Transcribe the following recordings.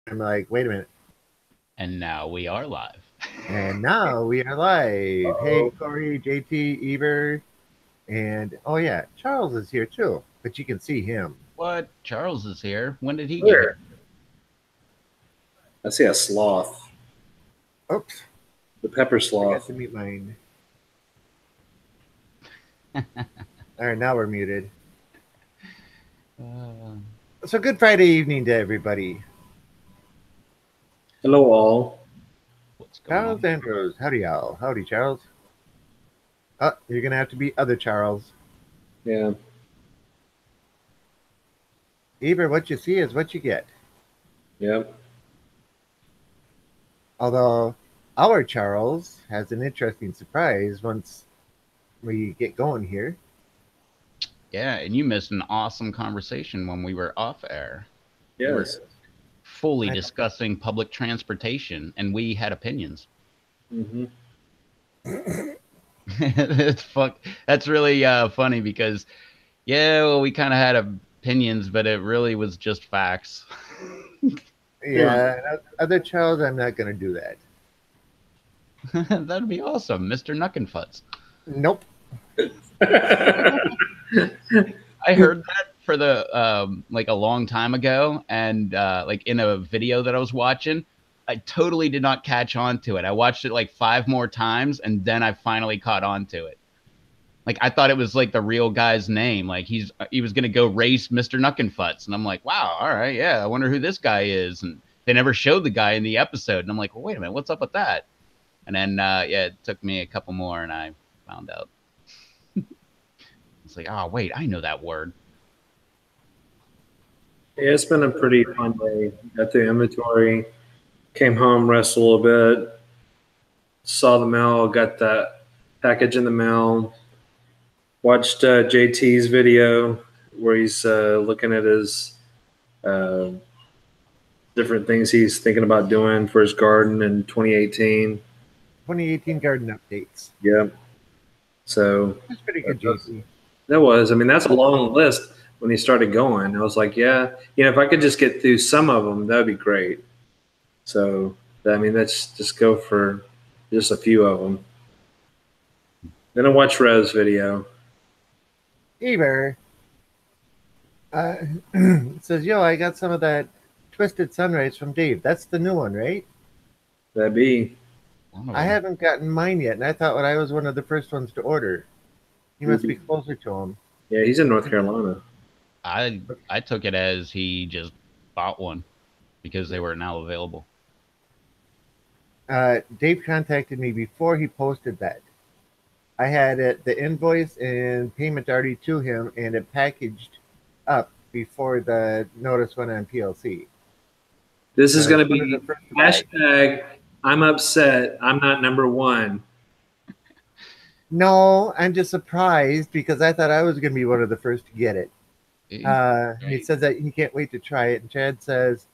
I'm like, wait a minute. And now we are live. And now we are live. Hey, Uh-oh. Corey, JT, Eber, and oh yeah, Charles is here too, but you can see him. What? Charles is here. When did he get here? Where? I see a sloth. Oops, The pepper forgot sloth. to mute mine. All right, now we're muted. Uh, So good Friday evening to everybody. Hello, all. what's going Charles on? Andrews, howdy y'all. Howdy, Charles. Oh, you're gonna have to be other Charles. Yeah. Eber, what you see is what you get. Yep. Although our Charles has an interesting surprise once we get going here. Yeah, and you missed an awesome conversation when we were off air. We were Yes. fully I- discussing public transportation, and we had opinions. Mm-hmm. It's fuck. That's really funny because, yeah, well, we kind of had opinions, but it really was just facts. Yeah. Yeah, other Charles, I'm not gonna do that. That'd be awesome, Mr. Nuckenfutz. Nope. I heard that for the like a long time ago, and like in a video that I was watching, I totally did not catch on to it. I watched it like 5 more times, and then I finally caught on to it. Like I thought it was like the real guy's name. Like he was gonna go race Mr. Nuckenfutz, and I'm like, wow, all right, yeah, I wonder who this guy is. And they never showed the guy in the episode, and I'm like, well, wait a minute, what's up with that? And then yeah, it took me a couple more, and I found out. It's like, oh wait, I know that word. Yeah, it's been a pretty fun day. Got the inventory. Came home, rested a little bit. Saw the mail. Got that package in the mail. Watched JT's video where he's looking at his uh, different things he's thinking about doing for his garden in 2018. 2018 garden updates. Yep. So That's pretty good, JC. that was, I mean, that's a long list when he started going. I was like, yeah, if I could just get through some of them, that would be great. So, I mean, let's just go for just a few of them. Then I watched Rev's video. Eber uh, says, "Yo, I got some of that Twisted Sunrise from Dave. That's the new one, right? That'd be, I haven't gotten mine yet, and I thought I was one of the first ones to order. You must be closer to him. yeah, he's in North Carolina. I took it as he just bought one because they were now available. Dave contacted me before he posted that. I had the invoice and payment already to him, and it packaged up before the notice went on PLC. This is going to One of be the first to buy. hashtag I'm upset. I'm not number one. No, I'm just surprised because I thought I was going to be one of the first to get it. He Right. says that he can't wait to try it, and Chad says,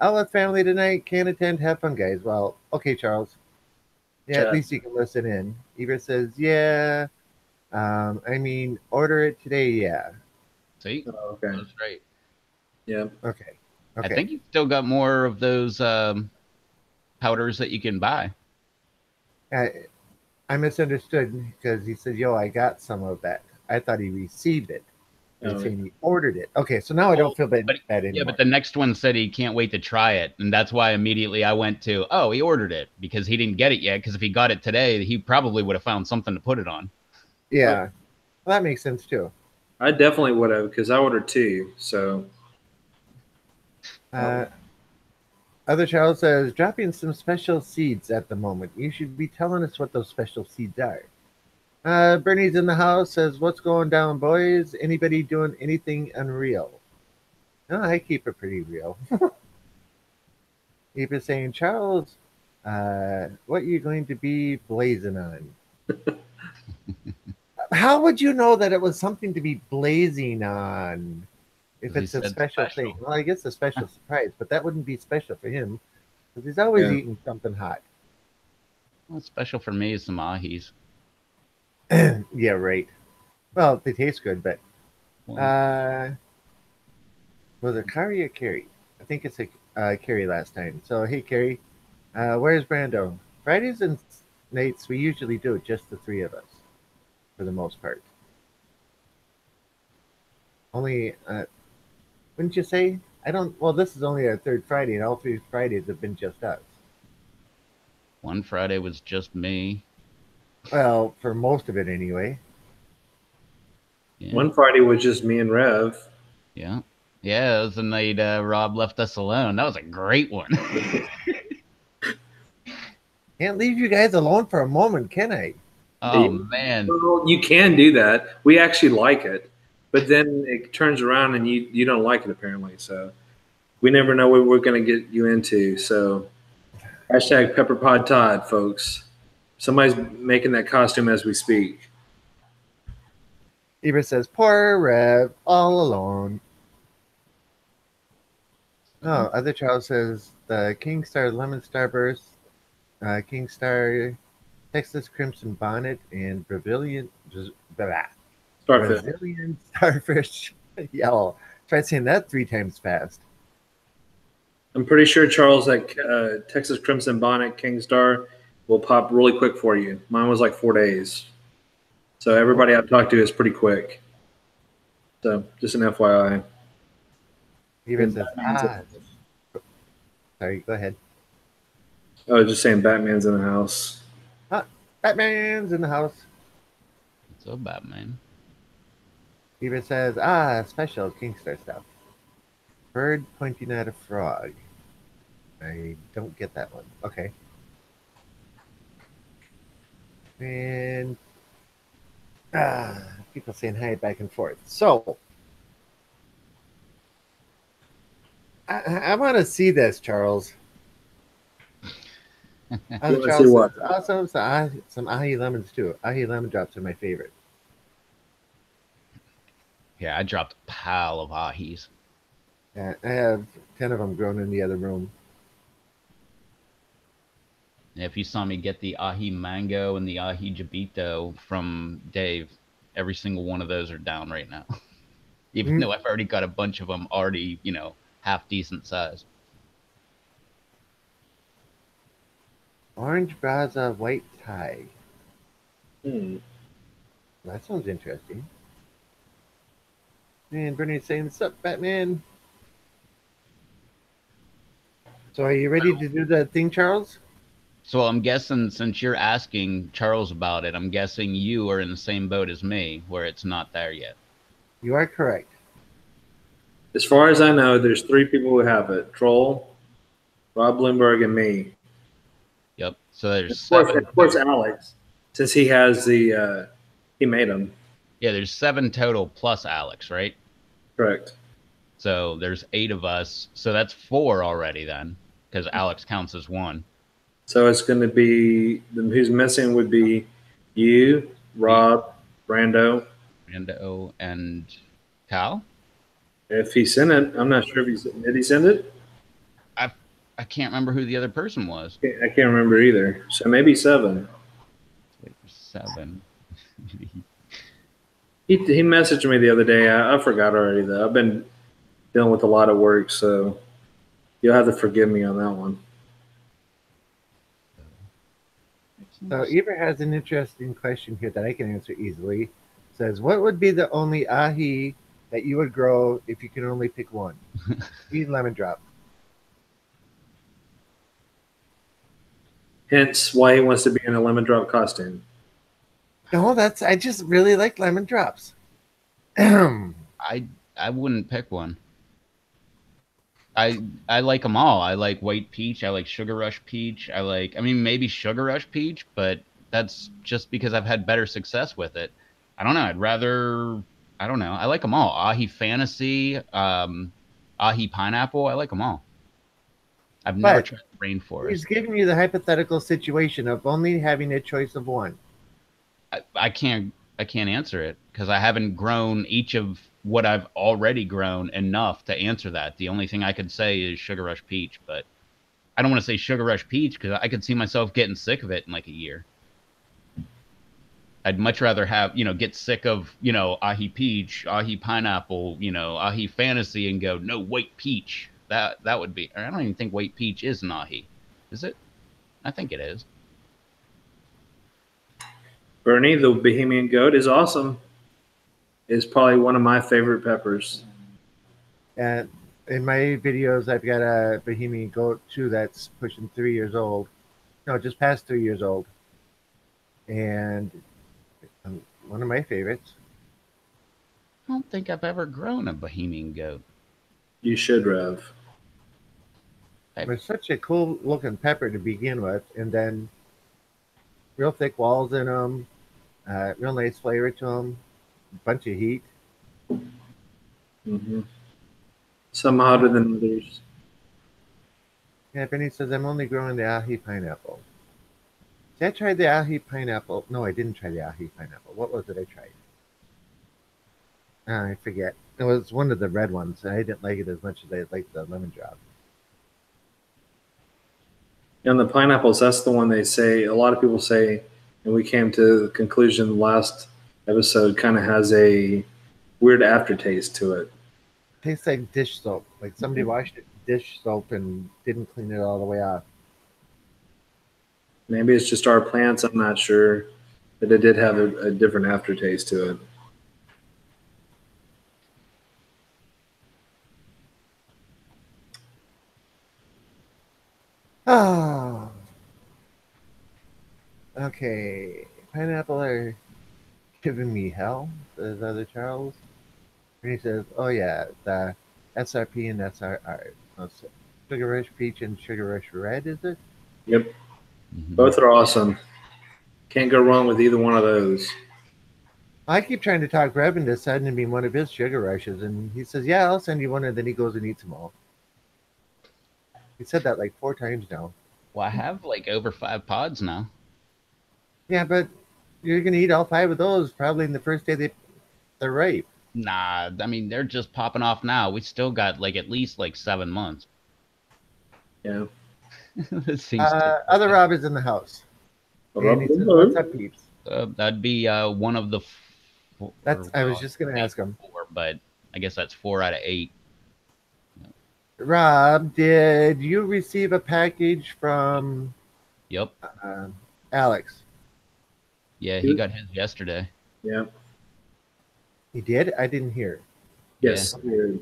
"I'll have family tonight. Can't attend. Have fun, guys." Well, okay, Charles. Yeah, Chad. at least you can listen in. Eva says, "Yeah. I mean, order it today. Yeah. See, Oh, okay. that's right. Yeah. Okay. I think you've still got more of those powders that you can buy. I misunderstood because he said, "Yo, I got some of that." I thought he received it. He's Oh, saying he ordered it. Okay, so now I don't feel bad anymore. Yeah, but the next one said he can't wait to try it, and that's why immediately I went to, oh, he ordered it because he didn't get it yet. Because if he got it today, he probably would have found something to put it on. Yeah, well, that makes sense too. I definitely would have because I ordered two. So, Uh, Other child says, dropping some special seeds at the moment. You should be telling us what those special seeds are. Bernie's in the house says, what's going down, boys? Anybody doing anything unreal? No, I keep it pretty real. Eva saying, Charles, what are you going to be blazing on? How would you know that it was something to be blazing on if 'Cause he it's a said special special. thing? Well, I guess a special surprise, but that wouldn't be special for him because he's always Yeah. eating something hot. Well, special for me is some ahis. Yeah, right. Well, they taste good, but Well, was it curry or carry? I think it's Carrie last time. So hey, Carrie, where's Brando? Fridays and nights we usually do it just the three of us, for the most part. Only, wouldn't you say? I don't. Well, this is only our third Friday, and all three Fridays have been just us. One Friday was just me. Well, for most of it anyway. Yeah. One Friday was just me and Rev. Yeah. Yeah, it was the night Rob left us alone. That was a great one. Can't leave you guys alone for a moment, can I? Oh man. Well, you can do that. We actually like it, but then it turns around and you don't like it apparently. So we never know what we're going to get you into. So hashtag Pepper Pod Todd, folks. Somebody's making that costume as we speak. Eva says, "Poor Rev, all alone." Oh, other child says the King Star Lemon Starburst, King Star Texas Crimson Bonnet, and Starfish. Brazilian Starfish Yellow. Try saying that 3 times fast. I'm pretty sure, Charles, that Texas Crimson Bonnet King Star will pop really quick for you. Mine was like 4 days. So everybody I've talked to is pretty quick. So just an FYI. Eva says, sorry, go ahead. I was just saying Batman's in the house. Batman's in the house. So Batman. Eva says, special King Star stuff. Bird pointing at a frog. I don't get that one. Okay. And people saying hi back and forth. So I want to see this, Charles. wanna see what? Says, awesome. Some ahi lemons too. Ahi lemon drops are my favorite. Yeah, I dropped a pile of ahis. I have 10 of them grown in the other room. If you saw me get the ahi mango and the ahi jabito from Dave, every single one of those are down right now. Even though I've already got a bunch of them already, half decent size. Orange Braza white tie. Hmm. That sounds interesting. And Bernie's saying, "What's up, Batman?" So are you ready to do the thing, Charles? So I'm guessing, since you're asking Charles about it, I'm guessing you are in the same boat as me, where it's not there yet. You are correct. As far as I know, there's 3 people who have it: Troll, Rob Bloomberg, and me. Yep. So there's Of course, 7. of course, Alex, since he has the he made them. Yeah, there's 7 total plus Alex, right? Correct. So there's 8 of us. So that's 4 already then, because Alex counts as 1. So it's going to be who's missing would be you, Rob, Brando. Brando and Cal. If he sent it, I'm not sure if did he send it. I can't remember who the other person was. I can't remember either. So maybe 7. Wait for 7. He messaged me the other day. I forgot already though. I've been dealing with a lot of work, so you'll have to forgive me on that one. So Eva has an interesting question here that I can answer easily. It says, what would be the only ahi that you would grow if you could only pick one? Eat lemon drop. Hence why he wants to be in a lemon drop costume. No, I just really like lemon drops. I wouldn't pick one. I like them all. I like white peach. I like sugar rush peach. Maybe sugar rush peach, but that's just because I've had better success with it. I don't know. I don't know. I like them all. Ahi fantasy, ahi pineapple. I like them all. I've never tried rainforest. He's giving you the hypothetical situation of only having a choice of one. I can't answer it because I haven't grown each of what I've already grown enough to answer that. The only thing I could say is sugar rush peach, but I don't want to say sugar rush peach because I could see myself getting sick of it in like a year. I'd much rather have, get sick of, ahi peach, ahi pineapple, ahi fantasy and go, no, white peach. That would be. I don't even think white peach is an ahi. Is it? I think it is. Bernie, the Bohemian goat, is awesome. It's probably one of my favorite peppers. And in my videos, I've got a Bohemian goat too that's pushing 3 years old. No, just past 3 years old, and one of my favorites. I don't think I've ever grown a Bohemian goat. You should, Rev. It's such a cool looking pepper to begin with, and then real thick walls in them, real nice flavor to them, bunch of heat. Mm-hmm. Some hotter than others. Yeah, Benny says I'm only growing the ahi pineapple. See, I tried the ahi pineapple. No, I didn't try the ahi pineapple. What was it I tried? I forget. It was one of the red ones. I didn't like it as much as I liked the lemon drop. And the pineapples, that's the one they say, a lot of people say, and we came to the conclusion last episode, kind of has a weird aftertaste to it. Tastes like dish soap. Like somebody washed it dish soap and didn't clean it all the way off. Maybe it's just our plants, I'm not sure. But it did have a different aftertaste to it. Oh. Okay. Pineapple are giving me hell, says other Charles. And he says, oh yeah, the SRP and SRR. Sugar Rush Peach and Sugar Rush Red, is it? Yep. Mm-hmm. Both are awesome. Can't go wrong with either one of those. I keep trying to talk Reb into sending me one of his Sugar Rushes, and he says, yeah, I'll send you one, and then he goes and eats them all. He said that like 4 times now. Well, I have like over 5 pods now. Yeah, but you're going to eat all 5 of those probably in the first day they're ripe. Nah, I mean, they're just popping off now. We still got like at least like 7 months. Yeah. This seems other Rob is in the house. And he says, what's up, peeps? That'd be one of the. I was just going to ask him. 4, but I guess that's 4 out of 8. Rob, did you receive a package from? Yep. Alex. Yeah, he got his yesterday. Yeah. He did? I didn't hear. Yes. Yeah.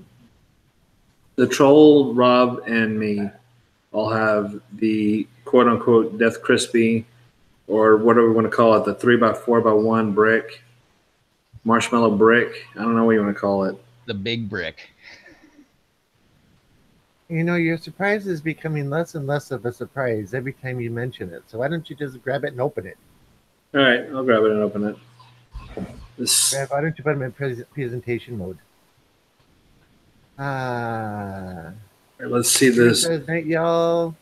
The troll, Rob, and me all have the quote unquote Death Crispy, or whatever we want to call it, the 3x4x1 brick, marshmallow brick. I don't know what you want to call it. The big brick. You know, your surprise is becoming less and less of a surprise every time you mention it. So why don't you just grab it and open it? All right, I'll grab it and open it. Why don't you put them in presentation mode? Let's see this. Night, y'all.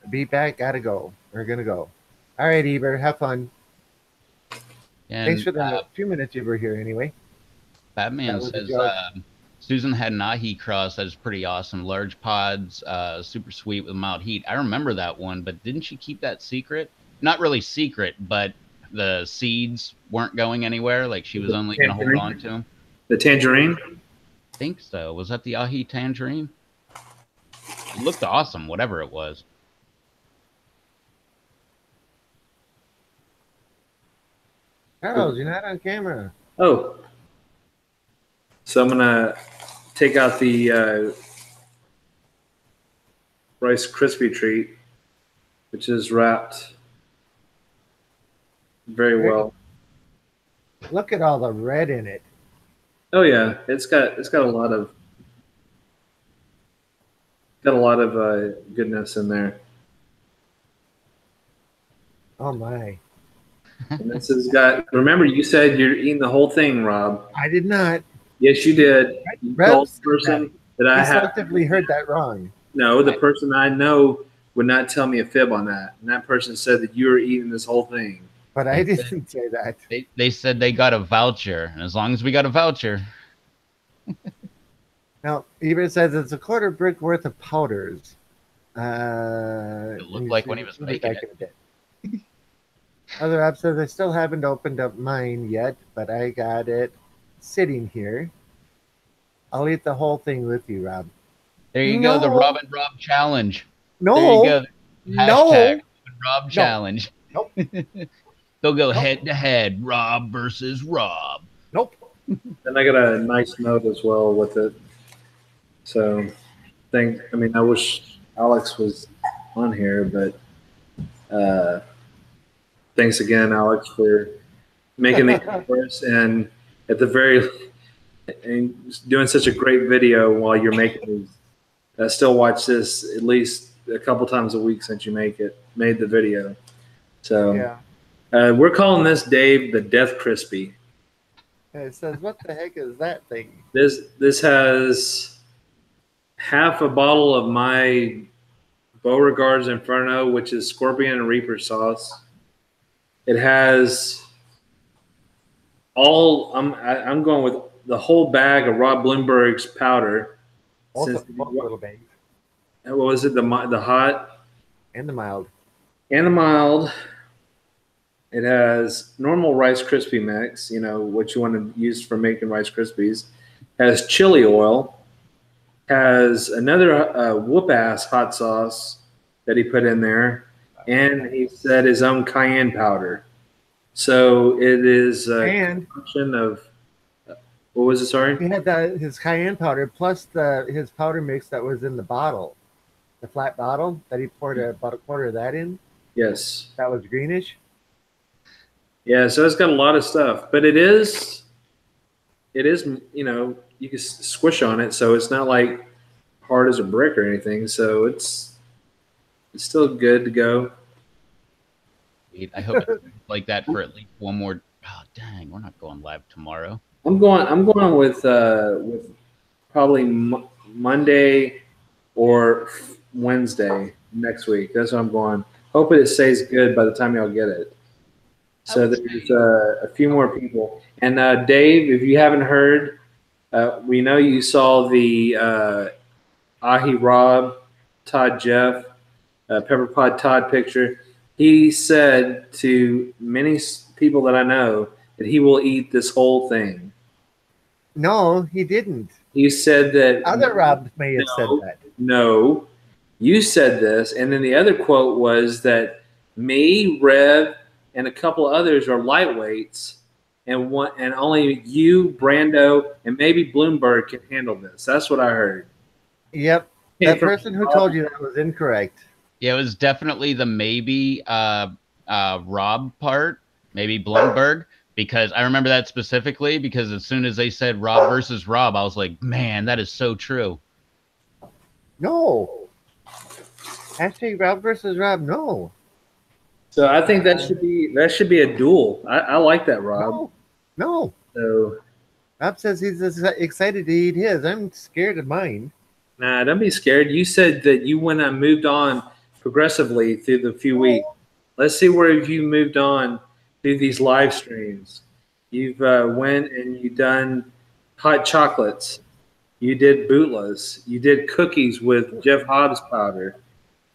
Be back. Gotta go. We're gonna go. All right, Eber. Have fun. And, thanks for the few minutes you were here anyway. Batman says Susan had an ahi cross that's pretty awesome. Large pods, super sweet with mild heat. I remember that one, but didn't she keep that secret? Not really secret, but the seeds weren't going anywhere. Like she was only going to hold on to them. The tangerine? I think so. Was that the ahi tangerine? It looked awesome, whatever it was. Charles, you're not on camera. Oh. So I'm going to take out the Rice Krispie treat, which is wrapped very well. Look at all the red in it. Oh yeah, it's got a lot of goodness in there. Oh my. And this has got. Remember, you said you're eating the whole thing, Rob. I did not. Yes, you did. You told the person that I have selectively heard that wrong. No, the person I know would not tell me a fib on that, and that person said that you were eating this whole thing. But I didn't say that. They said they got a voucher, and as long as we got a voucher. Now, Eber says it's a quarter brick worth of powders. It looked like when he was making it. Other app says I still haven't opened up mine yet, but I got it sitting here. I'll eat the whole thing with you, Rob. There you go, the No, Rob and Rob challenge. There you no, go. Hashtag no, Rob no, challenge. nope, They'll go nope, head to head, Rob versus Rob. nope. And I got a nice note as well with it. So, I wish Alex was on here, but uh, thanks again, Alex, for making the efforts and at the very and doing such a great video while you're making these. I still watch this at least a couple times a week since you made the video. So Yeah. we're calling this Dave the Death Crispy. And it says, "What the heck is that thing?" This has half a bottle of my Beauregard's Inferno, which is Scorpion and Reaper sauce. It has I'm going with the whole bag of Rob Bloomberg's powder. Also, Since both little bags what was it, the hot and the mild. and the mild. It has normal Rice Krispie mix, what you want to use for making Rice Krispies. Has chili oil. Has another whoop ass hot sauce that he put in there, and he said his own cayenne powder. So it is a And combination of what was it? Sorry. he had his cayenne powder plus his powder mix that was in the bottle, the flat bottle that he poured about a quarter of that in. Yes. That was greenish. Yeah. So it's got a lot of stuff, but it is you can squish on it, so it's not like hard as a brick or anything. So it's still good to go. I hope it's like that for at least one more. Oh, dang, we're not going live tomorrow. I'm going with probably Monday or Wednesday next week. That's what I'm going. Hoping it stays good by the time y'all get it. So there's a few more people. And Dave, if you haven't heard, we know you saw the Ahi Rob, Todd Jeff, Pepper Pod Todd picture. He said to many people that I know that he will eat this whole thing. No, he didn't. He said that Other Rob may have said that. No, you said this, and then the other quote was that me, Rev, and a couple others are lightweights, and only you, Brando, and maybe Bloomberg can handle this. That's what I heard. Yep. That person who told you that was incorrect. Yeah, it was definitely the maybe Rob part, maybe Bloomberg, because I remember that specifically because as soon as they said Rob versus Rob, I was like, man, that is so true. No. Hashtag Rob versus Rob, no. So I think that should be a duel. I like that, Rob. No. So Rob says he's excited to eat his. I'm scared of mine. nah, don't be scared. You said that you went and moved on progressively through the few weeks. Let's see where you moved on through these live streams. You've went and you done hot chocolates. You did bootlas. You did cookies with Jeff Hobbs powder.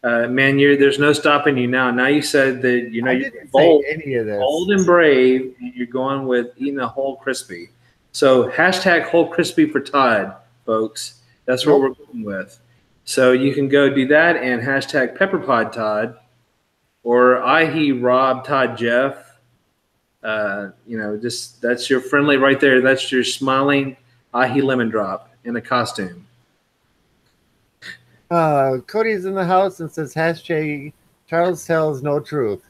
Man, there's no stopping you now. Now you said that I you're didn't bold, say any of this. bold and brave, and you're going with eating a whole crispy. So hashtag whole crispy for Todd, folks. That's what we're going with. So you can go do that and hashtag pepperpod Todd or he Rob Todd Jeff. Just that's your friendly right there. That's your smiling he lemon drop in a costume. Cody's in the house and says hashtag Charles tells no truth.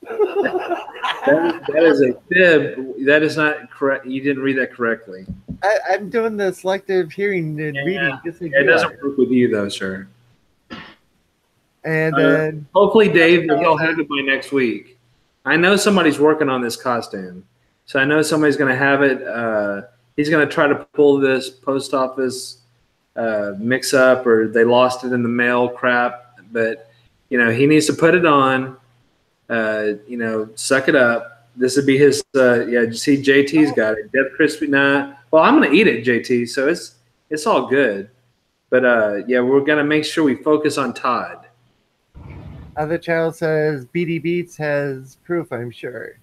That is a fib. That is not correct. You didn't read that correctly. I'm doing the selective hearing and reading. Just like it doesn't work with you, though, sir. And then hopefully, Dave, he'll have it by next week. I know somebody's working on this costume, so I know somebody's going to have it. He's going to try to pull this post office mix up, or they lost it in the mail crap. But he needs to put it on. Suck it up. This would be his. You see, JT's got it. Death crispy. Nah. Well, I'm gonna eat it, JT. So it's all good. But we're gonna make sure we focus on Todd. Other child says BD Beats has proof, I'm sure.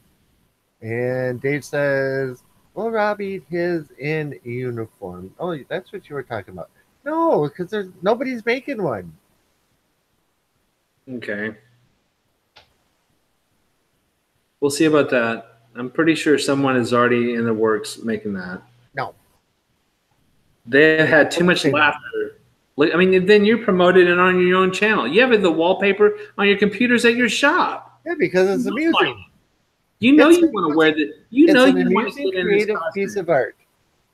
And Dave says, "Will Rob eat his in uniform?" Oh, that's what you were talking about. No, because there's nobody's making one. Okay. We'll see about that. I'm pretty sure someone is already in the works making that. No. They had too much laughter. Like, I mean, then you're promoted it on your own channel. You have the wallpaper on your computers at your shop. Yeah, because it's amusing. You know It's you want to wear the. You It's know an you want to amusing, get in this creative piece costume. of art.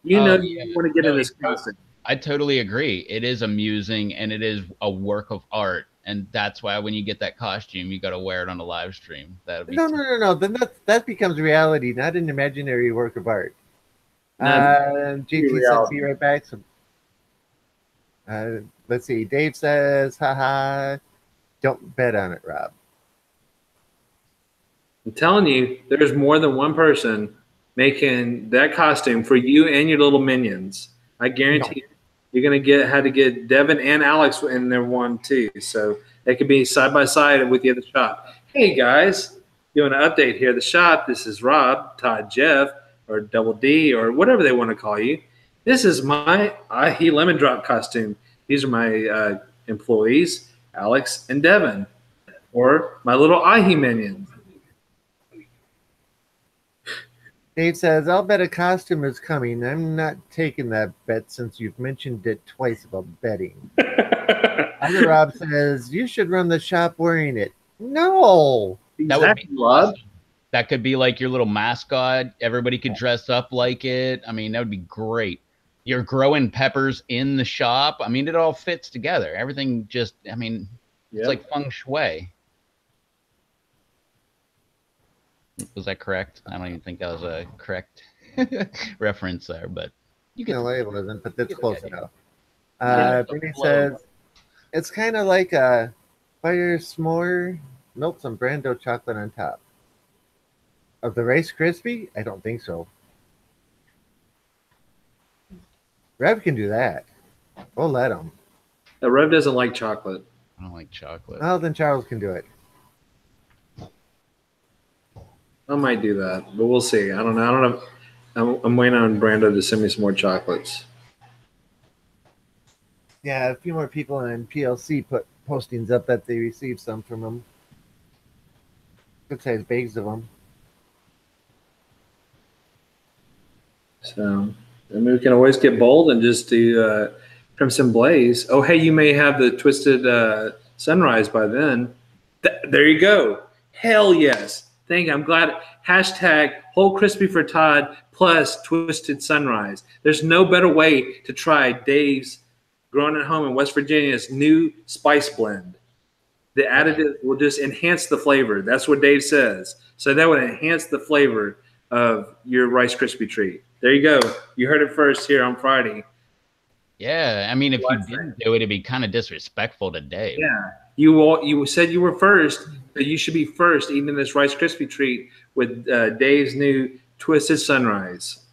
You know yeah. you want to get in this costume. I totally agree. It is amusing and it is a work of art, and that's why when you get that costume, you got to wear it on a live stream. That'd be No. Then that becomes reality, not an imaginary work of art. No, GT said, "Be right back." So, let's see. Dave says, "Haha, don't bet on it, Rob." I'm telling you, there's more than one person making that costume for you and your little minions. I guarantee you, you're gonna had to get Devin and Alex in there one too, so they could be side by side with you at the shop. Hey guys, doing an update here. At the shop. This is Rob, Todd, Jeff, or Double D, or whatever they want to call you. This is my Ahi Lemon Drop costume. These are my employees, Alex and Devin, or my little Ahi minions. Dave says, "I'll bet a costume is coming. I'm not taking that bet since you've mentioned it twice about betting." Other Rob says, "You should run the shop wearing it." No. that would be awesome. That could be like your little mascot. Everybody could dress up like it. I mean, that would be great. You're growing peppers in the shop. I mean, it all fits together. Everything just, I mean, it's like feng shui. Was that correct? I don't even think that was a correct reference there, but you can. No, it wasn't, but that's close enough. Brittany says, "It's kind of like a fire s'more, melt some Brando chocolate on top of the Rice Krispie." I don't think so. Rev can do that. We'll let him. No, Rev doesn't like chocolate. I don't like chocolate. Well, then Charles can do it. I might do that, but we'll see. I don't know. I'm waiting on Brando to send me some more chocolates. Yeah, a few more people in PLC put postings up that they received some from him. Good size bags of them. So, I mean, we can always get bold and just do Crimson Blaze. Oh, hey, you may have the Twisted Sunrise by then. There you go. Hell yes. Thank you. I'm glad. Hashtag Whole Crispy for Todd plus Twisted Sunrise. There's no better way to try Dave's growing at home in West Virginia's new spice blend. The additive will just enhance the flavor. That's what Dave says. So that would enhance the flavor of your Rice Krispie treat. There you go. You heard it first here on Friday. Yeah, I mean, if you didn't do it, it'd be kind of disrespectful to Dave. Yeah, you said you were first, but you should be first eating this Rice Krispie treat with Dave's new Twisted Sunrise.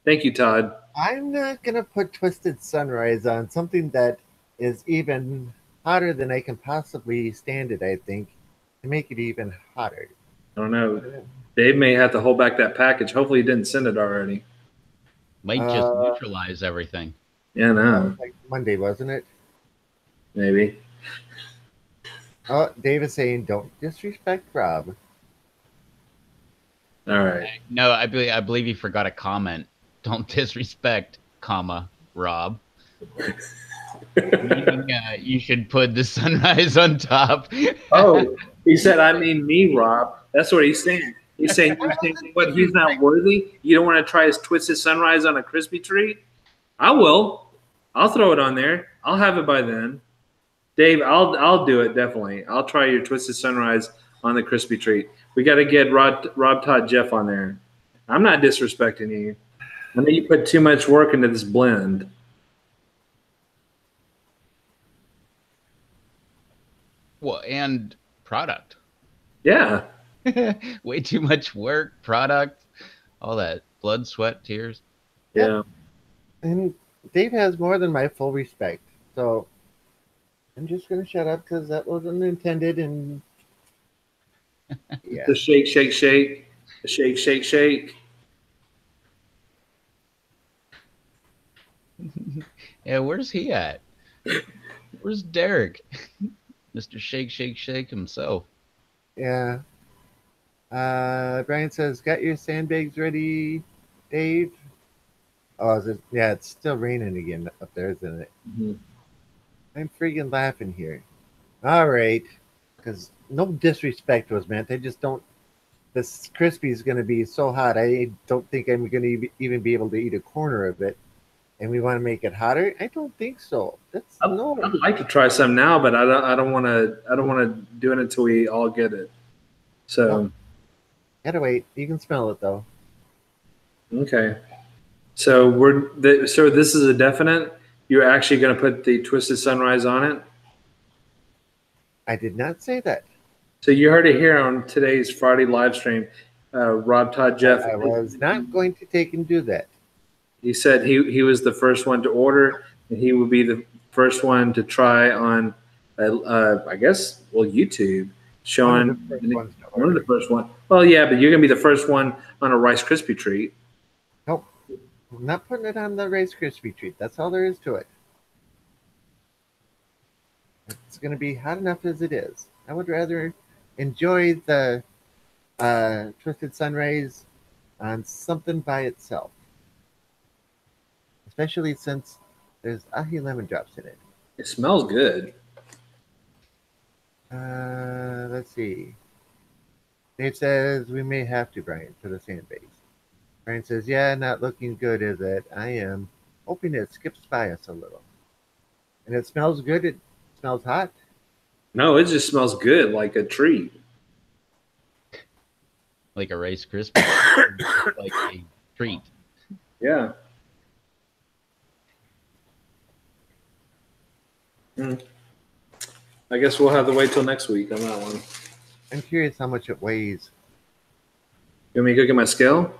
Thank you, Todd. I'm not gonna put Twisted Sunrise on something that is even hotter than I can possibly stand it. I think to make it even hotter. I don't know. Dave may have to hold back that package. Hopefully, he didn't send it already. Might just neutralize everything. Yeah, no. Like Monday, wasn't it? Maybe. Oh, Dave is saying, "Don't disrespect Rob." All right. No, I believe you forgot a comment. Don't disrespect, comma, Rob. Meaning, you should put the sunrise on top. Oh, he said, I mean me, Rob. That's what he's saying. He's saying, what, he's not worthy? You don't want to try his Twisted Sunrise on a crispy treat? I will. I'll throw it on there. I'll have it by then. Dave, I'll do it, definitely. I'll try your Twisted Sunrise on the crispy treat. We got to get Rob, Todd, Jeff on there. I'm not disrespecting you. I know you put too much work into this blend. Well, and product. Yeah. Way too much work, product, all that blood, sweat, tears. Yeah. And Dave has more than my full respect. So I'm just going to shut up because that wasn't intended. And yeah. The shake, shake, shake. The shake, shake, shake. Yeah, where's he at? Where's Derek? Mr. Shake, Shake, Shake himself. Yeah. Brian says, "Got your sandbags ready, Dave?" Oh, is it? Yeah, it's still raining again up there, isn't it? Mm-hmm. I'm freaking laughing here. All right, because no disrespect was meant. I just don't. This crispy is going to be so hot. I don't think I'm going to even be able to eat a corner of it. And we want to make it hotter. I don't think so. That's no. I'd like to try some now, but I don't want to. I don't want to do it until we all get it. So Well, gotta wait. You can smell it though. okay. So so this is a definite. You're actually going to put the Twisted Sunrise on it. I did not say that. So you heard it here on today's Friday live stream. Rob Todd Jeff. I was not going to take and do that. He said he was the first one to order, and he would be the first one to try on, I guess, YouTube, showing one of the first one. Well, yeah, but you're gonna be the first one on a Rice Krispie treat. Nope. I'm not putting it on the Rice Krispie treat. That's all there is to it. It's going to be hot enough as it is. I would rather enjoy the Twisted Sunrise on something by itself, especially since there's ahi lemon drops in it. It smells good. Let's see. Dave says we may have to, Brian, for the sandbags. Brian says, "Yeah, not looking good, is it? I am hoping it skips by us a little." And it smells good. It smells hot. No, it just smells good, like a treat. Like a Rice Krispie. Like a treat. Yeah. I guess we'll have to wait till next week on that one. I'm curious how much it weighs. You want me to go get my scale?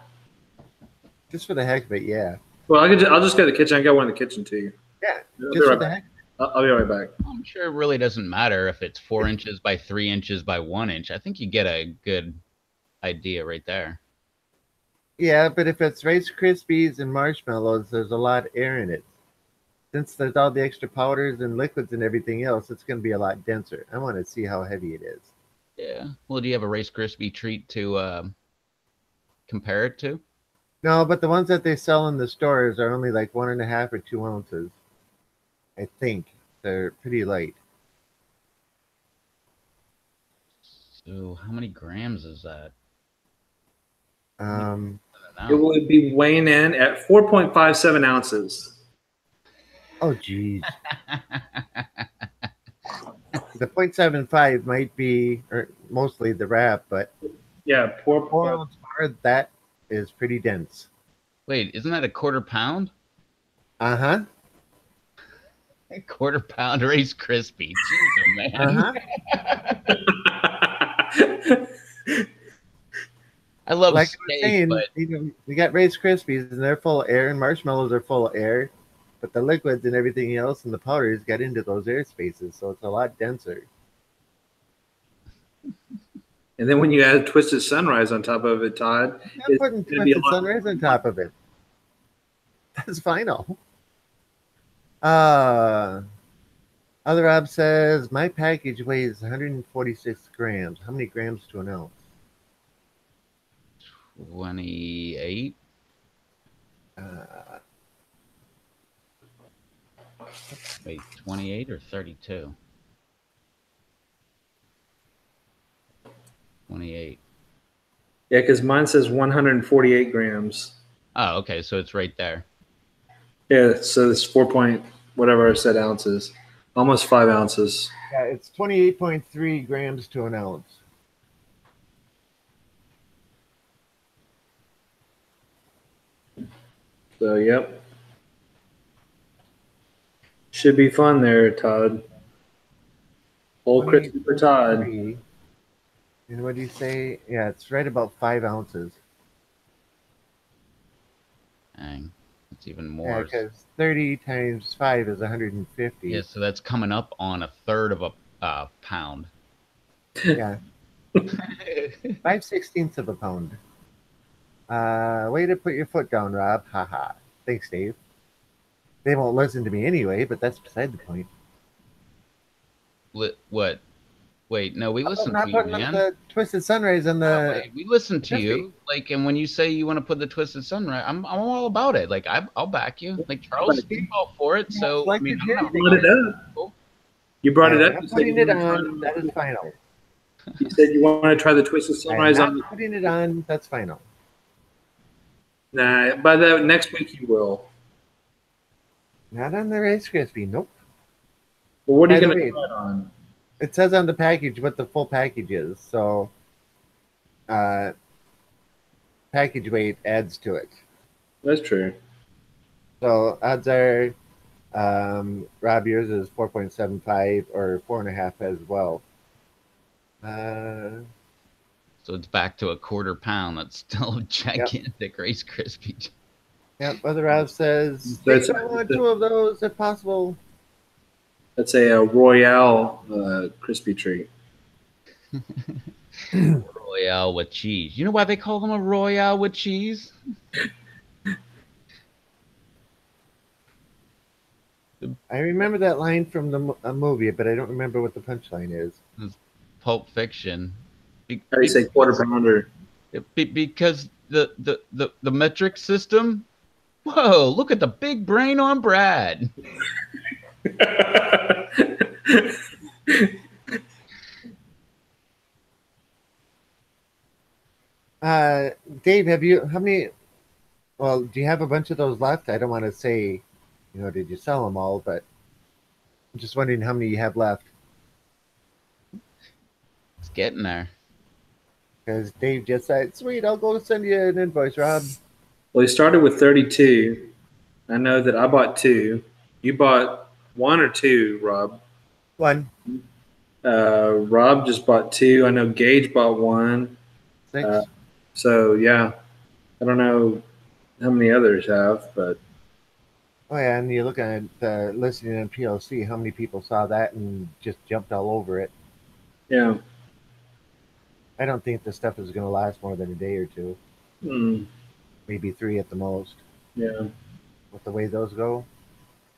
Just for the heck of it, yeah. Well, I'll just go to the kitchen. I got one in the kitchen too. Yeah, I'll just be for right the back. heck. I'll be right back. I'm sure it really doesn't matter if it's 4 inches by 3 inches by 1 inch. I think you get a good idea right there. Yeah, but if it's Rice Krispies and marshmallows, there's a lot of air in it. Since there's all the extra powders and liquids and everything else, it's going to be a lot denser. I want to see how heavy it is. Yeah. Well, do you have a Rice Krispie treat to compare it to? No, but the ones that they sell in the stores are only like 1.5 or 2 ounces. I think they're pretty light. So how many grams is that? It would be weighing in at 4.57 ounces. Oh, geez. The 0.75 might be, or mostly the wrap, but yeah, 4 ounce bar, that is pretty dense. Wait, isn't that a quarter pound? Uh-huh. A quarter pound Rice Krispie. Jeez, man. I love like steak, I was saying, but we got Rice Krispies and they're full of air, and marshmallows are full of air, but the liquids and everything else and the powders get into those air spaces, so it's a lot denser. And then when you add Twisted Sunrise on top of it, Todd, I'm not putting Twisted Sunrise on top of it. That's final. Other Rob says, my package weighs 146 grams. How many grams to an ounce? 28. Wait, 28 or 32? 28. Yeah, because mine says 148 grams. Oh, okay, so it's right there. Yeah, so it's 4 point whatever I said ounces, almost 5 ounces. Yeah, it's 28.3 grams to an ounce. So, yep. Should be fun there, Todd. Old Christopher Todd. And what do you say? Yeah, it's right about 5 ounces. Dang, it's even more. Yeah, because 30 times 5 is 150. Yeah, so that's coming up on a third of a pound. Yeah. 5/16 of a pound. Way to put your foot down, Rob. Haha. Thanks, Dave. They won't listen to me anyway, but that's beside the point. What? Wait, no, we I'm listen not to you, putting up man. the Twisted Sunrise and the Wait, we listen to crispy. you. Like, and when you say you want to put the Twisted Sunrise, I'm all about it. Like, I'll back you. Like Charles, he's all for it. So I mean, Selective I don't have a hearing. Brought it problem. up. Cool. You brought I it am up. not You said putting you it want to try. on. That is final. You said you want to try the Twisted I am Sunrise not on. putting it on. That's final. Nah, by the next week you will. Not on the Rice Krispie. Nope. Well, what are you By the going to way, try it on? it says on the package what the full package is. So, uh, package weight adds to it. That's true. So odds are, Rob, yours is 4.75 or 4.5 as well. So it's back to a quarter pound. That's still a gigantic Rice Krispie. Yep. Brother Rob says, That's I want 2 of those if possible. a Royale crispy treat. Royale with cheese. You know why they call them a Royale with cheese? I remember that line from a movie, but I don't remember what the punchline is. It's Pulp Fiction. How do you say quarter pounder? Because the metric system. Whoa! Look at the big brain on Brad. Dave, how many? Well, do you have a bunch of those left? I don't want to say, did you sell them all? But I'm just wondering how many you have left. It's getting there. Because Dave just said, "Sweet, I'll go send you an invoice, Rob." Well, he started with 32. I know that I bought 2. You bought 1 or 2, Rob. 1. Rob just bought 2. I know Gage bought 1. 6. So yeah, I don't know how many others have, but Oh yeah, and you look at listening on PLC, how many people saw that and just jumped all over it? yeah. I don't think this stuff is going to last more than a day or 2. Maybe 3 at the most. Yeah. With the way those go.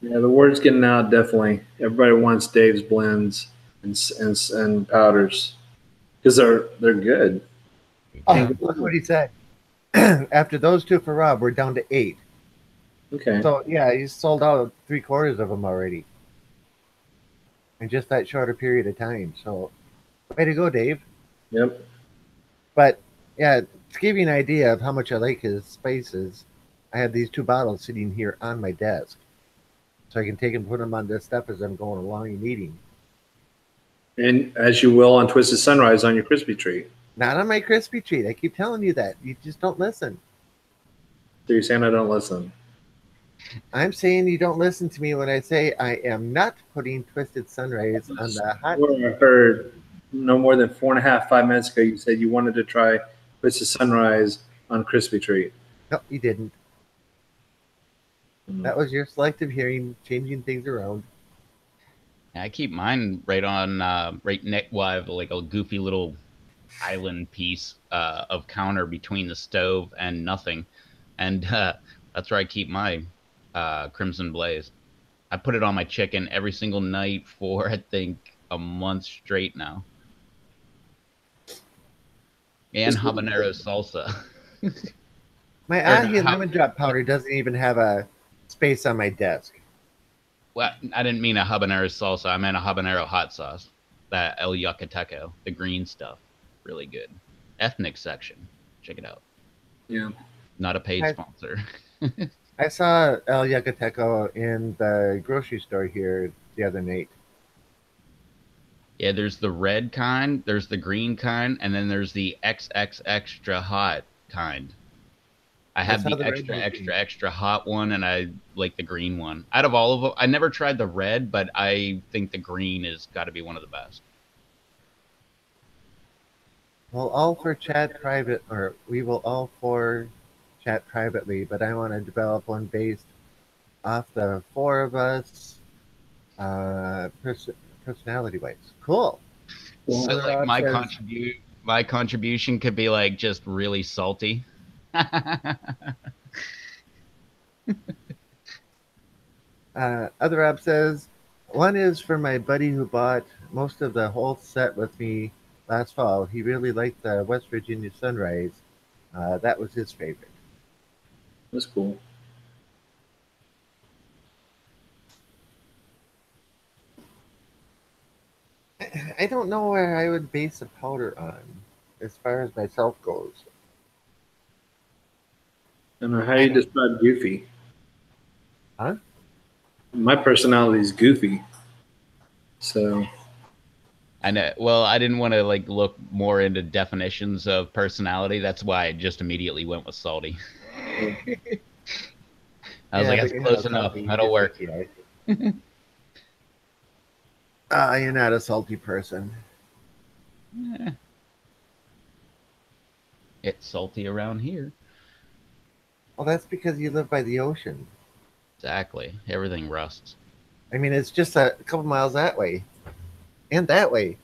Yeah, the word's getting out. Definitely, everybody wants Dave's blends and powders because they're good. Oh, look what he said. After those 2 for Rob, we're down to 8. Okay. So yeah, he's sold out 3/4 of them already in just that shorter period of time. So, way to go, Dave. Yep. But yeah, to give you an idea of how much I like his spices, I have these 2 bottles sitting here on my desk, so I can take and put them on this stuff as I'm going along and eating. And as you will on Twisted Sunrise on your crispy treat. Not on my crispy treat. I keep telling you that. You just don't listen. So you're saying I don't listen? I'm saying you don't listen to me when I say I am not putting Twisted Sunrise on the hot. I heard no more than 4.5, 5 minutes ago. You said you wanted to try Twisted Sunrise on crispy treat. No, you didn't. That was your selective hearing, changing things around. I keep mine right on right neck. Well, I have like a goofy little island piece of counter between the stove and nothing, and that's where I keep my Crimson Blaze. I put it on my chicken every single night for I think a month straight now. And habanero salsa. My ahi lemon drop powder doesn't even have a space on my desk. Well, I didn't mean a habanero salsa. I meant a habanero hot sauce. That El Yucateco, the green stuff. Really good. Ethnic section. Check it out. Yeah. Not a paid sponsor. I saw El Yucateco in the grocery store here the other night. Yeah, there's the red kind, there's the green kind, and then there's the XX extra hot kind. I have the extra hot one, and I like the green one. Out of all of them, I never tried the red, but I think the green has got to be one of the best. Well, all for chat private, or we will all for chat privately, but I want to develop one based off the 4 of us, personality-wise. Cool. So like my contribution could be like just really salty. Other app says, one is for my buddy who bought most of the whole set with me last fall. He really liked the West Virginia sunrise. That was his favorite. That's cool. I don't know where I would base a powder on as far as myself goes. I don't know how I you don't, describe goofy. huh? My personality is goofy. So I know. Well, I didn't want to like look more into definitions of personality. That's why I just immediately went with salty. I was Yeah, like, but that's you're close not enough. salty. You're That'll just work. picky, right? You're not a salty person. Eh, it's salty around here. Well, that's because you live by the ocean. Exactly. Everything rusts. I mean, it's just a couple miles that way and that way.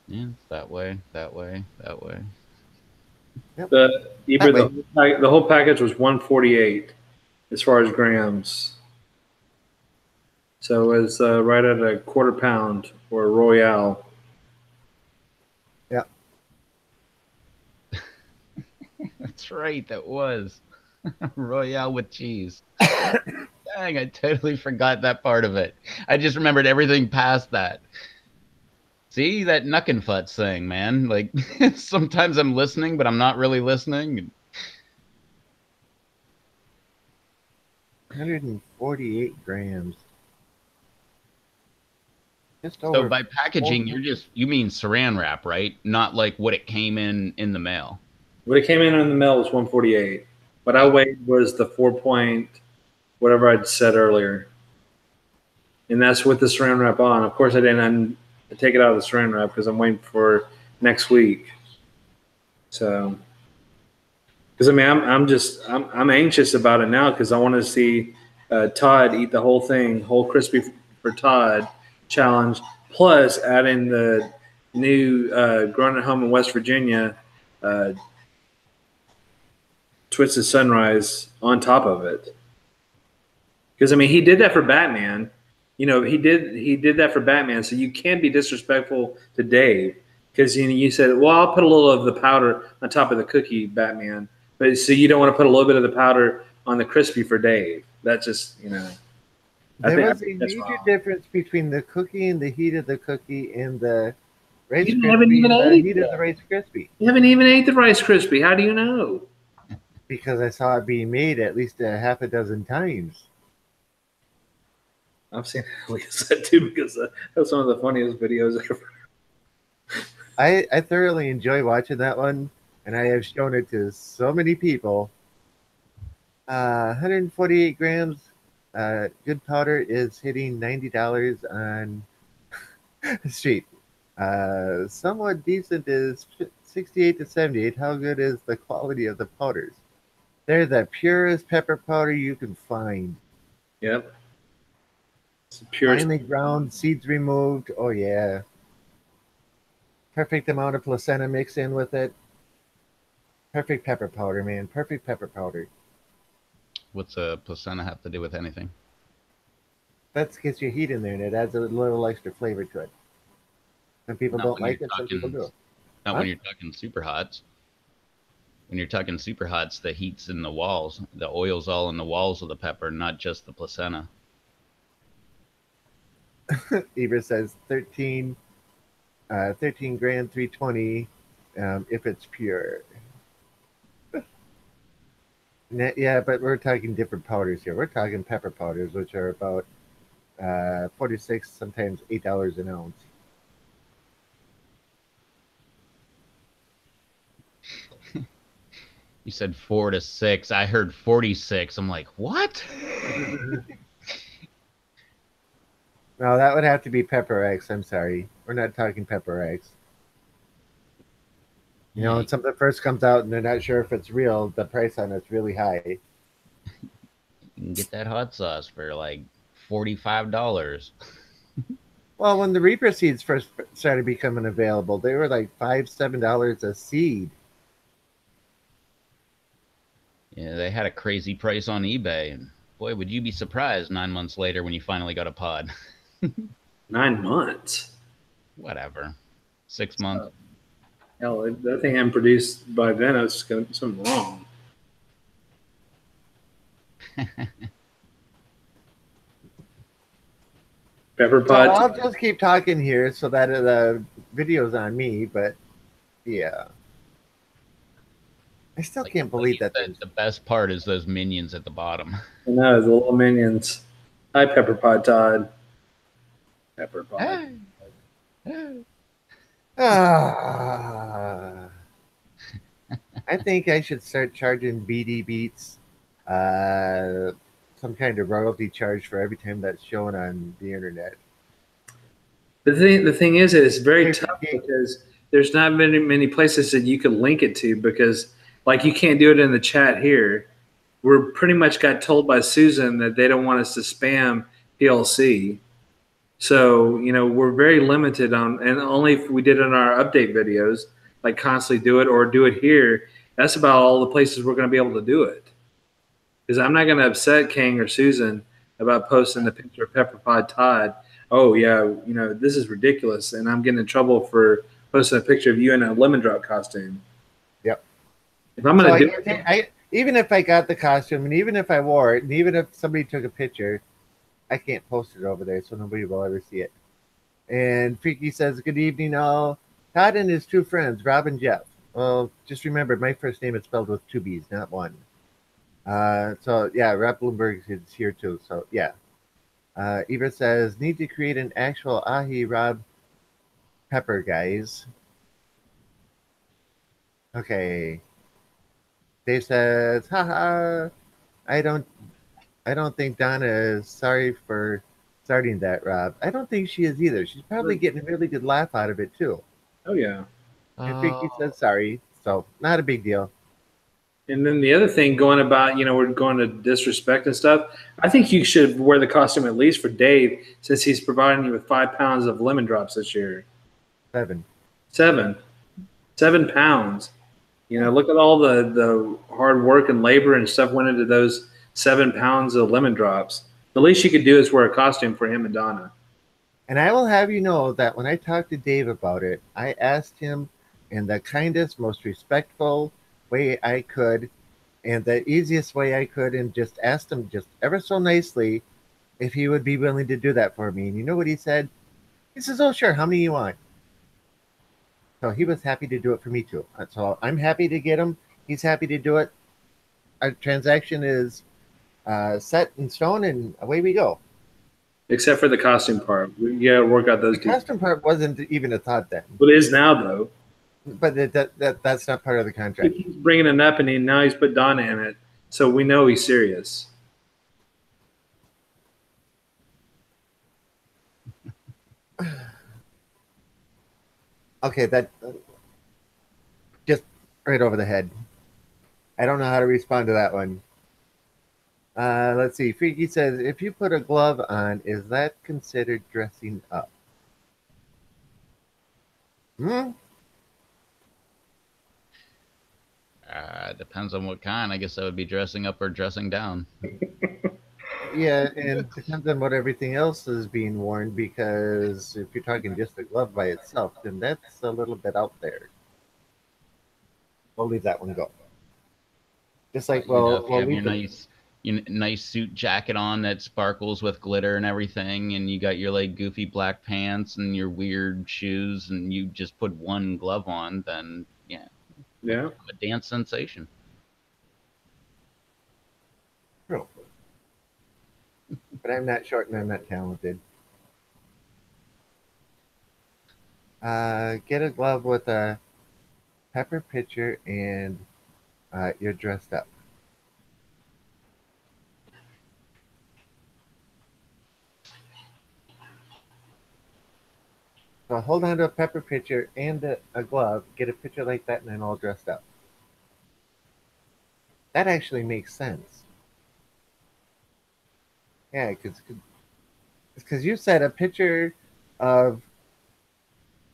Yeah, it's that way, that way, that way. Yep, the that Eber, way. the whole package was 148 as far as grams. So it was right at a quarter pound or a Royale. Yep. That's right. That was Royale with cheese. Dang, I totally forgot that part of it. I just remembered everything past that. See that Nuckenfutz thing, man. Like sometimes I'm listening, but I'm not really listening. 148 grams. Just So over by packaging, 400. you mean saran wrap, right? Not like what it came in the mail. What it came in the mail was 148. What I Okay. weighed was the 4 point, whatever I'd said earlier. And that's with the saran wrap on. Of course, I didn't take it out of the saran wrap because I'm waiting for next week. So, because I mean, I'm anxious about it now because I want to see Todd eat the whole thing, whole crispy for Todd challenge, plus add in the new grown at home in West Virginia uh, Twisted Sunrise on top of it. Because I mean, he did that for Batman. You know, he did that for Batman. So you can't be disrespectful to Dave because you said, "Well, I'll put a little of the powder on top of the cookie, Batman." But so you don't want to put a little bit of the powder on the crispy for Dave. That's just There I was think a that's major wrong. difference between the cookie and the heat of the cookie and the Rice You haven't Krispie even and ate the it heat of the yet. Rice Krispie You haven't even ate the Rice Krispie. How do you know? because I saw it being made at least a half a dozen times. I've seen that too because that's one of the funniest videos ever. I thoroughly enjoy watching that one, and I have shown it to so many people. 148 grams. Good powder is hitting $90 on the street. Somewhat decent is 68 to 78. How good is the quality of the powders? They're the purest pepper powder you can find. Yep, it's the purest. Finely ground, seeds removed. Oh yeah, perfect amount of placenta mixed in with it. Perfect pepper powder, man. Perfect pepper powder. What's a placenta have to do with anything? That gets your heat in there, and it adds a little extra flavor to it. Some people Not don't when you're like it. Some people talking. do. Not Huh? when you're talking super hots. When you're talking super hots, the heat's in the walls. The oil's all in the walls of the pepper, not just the placenta. Eber says 13 grand, 320 if it's pure. Yeah, but we're talking different powders here. We're talking pepper powders, which are about 46, sometimes $8 an ounce. You said 4 to 6. I heard 46. I'm like, what? No, that would have to be Pepper X. I'm sorry. We're not talking Pepper X. You know, Hey, when something first comes out and they're not sure if it's real, the price on it's really high. you can get that hot sauce for like $45. Well, when the Reaper seeds first started becoming available, they were like $5, $7 a seed. Yeah, they had a crazy price on eBay. Boy, would you be surprised 9 months later when you finally got a pod? 9 months. Whatever. 6 months. Hell, if that thing hadn't produced by then, it's going to be something wrong. Pepper So pot. I'll just keep talking here so that the video's on me, but yeah. I still Like, can't believe that the best part is those minions at the bottom. I know, the little minions. Hi, Pepper Pot Todd. Pepper Pot. Ah, I think I should start charging BD Beats some kind of royalty charge for every time that's shown on the internet. The thing is, it's very tough because there's not many places that you can link it to because, like, you can't do it in the chat here. We're pretty much got told by Susan that they don't want us to spam PLC. So, we're very limited on, and only if we did it in our update videos, like constantly do it or do it here, that's about all the places we're going to be able to do it. Because I'm not going to upset Kang or Susan about posting the picture of Pepper Pod Todd. Oh, yeah, this is ridiculous. And I'm getting in trouble for posting a picture of you in a lemon drop costume. Yep. If I'm going to do it. Even if I got the costume and even if I wore it and even if somebody took a picture, I can't post it over there so nobody will ever see it. And Freaky says, good evening, all. Todd and his two friends, Rob and Jeff. Well, just remember, my first name is spelled with two B's, not one. So, yeah, Rob Bloomberg is here, too. So, yeah. Eva says, need to create an actual Ahi Rob Pepper, guys. Okay. Dave says, haha, I don't think Donna is sorry for starting that, Rob. I don't think she is either. She's probably getting a really good laugh out of it, too. Oh, yeah. And Freaky says sorry, so not a big deal. And then the other thing going about, we're going to disrespect and stuff. I think you should wear the costume at least for Dave since he's providing you with 5 pounds of lemon drops this year. 7. 7 pounds. Look at all the hard work and labor and stuff went into those 7 pounds of lemon drops. The least you could do is wear a costume for him and Donna. And I will have you know that when I talked to Dave about it, I asked him in the kindest, most respectful way I could and the easiest way I could and just asked him just ever so nicely if he would be willing to do that for me. And you know what he said? He says, oh, sure. How many you want? So he was happy to do it for me, too. So I'm happy to get him. He's happy to do it. Our transaction is set in stone, and away we go. Except for the costume part. We got to work out those The costume part wasn't even a thought then. But it is now, though. But that's not part of the contract. He keeps bringing it up, and now he's put Donna in it. So we know he's serious. Okay, that just right over the head. I don't know how to respond to that one. Let's see. Freaky says, if you put a glove on, is that considered dressing up? Depends on what kind. I guess that would be dressing up or dressing down. Yeah, and it depends on what everything else is being worn, because if you're talking just a glove by itself, then that's a little bit out there. We'll leave that one go. Just like, well, you have your nice suit jacket on that sparkles with glitter and everything, and you got your like goofy black pants and your weird shoes, and you just put one glove on, then yeah, a dance sensation. True. But I'm not short and I'm not talented. Get a glove with a pepper pitcher and you're dressed up. So hold on to a pepper pitcher and a glove, get a pitcher like that, and then all dressed up. That actually makes sense. Yeah, because you said a picture of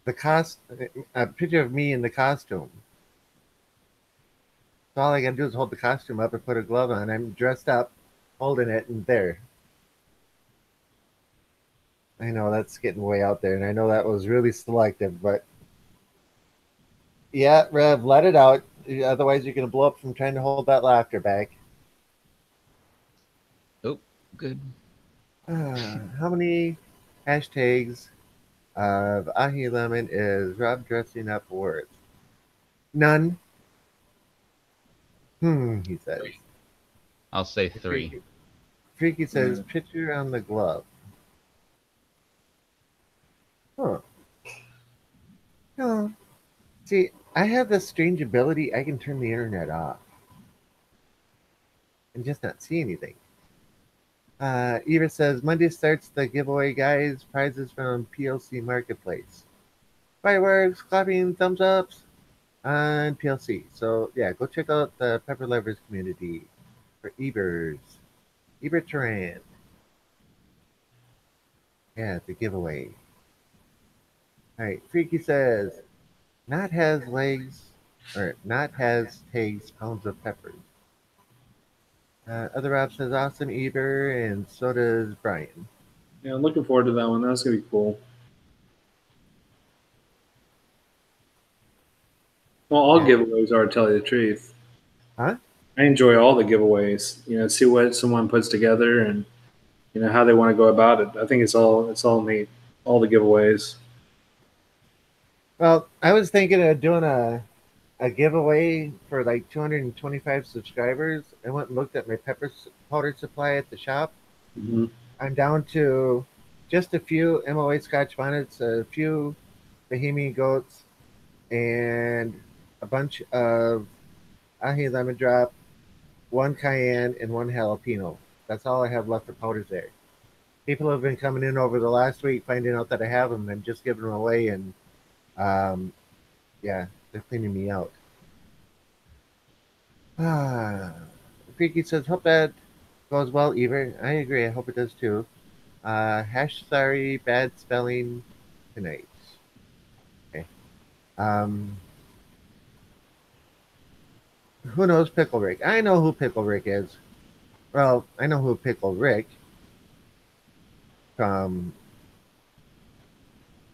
a picture of me in the costume. So all I gotta do is hold the costume up and put a glove on. I'm dressed up, holding it, and there. I know that's getting way out there, and I know that was really selective, but yeah, Rev, let it out. Otherwise, you're going to blow up from trying to hold that laughter back. Oh, good. How many hashtags of Ahi Lemon is Rob dressing up worth? None. He says. I'll say 3. Freaky says, picture on the glove. Huh. No. See, I have this strange ability. I can turn the internet off and just not see anything. Eva says, Monday starts the giveaway, guys. Prizes from PLC Marketplace. Fireworks, clapping, thumbs ups on PLC. So, yeah, go check out the Pepper Lovers community for Ebers. Eber Turan. Yeah, the giveaway. All right, Freaky says, not has legs, or not has takes pounds of peppers. Other Rob says, awesome Eber, and so does Brian. Yeah, I'm looking forward to that one. That's gonna be cool. Well, all Yeah. giveaways are, to tell you the truth. Huh? I enjoy all the giveaways. You know, see what someone puts together and how they want to go about it. I think it's all neat. All the giveaways. Well, I was thinking of doing a giveaway for like 225 subscribers. I went and looked at my powder supply at the shop. Mm-hmm. I'm down to just a few MOA Scotch bonnets, a few Bohemian goats, and a bunch of ahi lemon drop, one cayenne, and one jalapeno. That's all I have left for powders there. People have been coming in over the last week, finding out that I have them, and just giving them away. And um, yeah, they're cleaning me out. Freaky says, hope that goes well, Eber. I agree. I hope it does too. Hash sorry, bad spelling tonight. Okay. Um, who knows Pickle Rick? I know who Pickle Rick is. Well, I know who Pickle Rick from.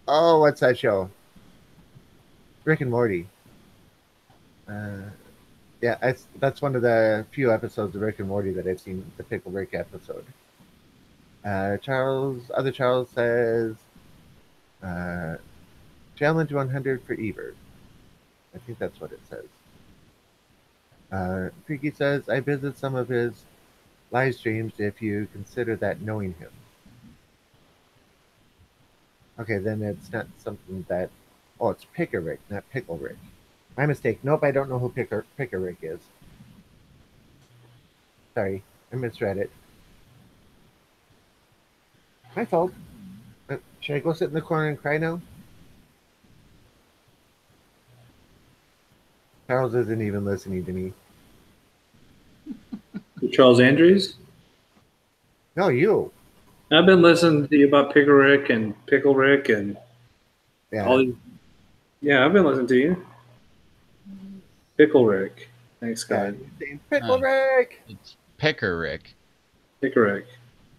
Oh, what's that show? Rick and Morty. Uh, yeah, that's one of the few episodes of Rick and Morty that I've seen. The Pickle Rick episode. Other Charles says, uh, challenge 100 for Eber. I think that's what it says. Freaky says, I visit some of his live streams if you consider that knowing him. Okay, then it's not something that. Oh, it's Picker Rick, not Pickle Rick. My mistake. Nope, I don't know who Picker Rick is. Sorry, I misread it. My fault. Should I go sit in the corner and cry now? Charles isn't even listening to me. Charles Andrews. No, you. I've been listening to you about Pickle Rick and Pickle Rick and Yeah. all these. Yeah, I've been listening to you. Pickle Rick. Thanks, God. Pickle Rick. It's Picker Rick. Pickle Rick.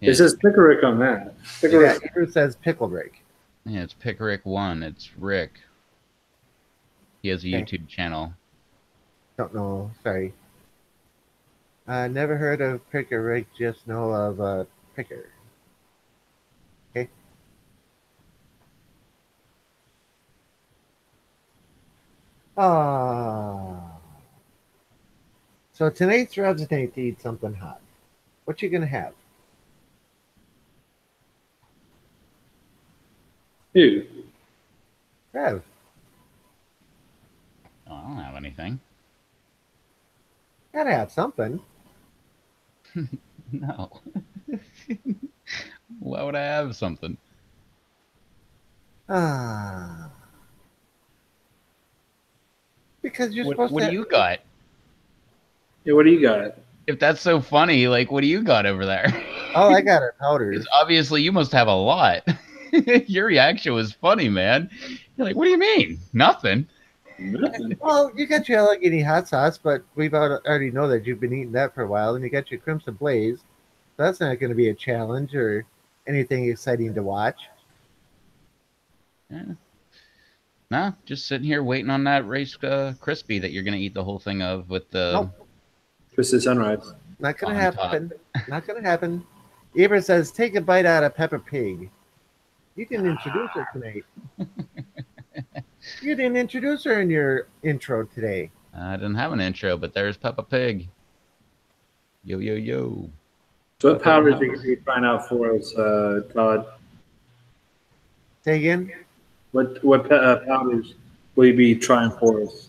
Yeah. It says Pickle Rick on that. Pickle Rick. Andrew says Pickle Rick. Yeah, it's Pick Rick 1. It's Rick. He has a YouTube channel. Don't know. Sorry. Never heard of Picker Rick. Just know of Picker. Okay. So tonight's Rob's night to eat something hot. What you gonna have? Who? Rev. Oh, I don't have anything. Gotta have something. No. Why would I have something? Because you're What supposed to. do you got? Yeah, what do you got? If that's so funny, like, what do you got over there? Oh, I got our powders. 'Cause obviously, you must have a lot. Your reaction was funny, man. You're like, what do you mean? Nothing. Nothing. Well, you got your Allegheny hot sauce, but we've already know that you've been eating that for a while, and you got your Crimson Blaze. That's not going to be a challenge or anything exciting to watch. Yeah. No, just sitting here waiting on that Rice Crispy that you're gonna eat the whole thing of with the Nope, Twisted Sunrise. not going to on top. happen. Not going to happen. Eber says, take a bite out of Peppa Pig. You didn't introduce her tonight. You didn't introduce her in your intro today. I didn't have an intro, but there's Peppa Pig. Yo yo yo. So what Peppa powders in are the you house. going to be trying out for us, Todd? Say again? What powders will you be trying for us?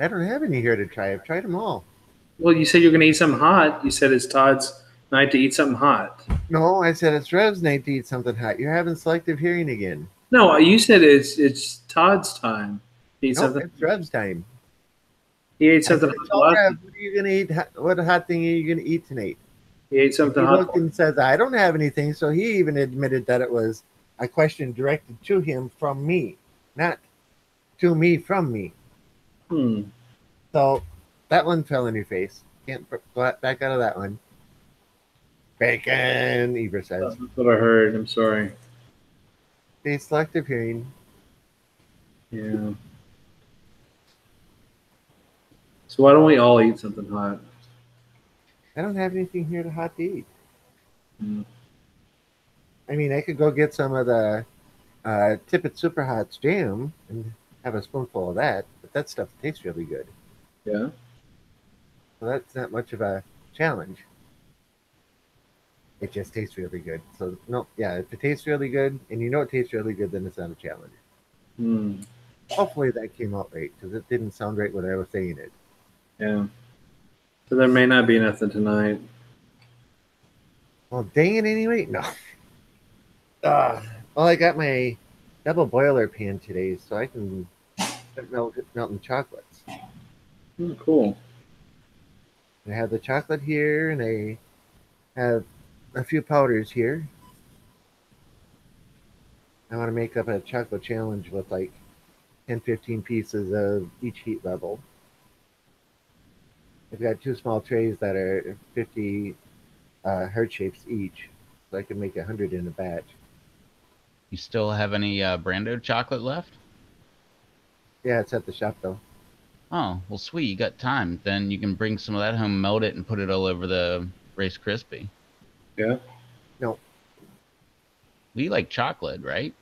I don't have any here to try. I've tried them all. Well, you said you're going to eat something hot. You said it's Todd's night to eat something hot. No, I said it's Rev's night to eat something hot. You're having selective hearing again. No, you said it's Todd's time to eat No, something. it's Rev's time. He ate I said, something "Tell hot. Rev, what are you gonna eat? What hot thing are you gonna eat tonight?" He ate something He hot. looked and says, "I don't have anything." So he even admitted that it was a question directed to him from me, not to me from me. Hmm. So that one fell in your face. Can't go back out of that one. Bacon, Eber says. That's what I heard. I'm sorry. The selective hearing. Yeah. So why don't we all eat something hot? I don't have anything here to hot to eat. Hmm. I mean, I could go get some of the Tippett Super Hot's jam and have a spoonful of that, but that stuff tastes really good. Yeah. So that's not much of a challenge. It just tastes really good. So no, yeah, if it tastes really good and you know it tastes really good, then it's not a challenge. Hmm. Hopefully that came out right because it didn't sound right when I was saying it. Yeah. So there may not be nothing tonight. Well, dang it anyway. No. Well, I got my double boiler pan today, so I can start melting chocolates. Hmm, cool. I have the chocolate here, and I have a few powders here. I want to make up a chocolate challenge with like 10, 15 pieces of each heat level. I've got two small trays that are 50 heart shapes each, so I can make 100 in a batch. You still have any Brando chocolate left? Yeah, it's at the shop though. Oh, well, sweet. You got time. Then you can bring some of that home, melt it, and put it all over the Rice Krispie. Yeah. No, We like chocolate, right?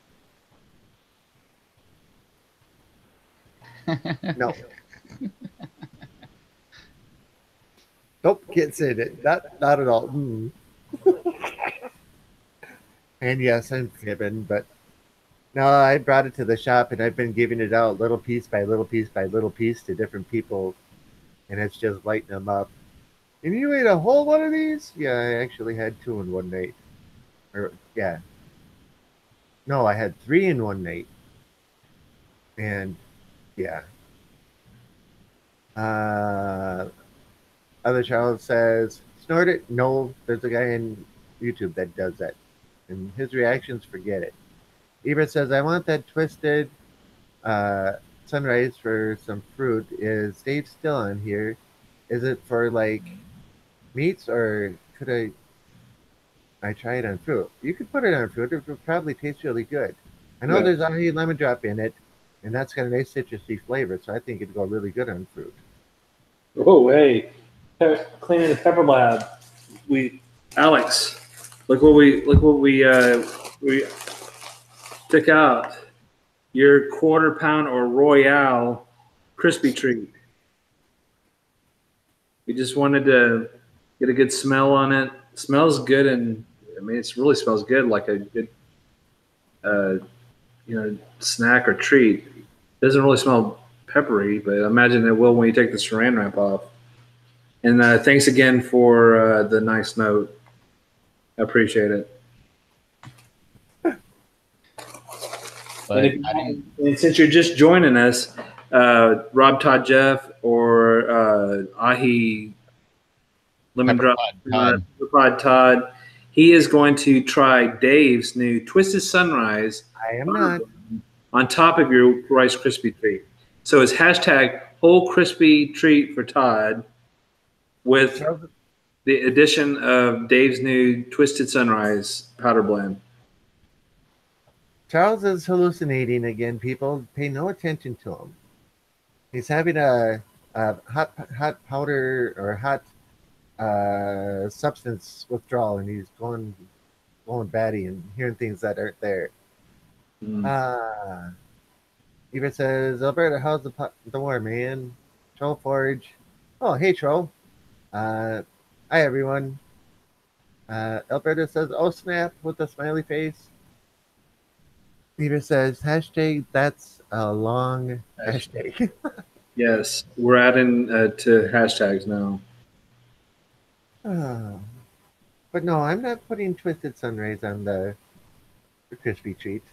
no. Nope, can't say that. Not at all. Mm. And yes, I'm fibbing, but no, I brought it to the shop and I've been giving it out little piece by little piece by little piece to different people, and it's just lighting them up. And you ate a whole one of these? Yeah, I actually had two in one night. Or yeah, no, I had three in one night. And yeah. Other child says, snort it. No, there's a guy in YouTube that does that. And his reactions, forget it. Ebert says, I want that twisted sunrise for some fruit. Is Dave still on here? Is it for like meats or could I try it on fruit? You could put it on fruit. It would probably taste really good. I know Yeah. there's ahi lemon drop in it, and that's got a nice citrusy flavor, so I think it'd go really good on fruit. Oh, hey, cleaning the pepper lab. Alex, look what we took out. Your quarter pound or Royale crispy treat. We just wanted to get a good smell on it. Smells good, and I mean, it really smells good, like a good, snack or treat. Doesn't really smell peppery, but I imagine it will when you take the saran wrap off. And thanks again for the nice note. I appreciate it. But And since you're just joining us, Rob Todd Jeff or Ahi Lemon Pepper Drop Pod Pod Todd, he is going to try Dave's new Twisted Sunrise I am not. on top of your Rice Krispie treat. So it's hashtag whole crispy treat for Todd with The addition of Dave's new Twisted Sunrise powder blend. Charles is hallucinating again. People pay no attention to him. He's having a hot powder or hot substance withdrawal, and he's going batty and hearing things that aren't there. Eva says, Alberta, how's the war, man? Troll Forge. Oh, hey, Troll. Hi, everyone. Alberta says, oh, snap, with a smiley face. Eva says, hashtag, that's a long hashtag. Yes, we're adding to hashtags now. But no, I'm not putting Twisted Sunrise on the crispy treat.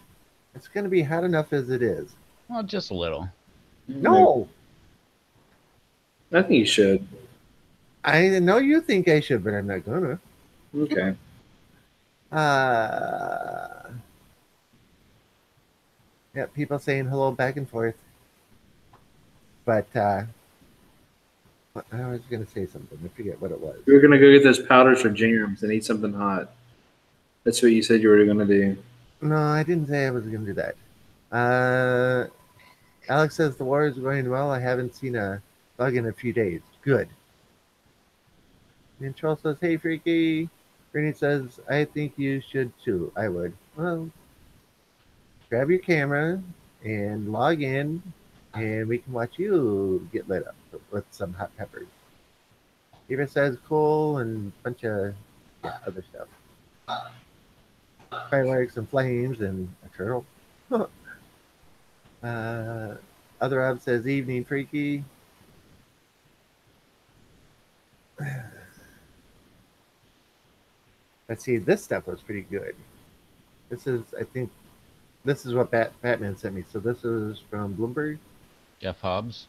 It's going to be hot enough as it is. Well, just a little. No. I think you should. I know you think I should, but I'm not gonna. Okay. Yeah, people saying hello back and forth. But I was gonna say something. I forget what it was. We were gonna go get those powders for jams and eat something hot. That's what you said you were gonna do. No, I didn't say I was gonna do that. Alex says the war is going well. I haven't seen a bug in a few days. Good. And Troll says, hey, Freaky. Brittany says, I think you should too. I would. Well, grab your camera and log in, and we can watch you get lit up with some hot peppers. Eva says, cool, and a bunch of other stuff. Fireworks and flames and a turtle. Other Rob says, evening, Freaky. Let's see, this stuff was pretty good. This is, I think, this is what Batman sent me. So this is from Bloomberg. Jeff Hobbs.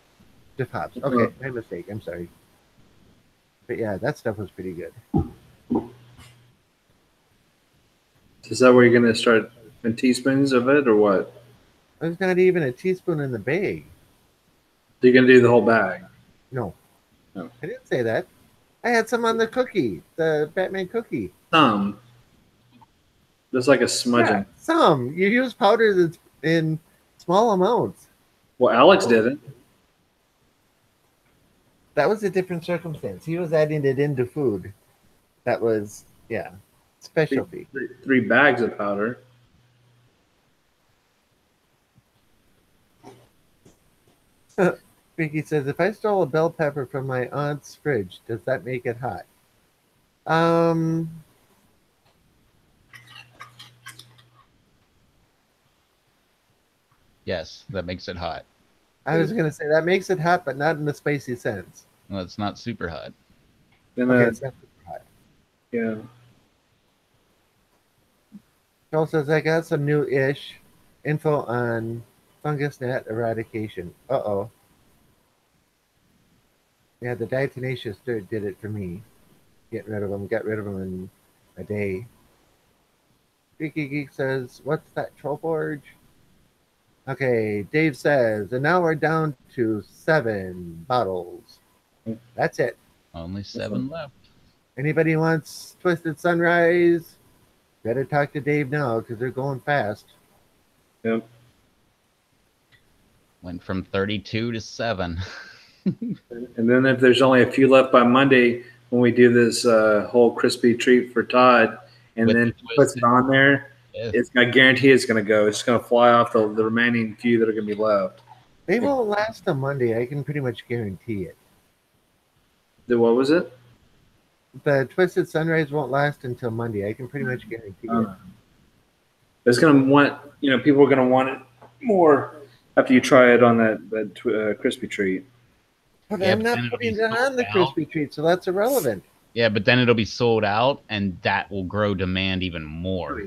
Jeff Hobbs. Okay, my mistake. I'm sorry. But yeah, that stuff was pretty good. Is that where you're going to start in teaspoons of it or what? There's not even a teaspoon in the bag. You're going to do the whole bag? No. No. I didn't say that. I had some on the cookie, the Batman cookie. Some. Just like a smudging. Yeah, some. You use powder that's in small amounts. Well, Alex didn't. That was a different circumstance. He was adding it into food. That was, yeah, specialty. Three bags of powder. Vicky says, if I stole a bell pepper from my aunt's fridge, does that make it hot? Yes, that makes it hot. I was going to say that makes it hot, but not in the spicy sense. Well, it's not super hot. Then, Okay, it's not super hot. Yeah. Joel says, I got some new-ish info on fungus gnat eradication. Uh-oh. Yeah, the diatomaceous dirt did it for me. Getting rid of them. Got rid of them in a day. Freaky Geek says, what's that, Troll Forge? Okay, Dave says, and now we're down to 7 bottles. That's it. Only 7 left. Anybody wants Twisted Sunrise? Better talk to Dave now because they're going fast. Yep. Went from 32 to 7. And then if there's only a few left by Monday when we do this whole crispy treat for Todd, and With then the puts it on there, Yeah. I guarantee it's going to go. It's going to fly off the remaining few that are going to be left. They won't last till Monday. I can pretty much guarantee it. What was it? The Twisted Sunrise won't last until Monday. I can pretty much guarantee it. It's going to want, people are going to want it more after you try it on that crispy treat. But Yeah, I'm but not then it'll putting be it on the sold out. crispy treat, so that's irrelevant. Yeah, but then it'll be sold out, and that will grow demand even more.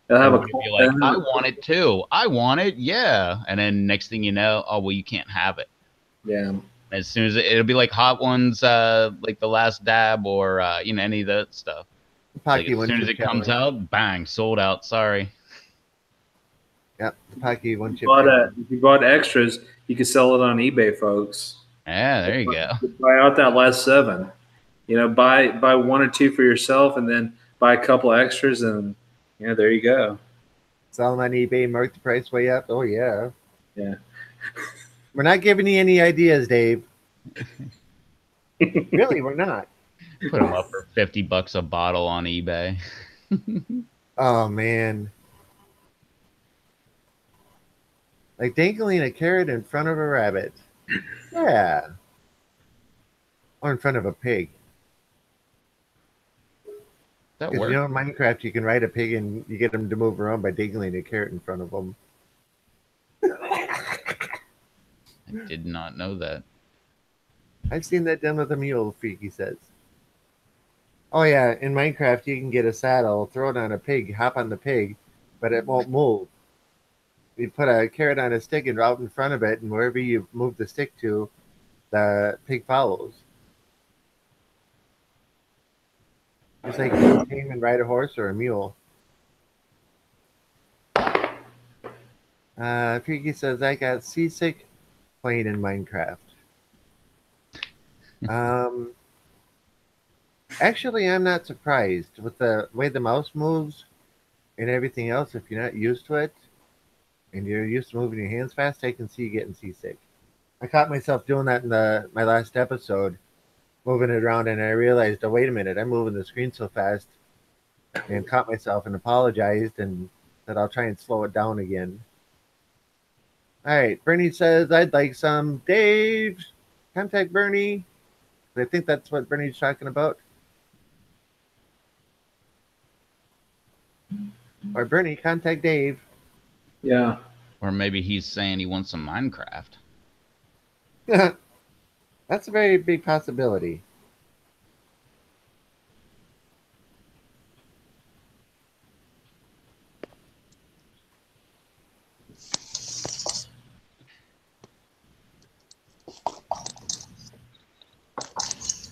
They'll have You'll be like, I want it too. I want it, yeah. And then next thing you know, oh well, you can't have it. Yeah. As soon as it'll be like Hot Ones, like the Last Dab, or any of that stuff. Like, Pocky as one soon as chip it comes challenge. out, bang, sold out. Sorry. Yep, the Pocky one chip. If you bought extras, you can sell it on eBay, folks. Yeah, there you go. Buy out that last 7. buy one or two for yourself, and then buy a couple extras, and there you go. Sell them on eBay, mark the price way up. Oh yeah. Yeah. We're not giving you any ideas, Dave. Really, we're not. Put them up for $50 a bottle on eBay. Oh man. Like dangling a carrot in front of a rabbit. Yeah. Or in front of a pig. That Because works. in Minecraft, you can ride a pig and you get them to move around by dangling a carrot in front of them. I did not know that. I've seen that done with a mule, Freaky says. Oh yeah, in Minecraft, you can get a saddle, throw it on a pig, hop on the pig, but it won't move. You put a carrot on a stick and out in front of it, and wherever you move the stick to, the pig follows. Just like you can tame and ride a horse or a mule. Freaky says, I got seasick playing in Minecraft. Actually, I'm not surprised with the way the mouse moves and everything else. If you're not used to it and you're used to moving your hands fast, I can see you getting seasick. I caught myself doing that in my last episode, moving it around, and I realized, oh, wait a minute, I'm moving the screen so fast, and caught myself and apologized and said I'll try and slow it down again. All right, Bernie says, I'd like some. Dave, contact Bernie. I think that's what Bernie's talking about. Or Bernie, contact Dave. Yeah. Or maybe he's saying he wants some Minecraft. That's a very big possibility.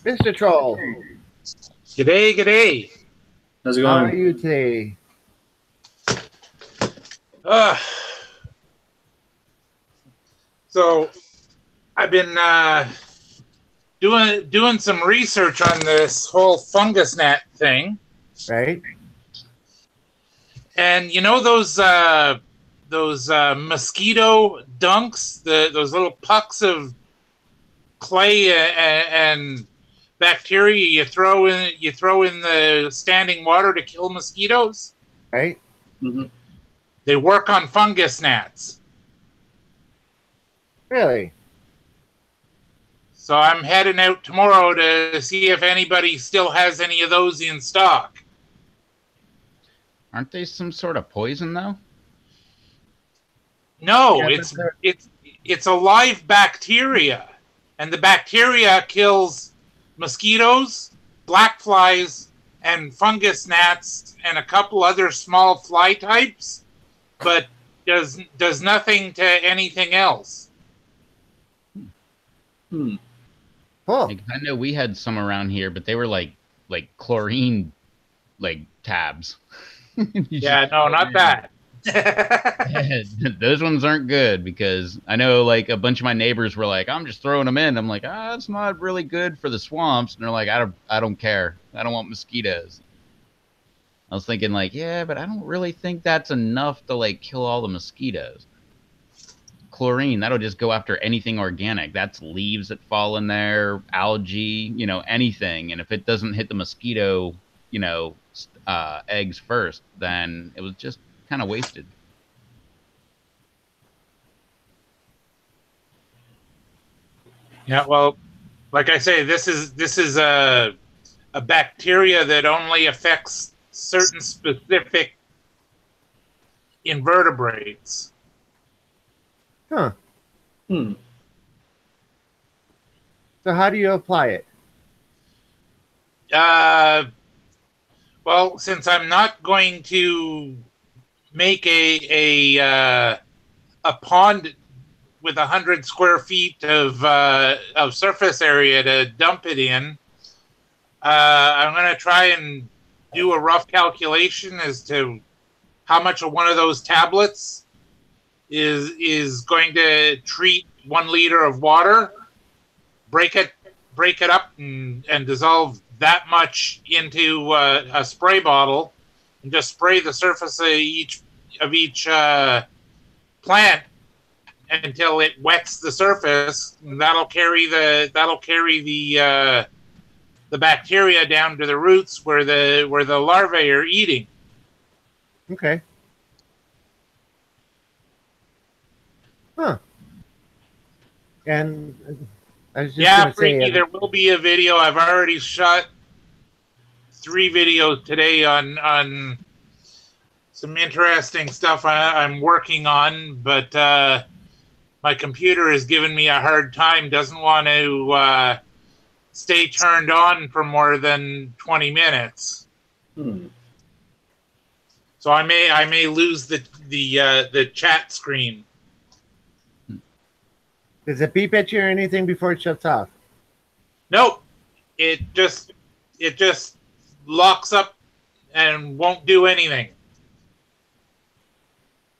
Mr. Troll, G'day, g'day. How's it how going? are you today? So I've been doing some research on this whole fungus gnat thing, Right? and you know those mosquito dunks, those little pucks of clay and bacteria you throw in the standing water to kill mosquitoes. Right? Mm-hmm. They work on fungus gnats. Really? So I'm heading out tomorrow to see if anybody still has any of those in stock. Aren't they some sort of poison though? No, Yeah, but it's a live bacteria, and the bacteria kills mosquitoes, black flies, and fungus gnats, and a couple other small fly types, but does nothing to anything else. Cool. Like, I know we had some around here, but they were like chlorine tabs. Yeah, no, not that. Those ones aren't good, because I know like a bunch of my neighbors were like, I'm just throwing them in. I'm like, it's not really good for the swamps. And they're like, I don't care. I don't want mosquitoes. I was thinking like, yeah, but I don't really think that's enough to like kill all the mosquitoes. Chlorine, that'll just go after anything organic. That's leaves that fall in there, algae, anything. And if it doesn't hit the mosquito, eggs first, then it was just kind of wasted. Yeah, well, like I say, this is a bacteria that only affects certain specific invertebrates. Huh. Hmm. So how do you apply it? Well, since I'm not going to make a pond with 100 square feet of surface area to dump it in, I'm going to try and do a rough calculation as to how much of one of those tablets is going to treat 1 liter of water, break it up and dissolve that much into a spray bottle and just spray the surface of each plant until it wets the surface. And that'll carry the bacteria down to the roots where the larvae are eating. Okay. Huh. And I was just going to Freaky, say, there will be a video. I've already shot 3 videos today on some interesting stuff I'm working on, but my computer is giving me a hard time. Doesn't want to stay turned on for more than 20 minutes. So I may lose the chat screen. does it beep at you or anything before it shuts off? Nope. It just locks up and won't do anything.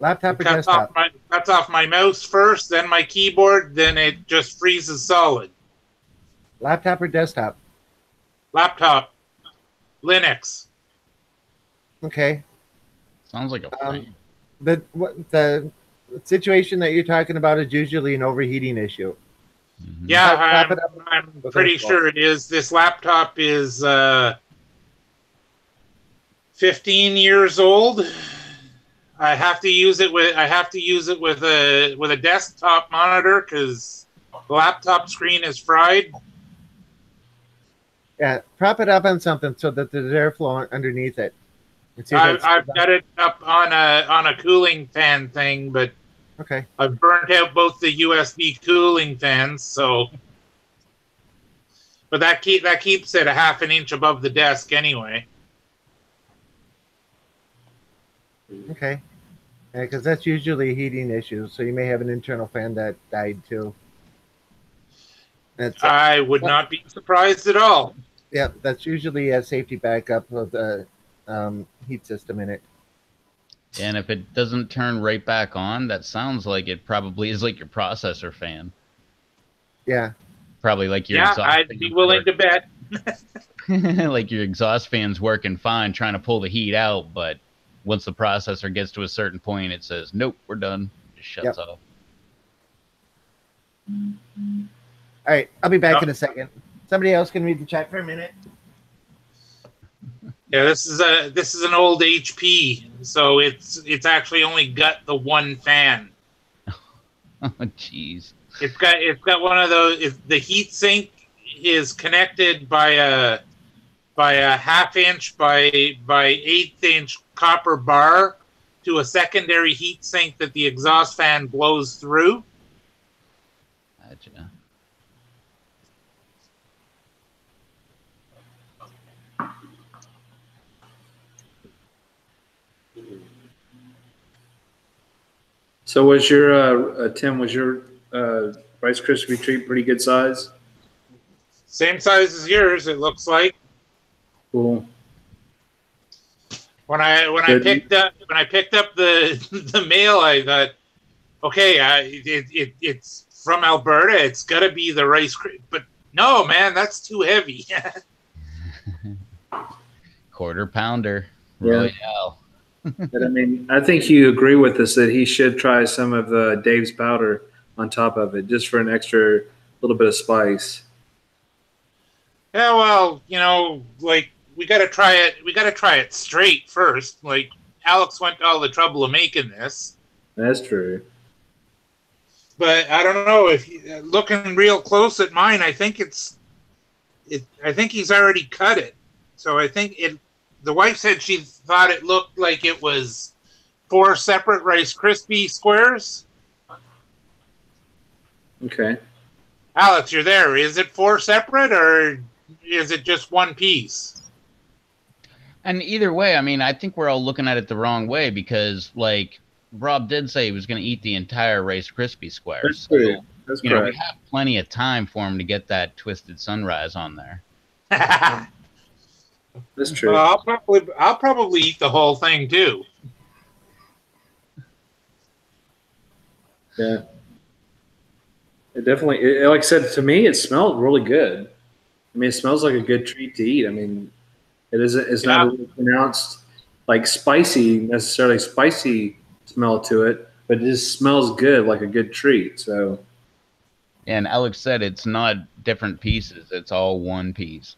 Laptop or desktop? Cuts off my mouse first, then my keyboard, then it just freezes solid. Laptop or desktop? Laptop. Linux. Okay. Sounds like a plan. The situation that you're talking about is usually an overheating issue. Yeah, I'm pretty sure it is. This laptop is 15 years old. I have to use it with a desktop monitor because the laptop screen is fried. Yeah, prop it up on something so that there's airflow underneath it. I've got it up on a cooling fan thing, but okay. I've burnt out both the USB cooling fans, so. But that keeps it a half an inch above the desk anyway. Okay. Yeah, because that's usually a heating issue, so you may have an internal fan that died too. I would not be surprised at all. Yeah, that's usually a safety backup of the heat system in it. And if it doesn't turn right back on, that sounds like it probably is like your processor fan. Yeah. Probably like your exhaust. I'd be willing to bet. Like your exhaust fan's working fine, trying to pull the heat out, but once the processor gets to a certain point, it says, nope, we're done. It just shuts off. All right, I'll be back in a second. Somebody else can read the chat for a minute. Yeah, this is an old HP, so it's actually only got the one fan. Oh, jeez. It's got one of those. The heat sink is connected by a half inch by 1/8 inch copper bar to a secondary heat sink that the exhaust fan blows through. Gotcha. So was your Tim? Was your Rice Krispie treat pretty good size? Same size as yours, it looks like. Cool. When I picked up the mail, I thought, okay, it's from Alberta. It's got to be the Rice Krispie, but no, man, that's too heavy. Quarter pounder. Yeah. Royale. But I mean, I think you agree with us that he should try some of Dave's powder on top of it, just for an extra little bit of spice. Yeah, well, like we got to try it. We got to try it straight first. Like Alex went to all the trouble of making this. That's true. But I don't know if looking real close at mine, I think I think he's already cut it. So I think the wife said she thought it looked like it was 4 separate Rice Krispie squares. Okay. Alex, you're there. Is it 4 separate or is it just one piece? And either way, I mean, I think we're all looking at it the wrong way because, like, Rob did say he was going to eat the entire Rice Krispie square. That's so, true. That's we have plenty of time for him to get that Twisted Sunrise on there. That's true. Well, I'll probably eat the whole thing too. Yeah. It definitely, like I said, to me, it smelled really good. I mean, it smells like a good treat to eat. I mean, it's Yeah. not really pronounced like spicy, necessarily spicy smell to it, but it just smells good, like a good treat. So, And Alex said it's not different pieces; it's all one piece.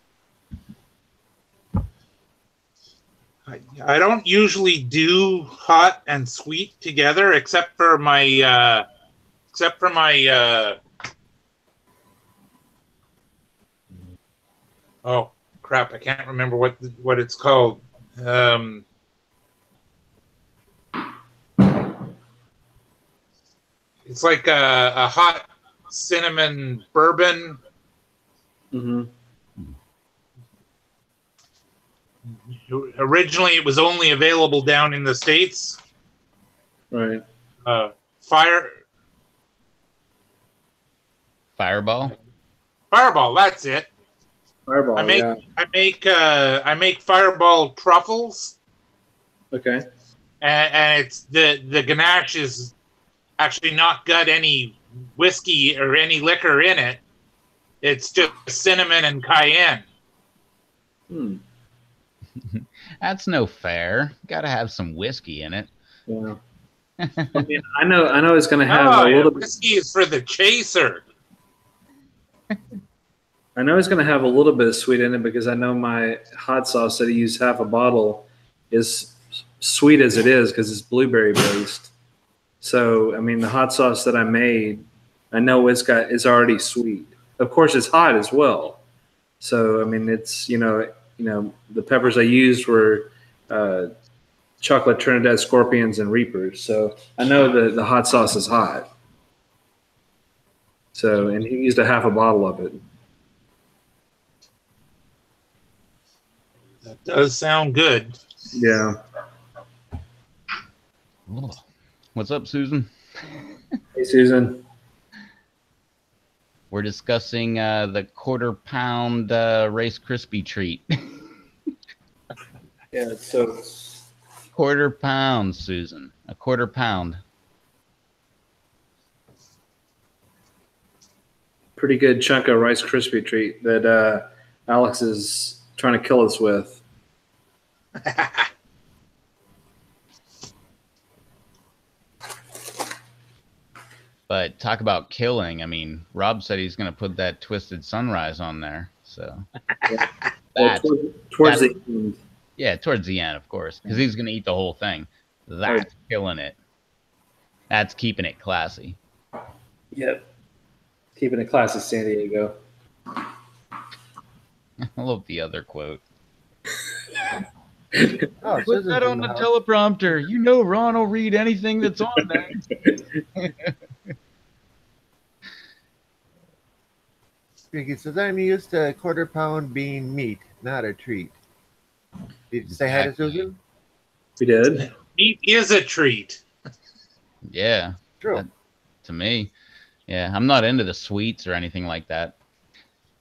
I don't usually do hot and sweet together, except for my oh crap, I can't remember what it's called. It's like a hot cinnamon bourbon. mm-hmm. Originally, it was only available down in the States. Right. Fireball. Fireball. That's it. Fireball. I make Fireball truffles, Okay. and it's the ganache is actually not got any whiskey or any liquor in it. It's just cinnamon and cayenne. Hmm. That's no fair. Got to have some whiskey in it. Yeah. I mean, I know it's going to have a little bit. Whiskey is for the chaser. I know it's going to have a little bit of sweet in it because I know my hot sauce that I use half a bottle is sweet as it is because it's blueberry based. So, I mean, the hot sauce that I made, I know it's already sweet. Of course, it's hot as well. So, I mean, it's the peppers I used were chocolate Trinidad Scorpions and Reapers. So I know the hot sauce is hot. So, and he used a half a bottle of it. That does sound good. Yeah. What's up, Susan? Hey, Susan. We're discussing the quarter-pound Rice Krispie treat. Yeah, so Quarter pound, Susan. A quarter pound. pretty good chunk of Rice Krispie treat that Alex is trying to kill us with. But talk about killing. I mean, Rob said he's going to put that Twisted Sunrise on there. So Well, towards the end. Yeah, towards the end, of course, because he's going to eat the whole thing. That's killing it. That's keeping it classy. Yep. Keeping it classy, San Diego. I love the other quote. Oh, Put that on the teleprompter. You know Ron will read anything that's on there. Ricky says, I'm used to a quarter pound being meat, not a treat. Did you say hi to Susan? We did. Meat is a treat. Yeah. True. To me. Yeah, I'm not into the sweets or anything like that.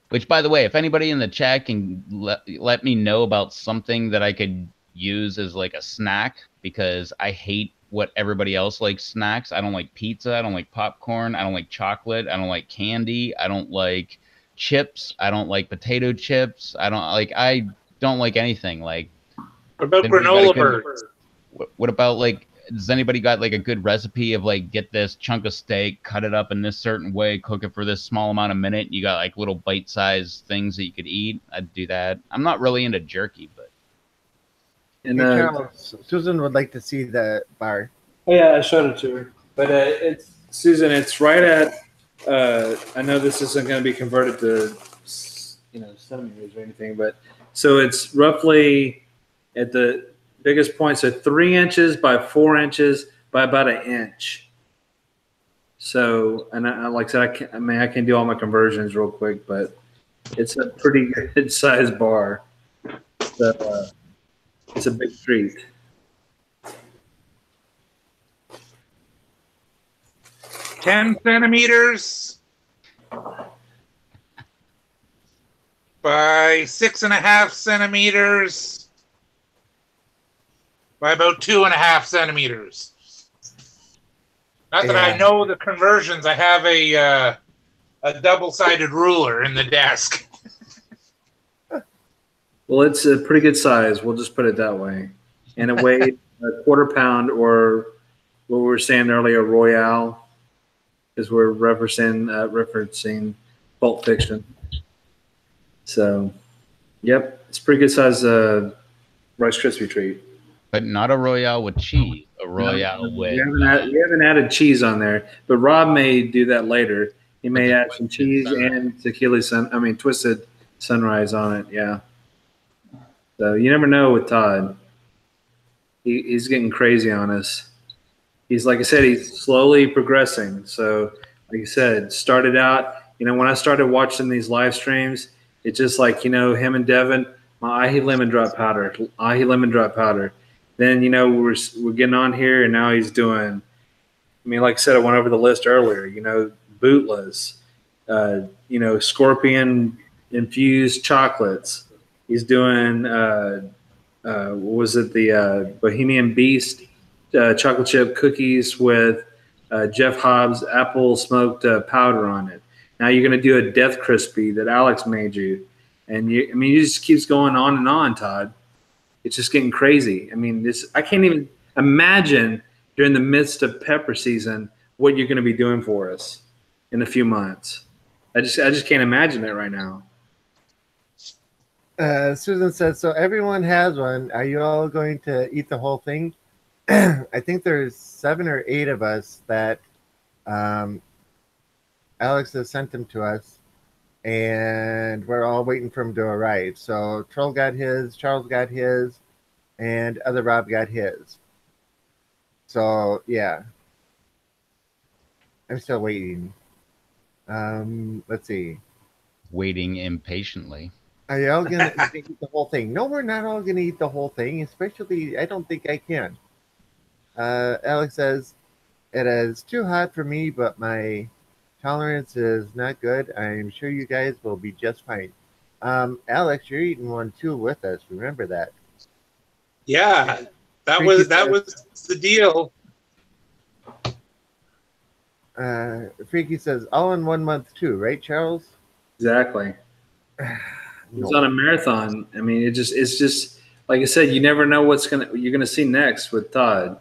Which, by the way, if anybody in the chat can let me know about something that I could use as like a snack, because I hate what everybody else likes snacks. I don't like pizza. I don't like popcorn. I don't like chocolate. I don't like candy. I don't like chips. I don't like potato chips. I don't like anything. Like, what about granola bars? What about, like, does anybody got like a good recipe of like, get this chunk of steak, cut it up in this certain way, cook it for this small amount of minute? You got like little bite-sized things that you could eat. I'd do that. I'm not really into jerky, but. And Charles, Susan would like to see the bar. Oh yeah, I showed it to her. But it's Susan. It's right at. I know this isn't going to be converted to, centimeters or anything, but so it's roughly at the biggest point, so 3 inches by 4 inches by about 1 inch. So, and like I said, I can do all my conversions real quick, but it's a pretty good size bar. So, it's a big treat. Ten centimeters by 6.5 centimeters by about 2.5 centimeters. Not that I know the conversions. I have a double-sided ruler in the desk. Well, it's a pretty good size. We'll just put it that way. And it weighed a quarter pound, or what we were saying earlier, Royale, because we're referencing Pulp Fiction. So, yep, it's a pretty good size Rice Krispie treat. But not a Royale with cheese. A No, Royale we with haven't added cheese on there, but Rob may do that later. He may the add some Twisted cheese Sunrise. and Twisted Sunrise on it. Yeah. So you never know with Todd. He's getting crazy on us. He's, like I said, he's slowly progressing. So, like I said, started out, when I started watching these live streams, it's just like, him and Devin, my ahi lemon drop powder, ahi lemon drop powder. Then, we're getting on here, and now he's doing, like I said, I went over the list earlier, bootless, scorpion infused chocolates. He's doing, what was it, the Bohemian Beast chocolate chip cookies with Jeff Hobbs apple smoked powder on it. Now you're going to do a Death Crispy that Alex made you. And it just keeps going on and on, Todd. It's just getting crazy. I can't even imagine during the midst of pepper season what you're going to be doing for us in a few months. I just can't imagine it right now. Susan says, so everyone has one. Are you all going to eat the whole thing? I think there's 7 or 8 of us that Alex has sent them to us, and we're all waiting for him to arrive. So Troll got his, Charles got his, and other Rob got his. So yeah, I'm still waiting. Let's see. Waiting impatiently. Are you all gonna eat the whole thing? No, we're not all gonna eat the whole thing. Especially, I don't think I can. Alex says, it is too hot for me, but my tolerance is not good. I'm sure you guys will be just fine. Alex, you're eating one too with us. Remember that. Yeah, that was the deal. Freaky says, all in 1 month too, right, Charles? Exactly. No. He's on a marathon. It's just like I said, you never know you're gonna see next with Todd.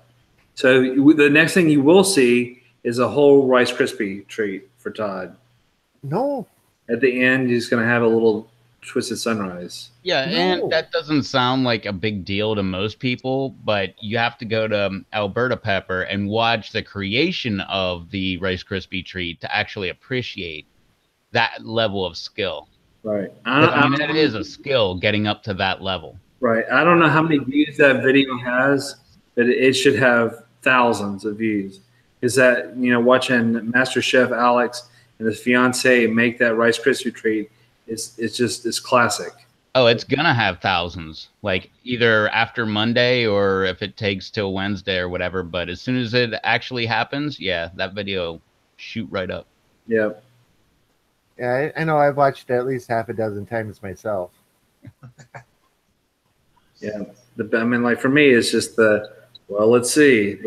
So the next thing you will see is a whole Rice Krispie treat for Todd. No. At the end, he's gonna have a little Twisted Sunrise. Yeah, No. and that doesn't sound like a big deal to most people, but you have to go to Alberta Pepper and watch the creation of the Rice Krispie treat to actually appreciate that level of skill. Right. That is a skill getting up to that level. Right. I don't know how many views that video has, but it should have thousands of views. Is that, watching Master Chef Alex and his fiance make that Rice Krispie treat, it's classic. Oh, it's gonna have thousands, like either after Monday or if it takes till Wednesday or whatever. But as soon as it actually happens, yeah, that video shoot right up. Yep. Yeah, I know. I've watched it at least half a dozen times myself. Yeah. Like for me, it's just let's see.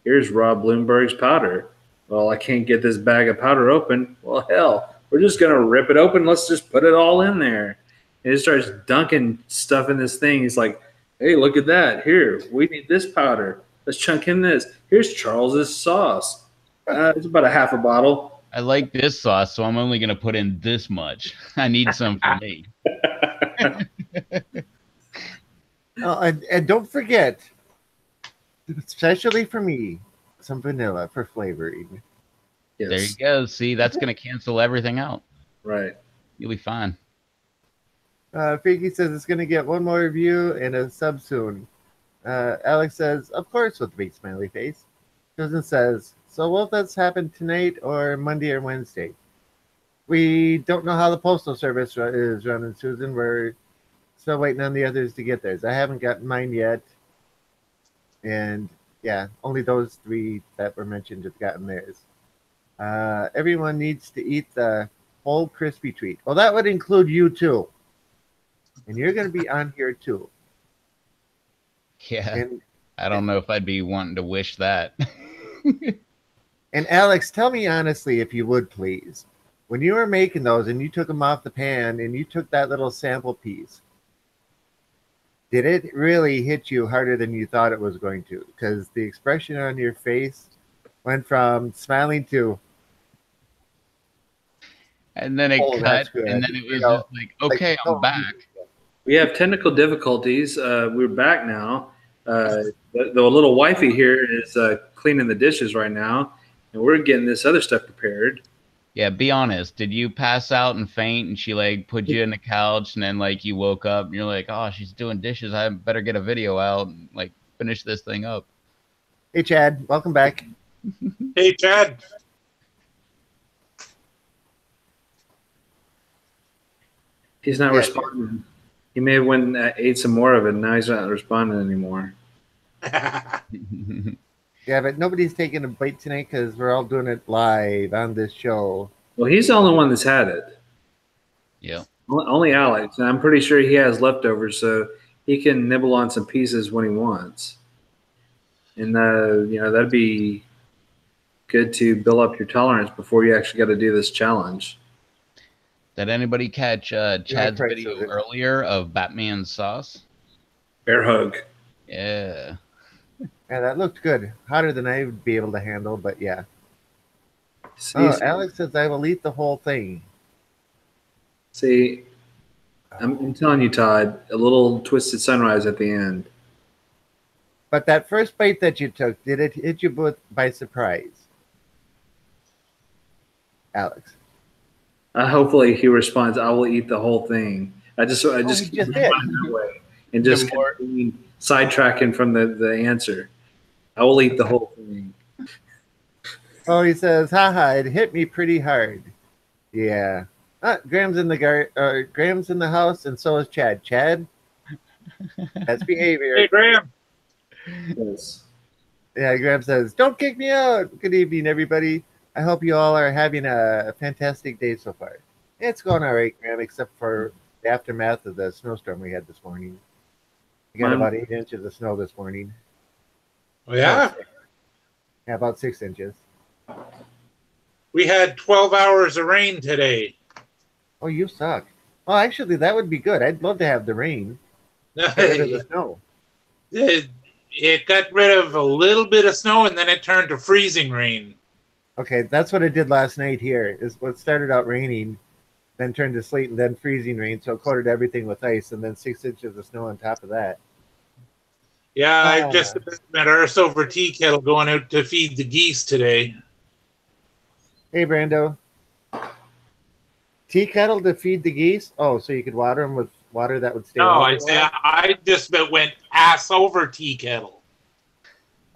Here's Rob Bloomberg's powder. Well, I can't get this bag of powder open. Well, hell, we're just going to rip it open. Let's just put it all in there. And it starts dunking stuff in this thing. He's like, hey, look at that. Here, we need this powder. Let's chunk in this. Here's Charles's sauce. It's about a half a bottle. I like this sauce, so I'm only going to put in this much. I need some for me. And don't forget, especially for me, some vanilla for flavoring. Yes. There you go. See, that's going to cancel everything out. Right. You'll be fine. Freaky says it's going to get one more review and a sub soon. Alex says, of course, with a big smiley face. Susan says, so will this happen tonight or Monday or Wednesday? We don't know how the postal service is running, Susan. We're still waiting on the others to get theirs. I haven't gotten mine yet. And yeah, only those 3 that were mentioned have gotten theirs. Everyone needs to eat the whole crispy treat. Well, that would include you too. And you're going to be on here too. Yeah. And, I don't know if I'd be wanting to wish that. and Alex, tell me honestly, if you would please, when you were making those and you took them off the pan and you took that little sample piece, Did it really hit you harder than you thought it was going to? Because the expression on your face went from smiling to, And then it "Oh, that's cut, and good." then it was just like, Like okay, I'm no back. reason. We have technical difficulties. We're back now. The little wifey here is cleaning the dishes right now, and we're getting this other stuff prepared. Yeah, be honest. Did you pass out and faint, and she like put you in the couch, and then like you woke up, and you're like, oh, she's doing dishes. I better get a video out and like finish this thing up. Hey, Chad, welcome back. Hey, Chad. He's not Yeah. responding. He may have went and ate some more of it, and now he's not responding anymore. Yeah, but nobody's taking a bite tonight because we're all doing it live on this show. Well, he's the only one that's had it. Yeah. Only Alex, and I'm pretty sure he has leftovers, so he can nibble on some pieces when he wants. And that'd be good to build up your tolerance before you actually got to do this challenge. Did anybody catch Chad's Christ, video was it? earlier of Batman's sauce? Bear hug. Yeah. Yeah, that looked good. Hotter than I would be able to handle, but yeah. See, Alex says I will eat the whole thing. see, I'm telling you, Todd, a little twisted sunrise at the end. But that first bite that you took, did it hit you both by surprise? Alex. Hopefully, he responds, "I will eat the whole thing." I just he just did. that way and just sidetracking from the answer. I will eat the whole thing. Oh, he says, haha, it hit me pretty hard. Yeah. Graham's in the house, and so is Chad. Chad? That's behavior. Hey, Graham. Yes. Yeah, Graham says, don't kick me out. Good evening, everybody. I hope you all are having a fantastic day so far. It's going all right, Graham, except for the aftermath of the snowstorm we had this morning. We got about 8 inches of snow this morning. Oh, yeah? Yeah, about 6 inches. We had 12 hours of rain today. Oh, you suck. Well, actually, that would be good. I'd love to have the rain. Get rid of the snow. It got rid of a little bit of snow, and then it turned to freezing rain. Okay, that's what it did last night here. Is what started out raining, then turned to sleet, and then freezing rain. So it coated everything with ice, and then 6 inches of snow on top of that. Yeah, I just met Arse over tea kettle going out to feed the geese today. Hey, Brando. Tea kettle to feed the geese? Oh, so you could water them with water that would stay. No, I just went ass over tea kettle.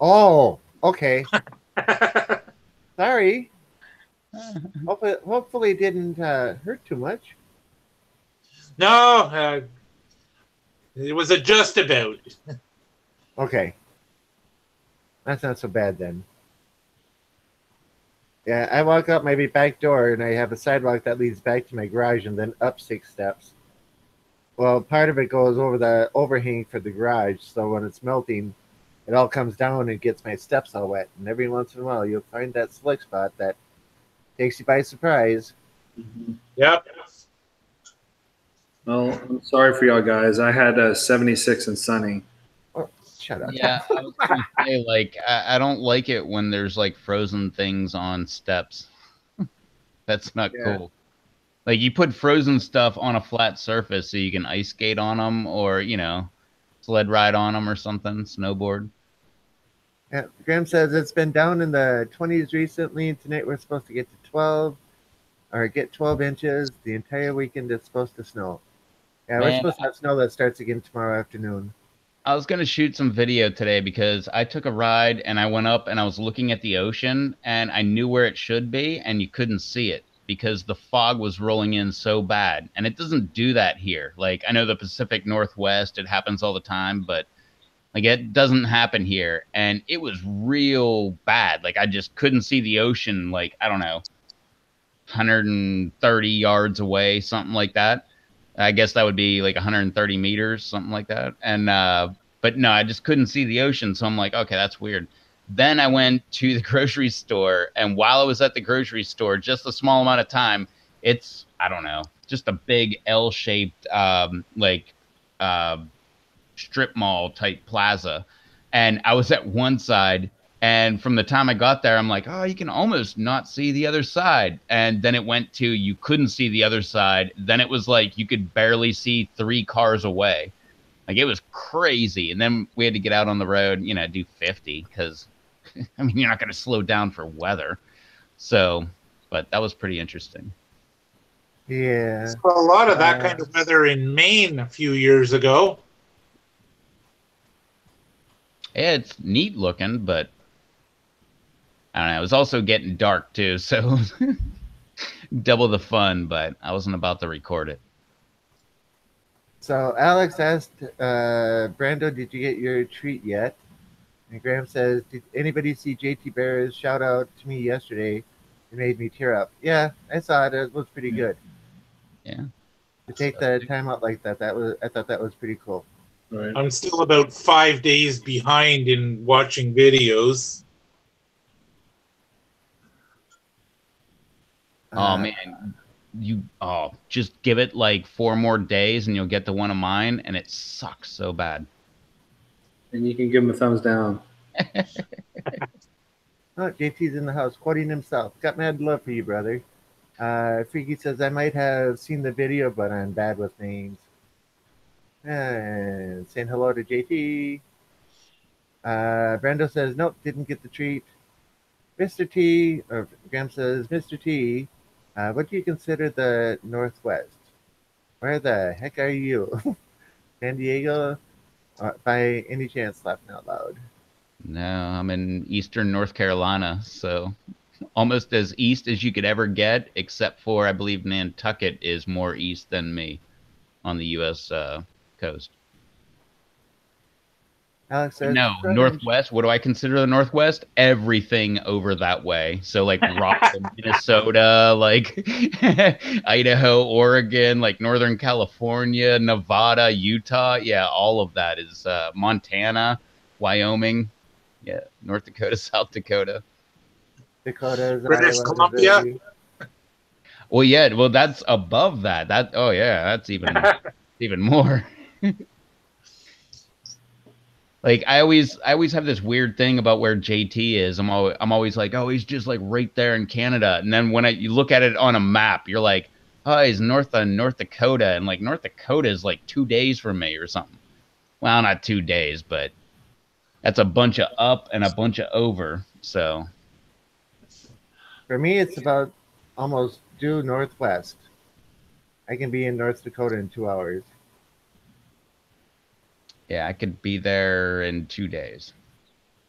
Oh, okay. Sorry. Hopefully it didn't hurt too much. No, it was a just about. Okay. That's not so bad then. Yeah, I walk out my back door and I have a sidewalk that leads back to my garage and then up 6 steps. Well, part of it goes over the overhang for the garage, so when it's melting, it all comes down and gets my steps all wet. And every once in a while, you'll find that slick spot that takes you by surprise. Mm-hmm. Yep. Well, I'm sorry for y'all guys. I had a 76 and sunny. Oh, shut up. Yeah, I was gonna say, like, I don't like it when there's like frozen things on steps. That's not cool. Like, you put frozen stuff on a flat surface so you can ice skate on them, or sled ride on them or something, snowboard. Yeah, Graham says it's been down in the 20s recently, and tonight we're supposed to get to 12 or get 12 inches. The entire weekend is supposed to snow. Yeah, we're supposed to have snow that starts again tomorrow afternoon. I was going to shoot some video today because I took a ride and I went up and I was looking at the ocean and I knew where it should be and you couldn't see it because the fog was rolling in so bad. And it doesn't do that here. Like, I know the Pacific Northwest, it happens all the time, but like, it doesn't happen here. And it was real bad. Like, I just couldn't see the ocean, like, I don't know, 130 yards away, something like that. I guess that would be like 130 meters, something like that. And, but no, I just couldn't see the ocean. So I'm like, okay, that's weird. Then I went to the grocery store. And while I was at the grocery store, just a small amount of time, it's, I don't know, just a big L-shaped, strip mall type plaza. And I was at one side, and from the time I got there, I'm like, oh, you can almost not see the other side. And then it went to you couldn't see the other side. Then it was like you could barely see 3 cars away. Like, it was crazy. And then we had to get out on the road, you know, do 50 because, I mean, you're not going to slow down for weather. So, but that was pretty interesting. Yeah. Saw a lot of that kind of weather in Maine a few years ago. Yeah, it's neat looking, but I don't know. It was also getting dark too, so double the fun, but I wasn't about to record it. So Alex asked, Brando, did you get your treat yet? And Graham says, did anybody see JT Bear's shout out to me yesterday? It made me tear up. Yeah, I saw it. It was pretty good. Yeah. To take the time out like that, I thought that was pretty cool. Right. I'm still about 5 days behind in watching videos. Oh man, just give it like 4 more days and you'll get the one of mine, and it sucks so bad. And you can give him a thumbs down. Oh, JT's in the house, quoting himself. Got mad love for you, brother. Freaky says, I might have seen the video, but I'm bad with names. And saying hello to JT. Brando says, nope, didn't get the treat. Mr. T, or Graham says, Mr. T, what do you consider the Northwest? Where the heck are you? San Diego? By any chance, laughing out loud. No, I'm in eastern North Carolina, so almost as east as you could ever get, except for I believe Nantucket is more east than me on the U.S. Coast. Alex says, No, Northwest. What do I consider the Northwest? Everything over that way. So like Rockland, Minnesota, like Idaho, Oregon, like Northern California, Nevada, Utah. Yeah, all of that is Montana, Wyoming. Yeah, North Dakota, South Dakota. Dakotas, British Iowa, Columbia? Missouri. Well, yeah, well that's above that. Oh yeah, that's even more. Like I always have this weird thing about where JT is. I'm always like, oh, he's just like right there in Canada. And then when you look at it on a map, you're like, oh, he's north of North Dakota, and like North Dakota is like 2 days from me or something. Well, not 2 days, but that's a bunch of up and a bunch of over. So For me, it's about almost due northwest. I can be in North Dakota in 2 hours. yeah, I could be there in 2 days.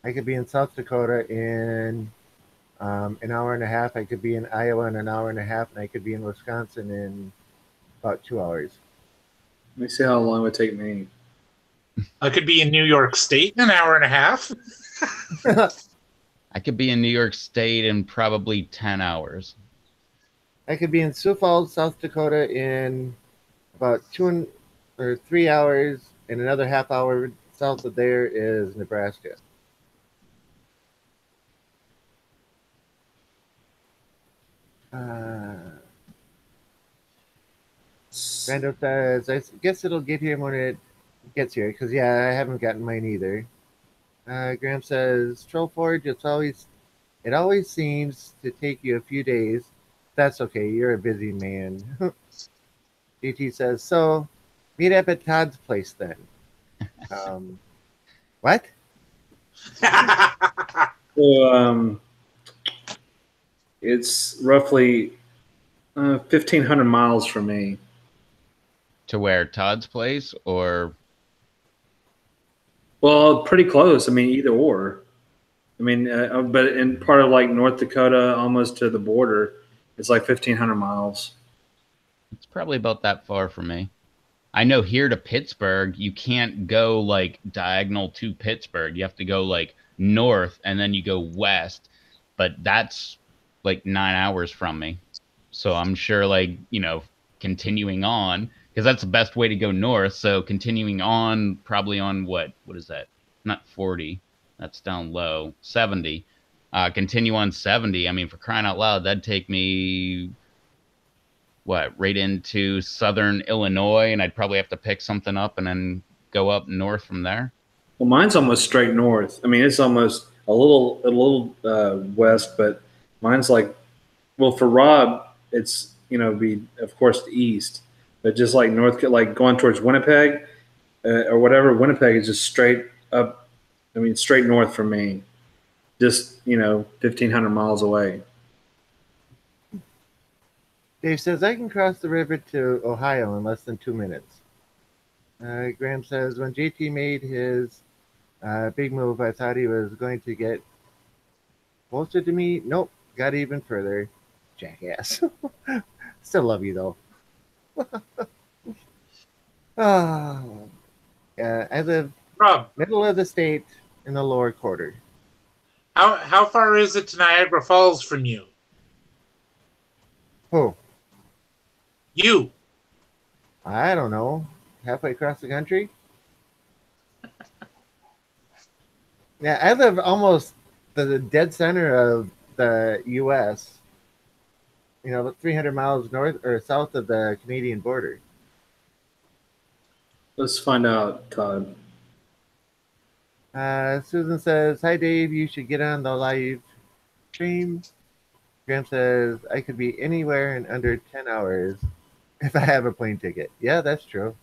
I could be in South Dakota in an hour and a half. I could be in Iowa in an hour and a half, and I could be in Wisconsin in about 2 hours. Let me see how long it would take me. I could be in New York State in an hour and a half. I could be in New York State in probably 10 hours. I could be in Sioux Falls, South Dakota in about 2 or 3 hours, and another half hour south of there is Nebraska. Randall says, I guess it'll get here when it gets here, because, yeah, I haven't gotten mine either. Graham says, Troll Forge, it always seems to take you a few days. That's okay, you're a busy man. DT says, so, meet up at Todd's place then. What? So, it's roughly 1,500 miles from me. To where? Todd's place or? Well, pretty close. I mean, either or. I mean, but in part of like North Dakota, almost to the border, it's like 1,500 miles. It's probably about that far from me. I know here to Pittsburgh, you can't go like diagonal to Pittsburgh. You have to go like north and then you go west. But that's like 9 hours from me. So I'm sure like, continuing on, because that's the best way to go north. So continuing on, probably on what is that? Not 40. That's down low. 70. Continue on 70. I mean, for crying out loud, that'd take me right into southern Illinois, and I'd probably have to pick something up and then go up north from there? Well, mine's almost straight north. I mean, it's almost a little west, but mine's like, well, for Rob, it's be of course the east, but just like like going towards Winnipeg or whatever. Winnipeg is just straight up. I mean, straight north from me, just 1,500 miles away. Dave says, I can cross the river to Ohio in less than 2 minutes. Graham says, when JT made his big move, I thought he was going to get closer to me. Nope, got even further. Jackass. Still love you, though. Oh, I live Rob, middle of the state in the lower quarter. how far is it to Niagara Falls from you? Oh, You. I don't know. Halfway across the country? Yeah, I live almost the dead center of the U.S. 300 miles north or south of the Canadian border. Let's find out, Todd. Susan says, hi, Dave. You should get on the live stream. Graham says, I could be anywhere in under 10 hours if I have a plane ticket. Yeah, that's true.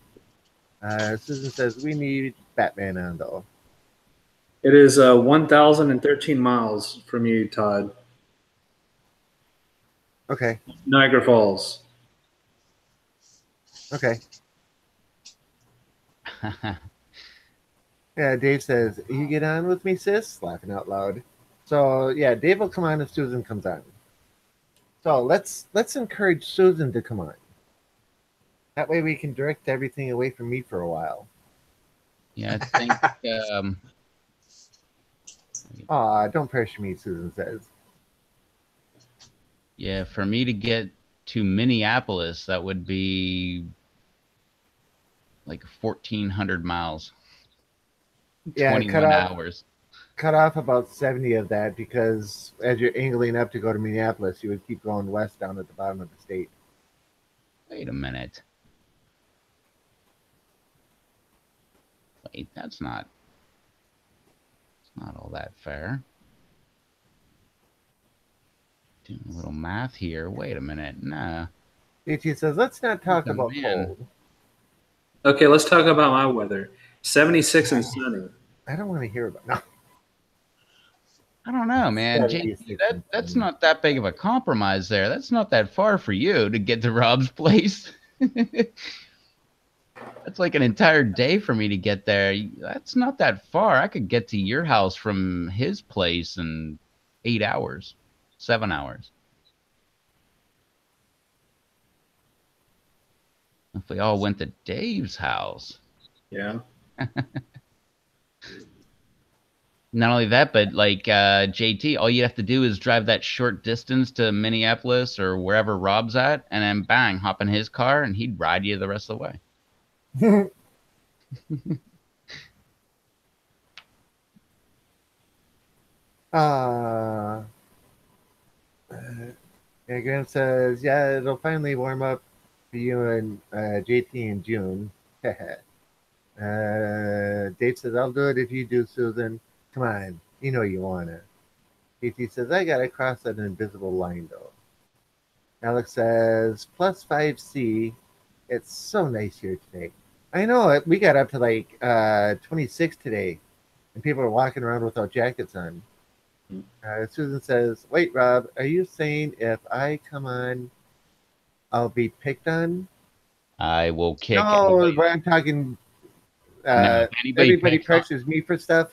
Susan says, we need Batman on, though. It is 1,013 miles from you, Todd. Okay. Niagara Falls. Okay. Yeah, Dave says, you get on with me, sis? Laughing out loud. So, yeah, Dave will come on if Susan comes on. So let's encourage Susan to come on. That way we can direct everything away from me for a while. Yeah, I think. Don't pressure me, Susan says. Yeah, for me to get to Minneapolis, that would be like 1,400 miles. Yeah, 21 hours. Cut off about 70 of that because as you're angling up to go to Minneapolis, you would keep going west down at the bottom of the state. Wait a minute. Wait, that's not all that fair. Doing a little math here. Wait a minute. Nah. DT says, let's not talk Oh, about man. cold. Okay, let's talk about my weather. 76 and sunny. I don't want to hear about no. I don't know, man. JT, that's not that big of a compromise there. That's not that far for you to get to Rob's place. That's like an entire day for me to get there. That's not that far. I could get to your house from his place in 8 hours, 7 hours. If we all went to Dave's house. Yeah. Not only that, but like JT, all you have to do is drive that short distance to Minneapolis or wherever Rob's at, and then bang, hop in his car, and he'd ride you the rest of the way. Yeah, Graham says, yeah, it'll finally warm up for you and JT in June. Dave says, I'll do it if you do, Susan. Come on, you know you want to. JT says, I got to cross that invisible line, though. Alex says, plus 5C. It's so nice here today. I know it. We got up to like 26 today, and people are walking around without jackets on. Susan says, wait, Rob, are you saying if I come on, I'll be picked on? I will kick. No, but I'm talking. No, everybody pressures me for stuff.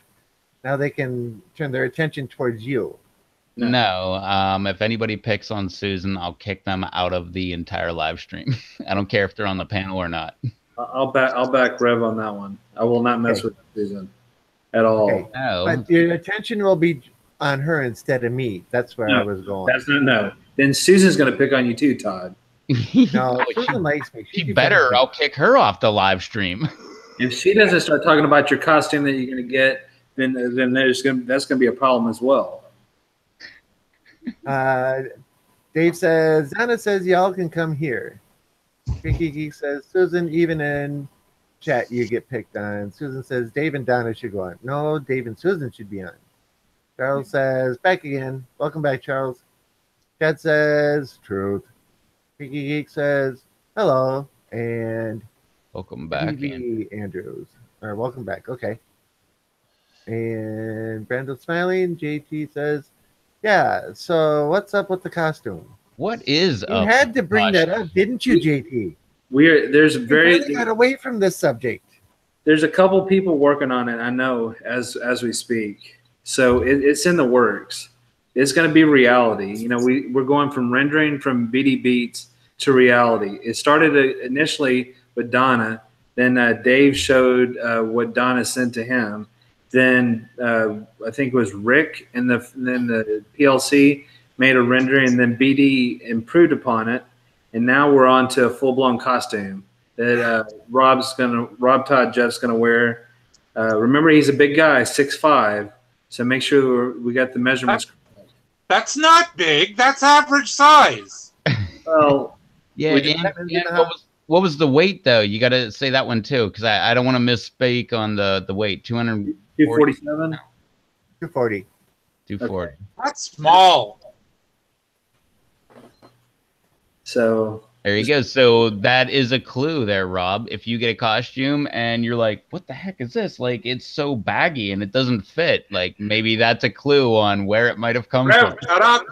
Now they can turn their attention towards you. No, if anybody picks on Susan, I'll kick them out of the entire live stream. I don't care if they're on the panel or not. I'll back Rev on that one. I will not mess with Susan at all. Okay. No. But your attention will be on her instead of me. That's where I was going. That's not no. Then Susan's going to pick on you too, Todd. No, Susan likes me. She better. I'll kick her off the live stream. If she doesn't start talking about your costume that you're going to get, then that's going to be a problem as well. Dave says, Zana says y'all can come here. Kiki says, Susan, even in Chat, you get picked on. Susan says Dave and Donna should go on. No, Dave and Susan should be on. Charles says, back again. Welcome back, Charles. Chad says, truth. Freaky Geek says, hello. And Welcome back, TV Andrews. Or welcome back. Okay. And Brandon smiling. JT says, yeah, so what's up with the costume? What is You up? had to bring that up, didn't you, JT? There's You really got away from this subject. There's a couple people working on it. I know as we speak. So it's in the works. It's going to be reality. You know, we're going from rendering from BD Beats to reality. It started initially with Donna. Then Dave showed what Donna sent to him. Then I think it was Rick, and then the PLC made a rendering, and then BD improved upon it, and now we're on to a full blown costume that Rob Todd Jeff's gonna wear. Remember, he's a big guy, 6'5", so make sure we got the measurements. That's not big. That's average size. Well, Yeah, and what was the weight though? You got to say that one too, because I don't want to misspeak on the weight. 247, 240. 240. Okay. That's small. So there you go. So that is a clue there, Rob. If you get a costume and you're like, what the heck is this? Like, it's so baggy and it doesn't fit. Like, maybe that's a clue on where it might have come from. Shut up.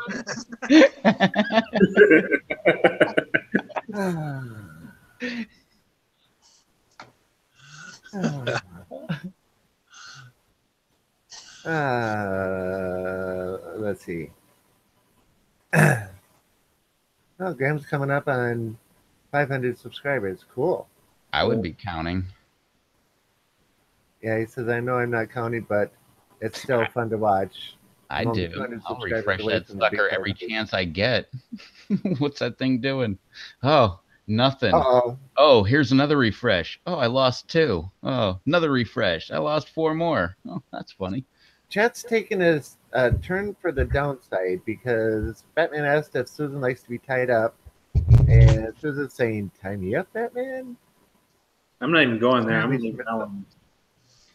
Let's see. Oh, Graham's coming up on 500 subscribers. Cool. I would be counting. Yeah, he says, I know I'm not counting, but it's still fun to watch. I do. I'll refresh that sucker every chance I get. What's that thing doing? Oh, nothing. Uh-oh. Oh, here's another refresh. Oh, I lost 2. Oh, another refresh. I lost 4 more. Oh, that's funny. Chat's taking a turn for the downside because Batman asked if Susan likes to be tied up, and Susan's saying, tie me up, Batman? I'm not even going there. I'm leaving that one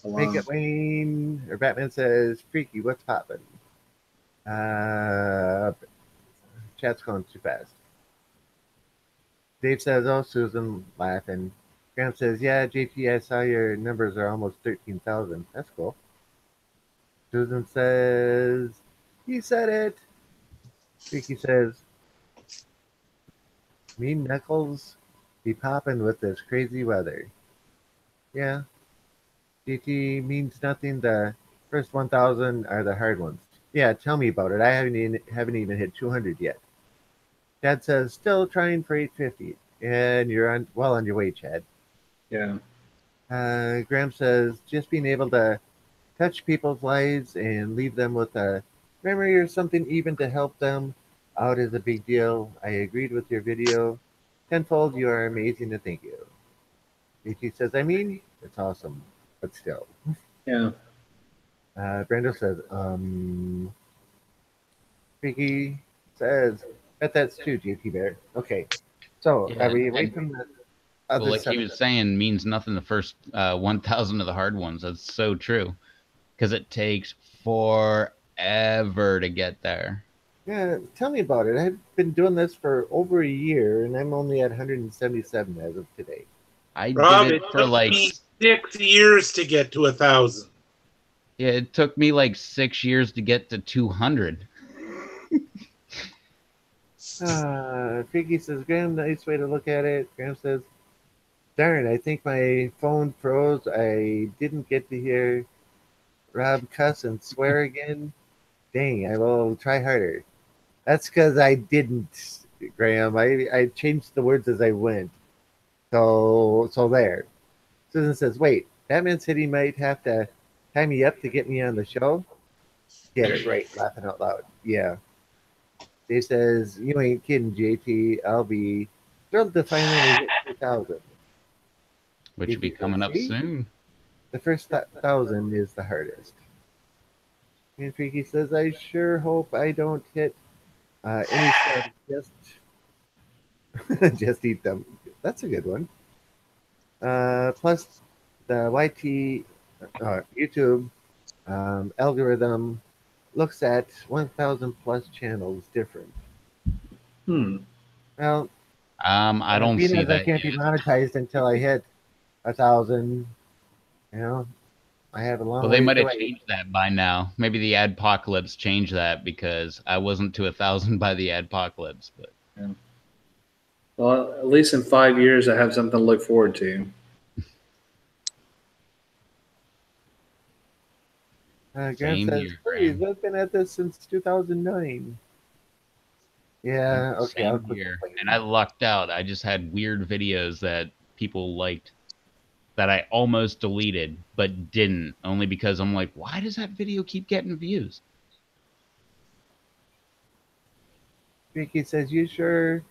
alone. Make it Wayne, or Batman says, Freaky, what's poppin'? Chat's going too fast. Dave says, oh, Susan, laughing. Graham says, yeah, JT, I saw your numbers are almost 13,000. That's cool. Susan says, he said it. Freaky says, mean knuckles be popping with this crazy weather. Yeah. JT means nothing. The first 1,000 are the hard ones. Yeah, tell me about it. I haven't even hit 200 yet. Chad says, still trying for 850. And you're well on your way, Chad. Yeah. Graham says, just being able to touch people's lives and leave them with a memory or something even to help them out is a big deal. I agreed with your video. Tenfold, you are amazing and thank you. JT says, I mean, it's awesome, but still. Yeah. Brando says, Freaky says, bet that's true, JT Bear. Okay. So, Yeah, are we away from the other well, like he was saying, means nothing the first 1,000 of the hard ones. That's so true. Because it takes forever to get there. Yeah, tell me about it. I've been doing this for over a year, and I'm only at 177 as of today. I Rob, did it for like 6 years to get to 1,000. Yeah, it took me like 6 years to get to 200. Freaky says, Graham, nice way to look at it. Graham says, darn, I think my phone froze. I didn't get to hear Rob cuss and swear again. Dang, I will try harder. That's because I didn't, Graham. I changed the words as I went. So there. Susan says, wait, Batman said he might have to tie me up to get me on the show? Get it right, laughing out loud. Yeah. Dave says, you ain't kidding, JT. I'll be thrilled to finally hit 2,000. Which will be coming up soon. The first 1,000 is the hardest. And Freaky says, I sure hope I don't hit any subs. Just eat them. That's a good one. Plus, the YT YouTube algorithm looks at 1,000 plus channels different. Well, I don't being see as I that can't be yet. monetized until I hit 1,000, you know, I have a long Well, they ways might to have wait. changed that by now. Maybe the adpocalypse changed that because I wasn't to 1,000 by the adpocalypse. But Yeah. Well, at least in 5 years, I have something to look forward to. Grant same says, here, please, Graham. I've been at this since 2009. Yeah, okay, I'll Same quit here. And complaining. I lucked out. I just had weird videos that people liked that I almost deleted, but didn't, only because I'm like, why does that video keep getting views? Vicky says, you sure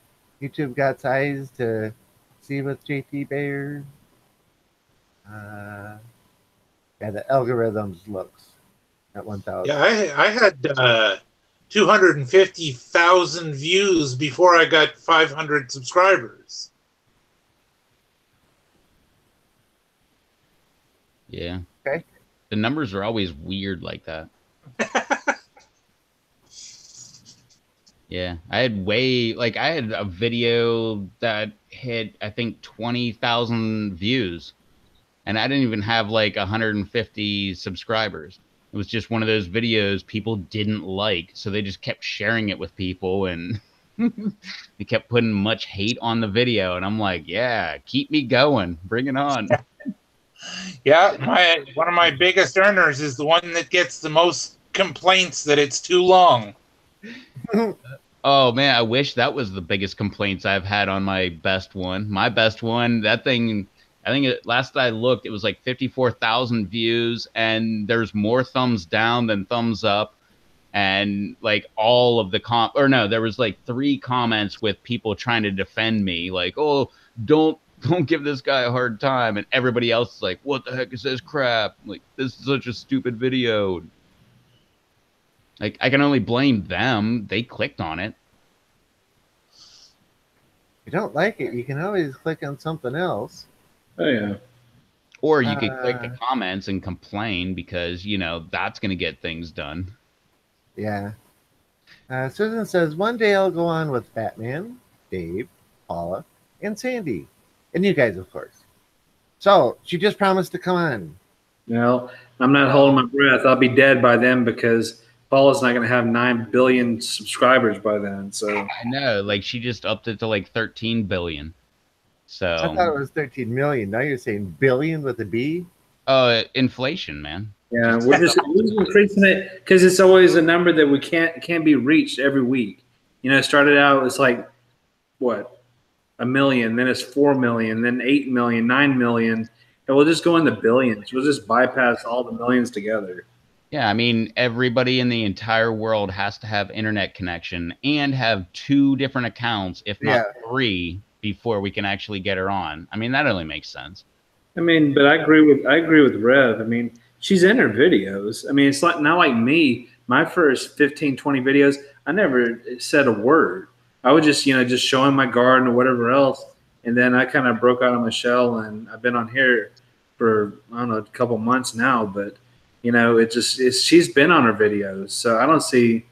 YouTube got size to see with JT Bayer? Uh, yeah, the algorithms looks at 1,000. Yeah, I had 250,000 views before I got 500 subscribers. Yeah. Okay. The numbers are always weird like that. Yeah. I had a video that hit, I think, 20,000 views, and I didn't even have like 150 subscribers. It was just one of those videos people didn't like, so they just kept sharing it with people, and they kept putting much hate on the video. And I'm like, yeah, keep me going, bring it on. Yeah, one of my biggest earners is the one that gets the most complaints that it's too long. Oh man, I wish that was the biggest complaints I've had on my best one. My best one, that thing, I think last I looked, it was like 54,000 views, and there's more thumbs down than thumbs up. And like all of the or no, there was like 3 comments with people trying to defend me, like, oh, don't give this guy a hard time. And everybody else is like, what the heck is this crap? Like, this is such a stupid video. Like, I can only blame them. They clicked on it. If you don't like it, you can always click on something else. Oh yeah. Or you could click the comments and complain because, that's going to get things done. Yeah. Susan says, one day I'll go on with Batman, Dave, Paula, and Sandy. And you guys, of course. So she just promised to come on. Well, I'm not holding my breath. I'll be dead by then because Paula's not going to have 9 billion subscribers by then. So I know, like she just upped it to like 13 billion. I thought So, it was 13 million. Now you're saying billion with a B? inflation, man. yeah, we're just increasing it because it's always a number that we can't be reached every week. It started out it's like what 1 million, then it's 4 million, then 8 million, 9 million, and we'll just go in the billions. We'll just bypass all the millions together. Yeah, I mean, everybody in the entire world has to have internet connection and have 2 different accounts, if not 3, before we can actually get her on. I mean, that only makes sense. I mean, but I agree with Rev. I mean, she's in her videos. I mean, it's not like me. My first 15, 20 videos, I never said a word. I was just showing my garden or whatever else. And then I kind of broke out of my shell, and I've been on here for, I don't know, a couple months now. But, she's been on her videos. So I don't see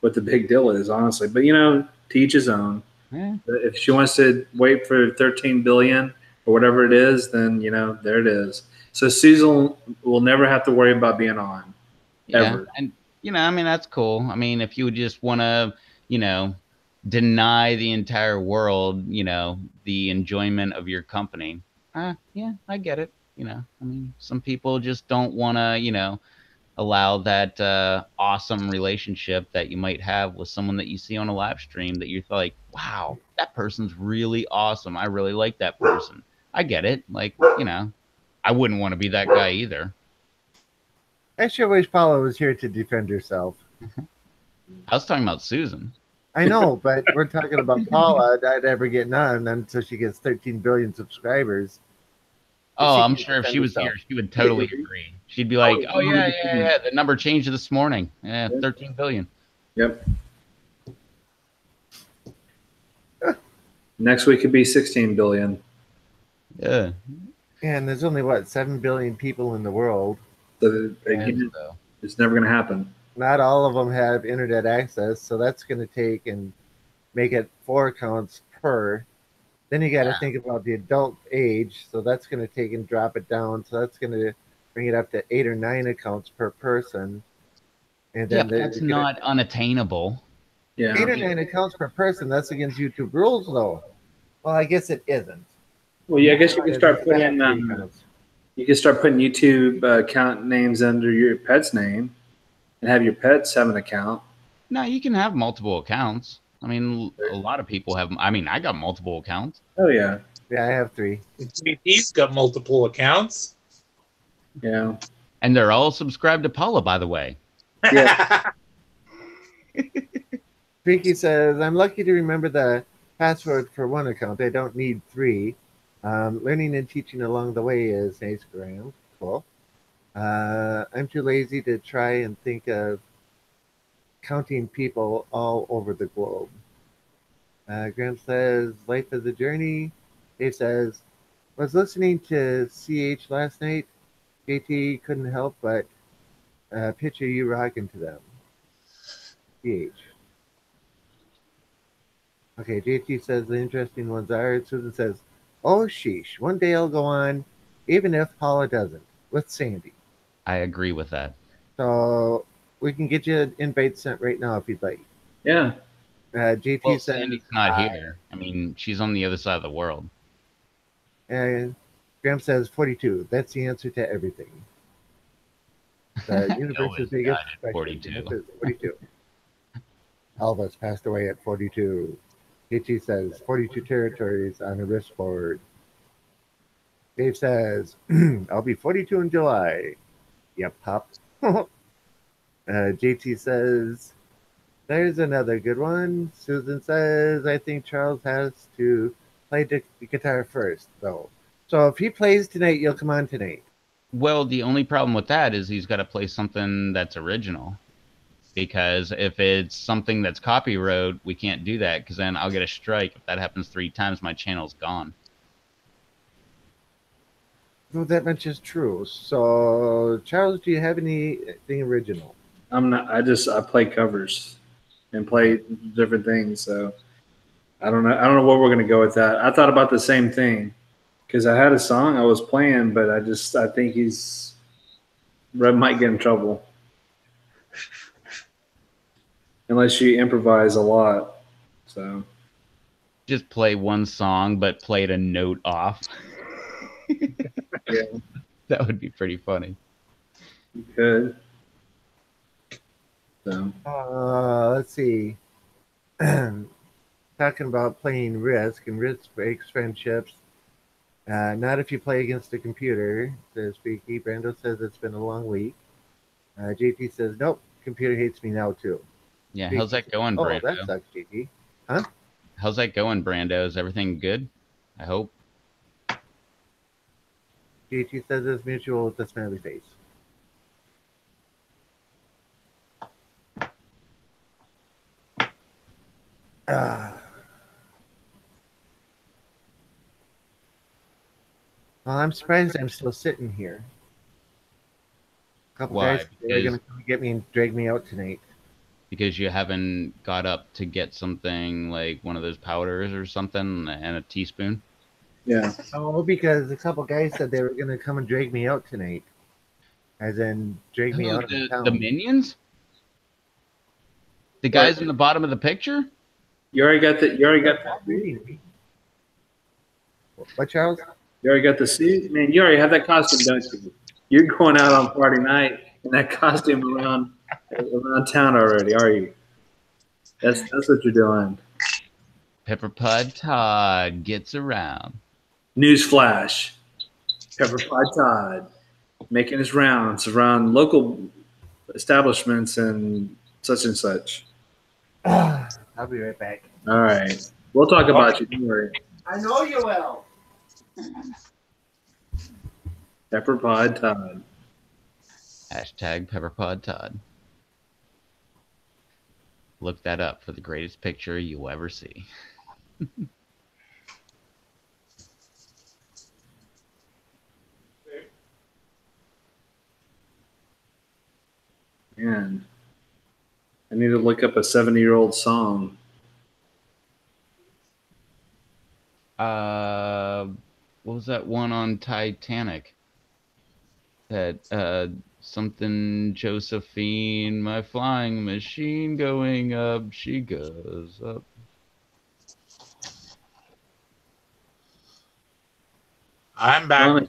what the big deal is, honestly. But, to each his own. Yeah. If she wants to wait for 13 billion or whatever it is, then there it is. So Susan will never have to worry about being on. Yeah. Ever. And I mean, that's cool. I mean, if you would just want to, deny the entire world, the enjoyment of your company. Yeah, I get it. I mean, some people just don't want to, allow that awesome relationship that you might have with someone that you see on a live stream that you're like, wow, that person's really awesome. I really like that person. I get it. Like, I wouldn't want to be that guy either. I sure wish Paula was here to defend herself. I was talking about Susan. I know, but we're talking about Paula not ever getting on until she gets 13 billion subscribers. Oh, I'm sure if she was here, she would totally agree. She'd be like, oh, yeah. The number changed this morning. Yeah, 13 billion. Yep. Next week could be 16 billion. Yeah. And there's only what 7 billion people in the world. So And again, so, it's never going to happen. Not all of them have internet access, so that's going to take and make it 4 accounts per. Then you got to yeah. think about the adult age, so that's going to take and drop it down. So that's going to bring it up to 8 or 9 accounts per person, and Yeah, then but that's not unattainable. Yeah. 8 or 9 accounts per person. That's against YouTube rules, though. Well, I guess it isn't. Well, yeah, I guess you can Otherwise, start it's gotta have putting 3 accounts. you can start putting YouTube account names under your pet's name, and have your pets have an account. No, you can have multiple accounts. I mean, a lot of people have. I mean, I got multiple accounts. Oh yeah, Yeah, I have 3. He's got multiple accounts. yeah, And they're all subscribed to Paula, by the way. Yeah. Freaky says, I'm lucky to remember the password for 1 account. I don't need 3. Learning and teaching along the way is nice, Graham. Cool. I'm too lazy to try and think of counting people all over the globe. Graham says, life is a journey. Dave says, was listening to CH last night. JT couldn't help but picture you rocking to them. CH. Okay, JT says the interesting ones are. Susan says, oh, sheesh. One day I'll go on, even if Paula doesn't, with Sandy. I agree with that. So we can get you an invite sent right now if you'd like. yeah. JT Well, says, Sandy's not here. I mean, she's on the other side of the world. and Graham says 42. That's the answer to everything. The universe's biggest died at question. 42. The answer is 42. Elvis passed away at 42. JT says 42 territories on a wrist board. Dave says, I'll be 42 in July. Yep, pop. JT says, there's another good one. Susan says, I think Charles has to play the guitar first, though. So if he plays tonight, you'll come on tonight. Well, the only problem with that is he's got to play something that's original. Because if it's something that's copyrighted, we can't do that because then I'll get a strike. If that happens 3 times, my channel's gone. Well, that much is true. So, Charles, do you have anything original? I'm not. I play covers and play different things. So I don't know. I don't know where we're gonna go with that. I thought about the same thing because I had a song I was playing, but I think Red might get in trouble unless you improvise a lot. So Just play one song, but play it a note off. yeah, That would be pretty funny. you could. So Let's see. Talking about playing Risk, and Risk breaks friendships. Not if you play against a computer, says Speaky. Brando says it's been a long week. JT says, nope, computer hates me now, too. Yeah, how's that going, Brando? Oh, that sucks, JT. Huh? How's that going, Brando? Is everything good? I hope. JT says it's mutual with the smiley face. Well, I'm surprised I'm still sitting here. A couple Why? guys they were going to come get me and drag me out tonight. Because you haven't got up to get something like one of those powders or something and a teaspoon? yeah, Oh, because a couple guys said they were going to come and drag me out tonight. As in, drag me Who, out of town. the minions? The guys in the bottom of the picture? you already got the What, Charles? you already got the suit. Man, you already have that costume, don't you? You're going out on party night in that costume around town already, are you? That's what you're doing. Pepper Pod Todd gets around. Newsflash: Pepper Pie Todd making his rounds around local establishments and such. I'll be right back. All right, we'll talk about you. Don't worry. I know you will. Pepper Pie Todd. Hashtag Pepper Pod Todd. Look that up for the greatest picture you'll ever see. Man, I need to look up a 70-year-old song. What was that one on Titanic? That something Josephine, my flying machine going up, she goes up. I'm back.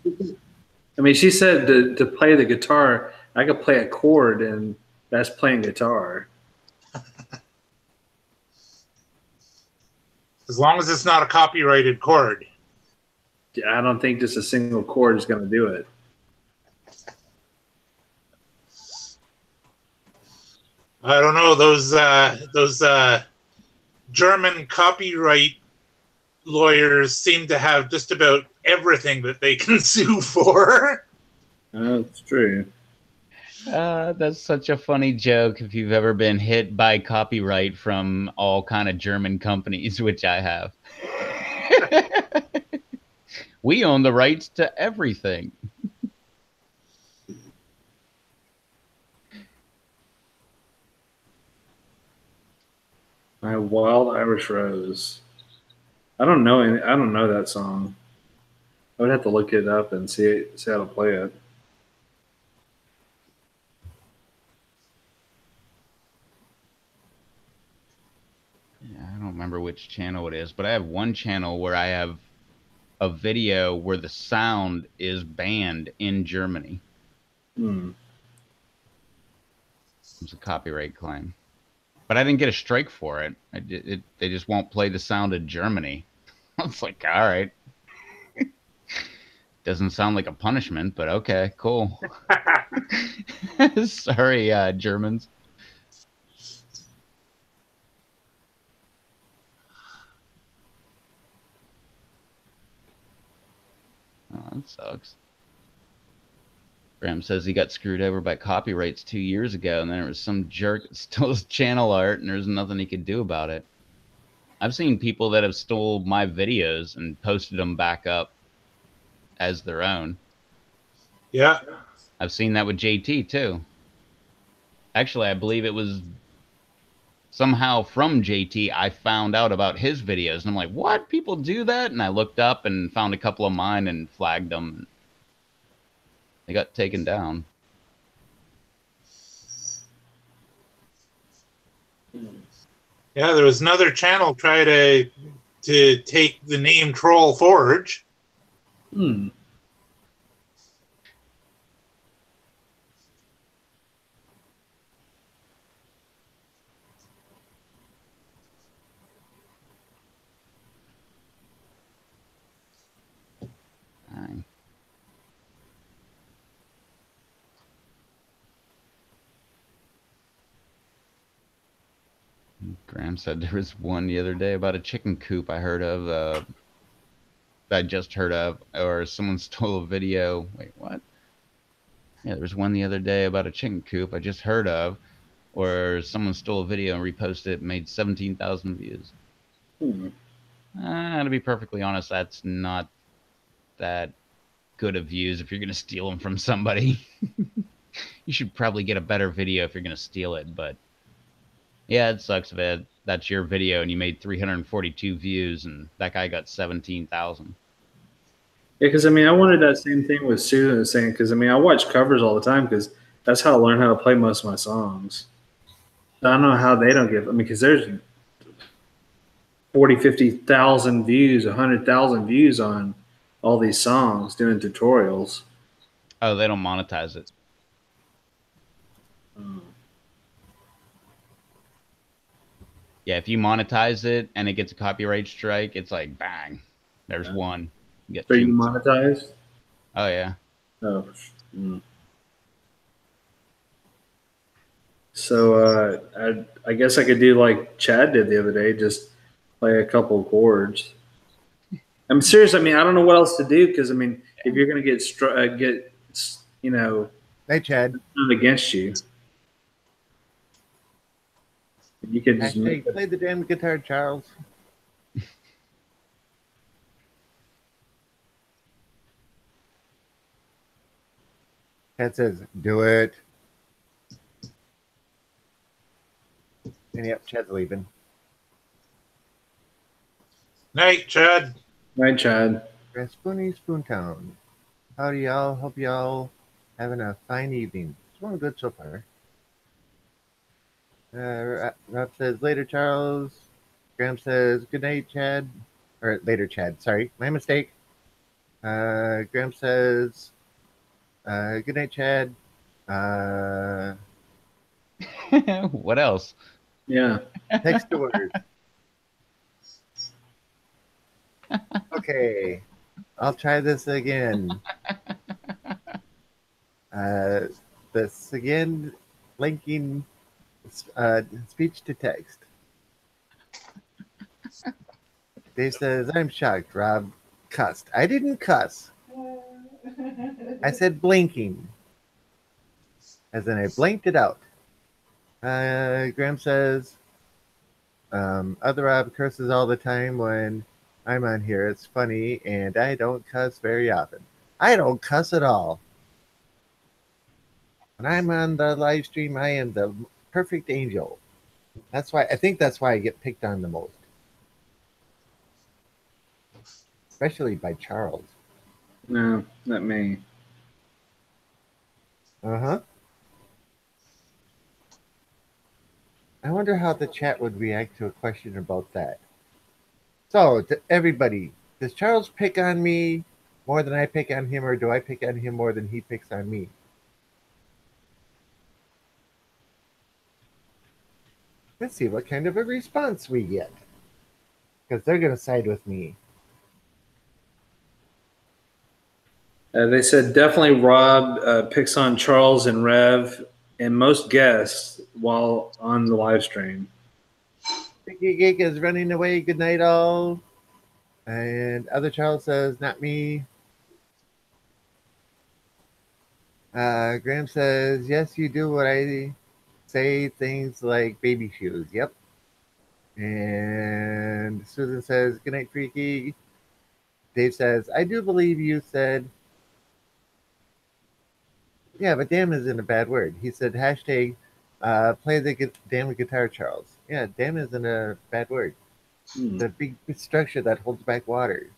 I mean, she said to play the guitar, I could play a chord, and that's playing guitar. As long as it's not a copyrighted chord. I don't think just a single chord is going to do it. I don't know, those German copyright lawyers seem to have just about everything that they can sue for. That's true. That's such a funny joke if you've ever been hit by copyright from all kind of German companies, which I have. We own the rights to everything. My Wild Irish Rose. I don't know that song. I would have to look it up and see how to play it. Yeah, I don't remember which channel it is, but I have one channel where I have a video where the sound is banned in Germany. It's a copyright claim. But I didn't get a strike for it. They just won't play the sound of Germany. I was like, all right. Doesn't sound like a punishment, but okay, cool. Sorry, Germans. Oh, that sucks. Graham says he got screwed over by copyrights 2 years ago, and then there was some jerk that stole his channel art, and there's nothing he could do about it. I've seen people that have stole my videos and posted them back up as their own. Yeah. I've seen that with JT too. Actually, I believe it was somehow from JT I found out about his videos, and I'm like, what? People do that? And I looked up and found a couple of mine and flagged them. They got taken down. Yeah, there was another channel try to take the name Troll Forge. Hmm. Dang. Graham said there was one the other day about a chicken coop I heard of, that I just heard of, or someone stole a video. Wait, what? Yeah, there was one the other day about a chicken coop I just heard of, or someone stole a video and reposted it and made 17,000 views. To be perfectly honest, that's not that good of views if you're going to steal them from somebody. You should probably get a better video if you're going to steal it, but yeah, it sucks if that's your video and you made 342 views and that guy got 17,000. Yeah, because I mean, I wanted that same thing with Susan was saying. Because I mean, I watch covers all the time because that's how I learn how to play most of my songs. I don't know how they don't get. I mean, because there's 40, 50,000 views, 100,000 views on all these songs doing tutorials. Oh, they don't monetize it. Yeah, if you monetize it and it gets a copyright strike, it's like bang, there's one. You get So you two. monetized? Oh yeah. Oh. So I guess I could do like Chad did the other day, just play a couple chords. I'm serious. I mean, I don't know what else to do because I mean, if you're gonna get you know, Hey, Chad. not against you, you could just Hey, play the damn guitar, Charles. Cat says, do it. And yep, Chad's leaving. Night, Chad. Right, Chad. Spoony Spoontown. Howdy, y'all. Hope y'all having a fine evening. It's going good so far. Rob says, later, Charles. Graham says, good night, Chad. Or later, Chad. Sorry, my mistake. Graham says, good night, Chad. What else? Yeah. Text the word. Okay, I'll try this again. This again, linking speech to text. Dave says, I'm shocked. Rob cussed. I didn't cuss. I said blinking. As in, I blinked it out. Graham says, other Rob curses all the time when I'm on here. It's funny, and I don't cuss very often. I don't cuss at all. When I'm on the live stream, I am the perfect angel. That's why I get picked on the most. Especially by Charles. No, not me. Uh-huh. I wonder how the chat would react to a question about that. So, to everybody, does Charles pick on me more than I pick on him, or do I pick on him more than he picks on me? Let's see what kind of a response we get. Because they're going to side with me. They said definitely Rob picks on Charles and Rev and most guests while on the live stream. Vicky Gig is running away. Good night, all. And other Charles says, not me. Graham says, yes, you do what I say, things like baby shoes. Yep. And Susan says, good night, Freaky. Dave says, I do believe you said, yeah, but damn isn't a bad word. He said, hashtag, play the damn guitar, Charles. Yeah, damn isn't a bad word. The big structure that holds back water.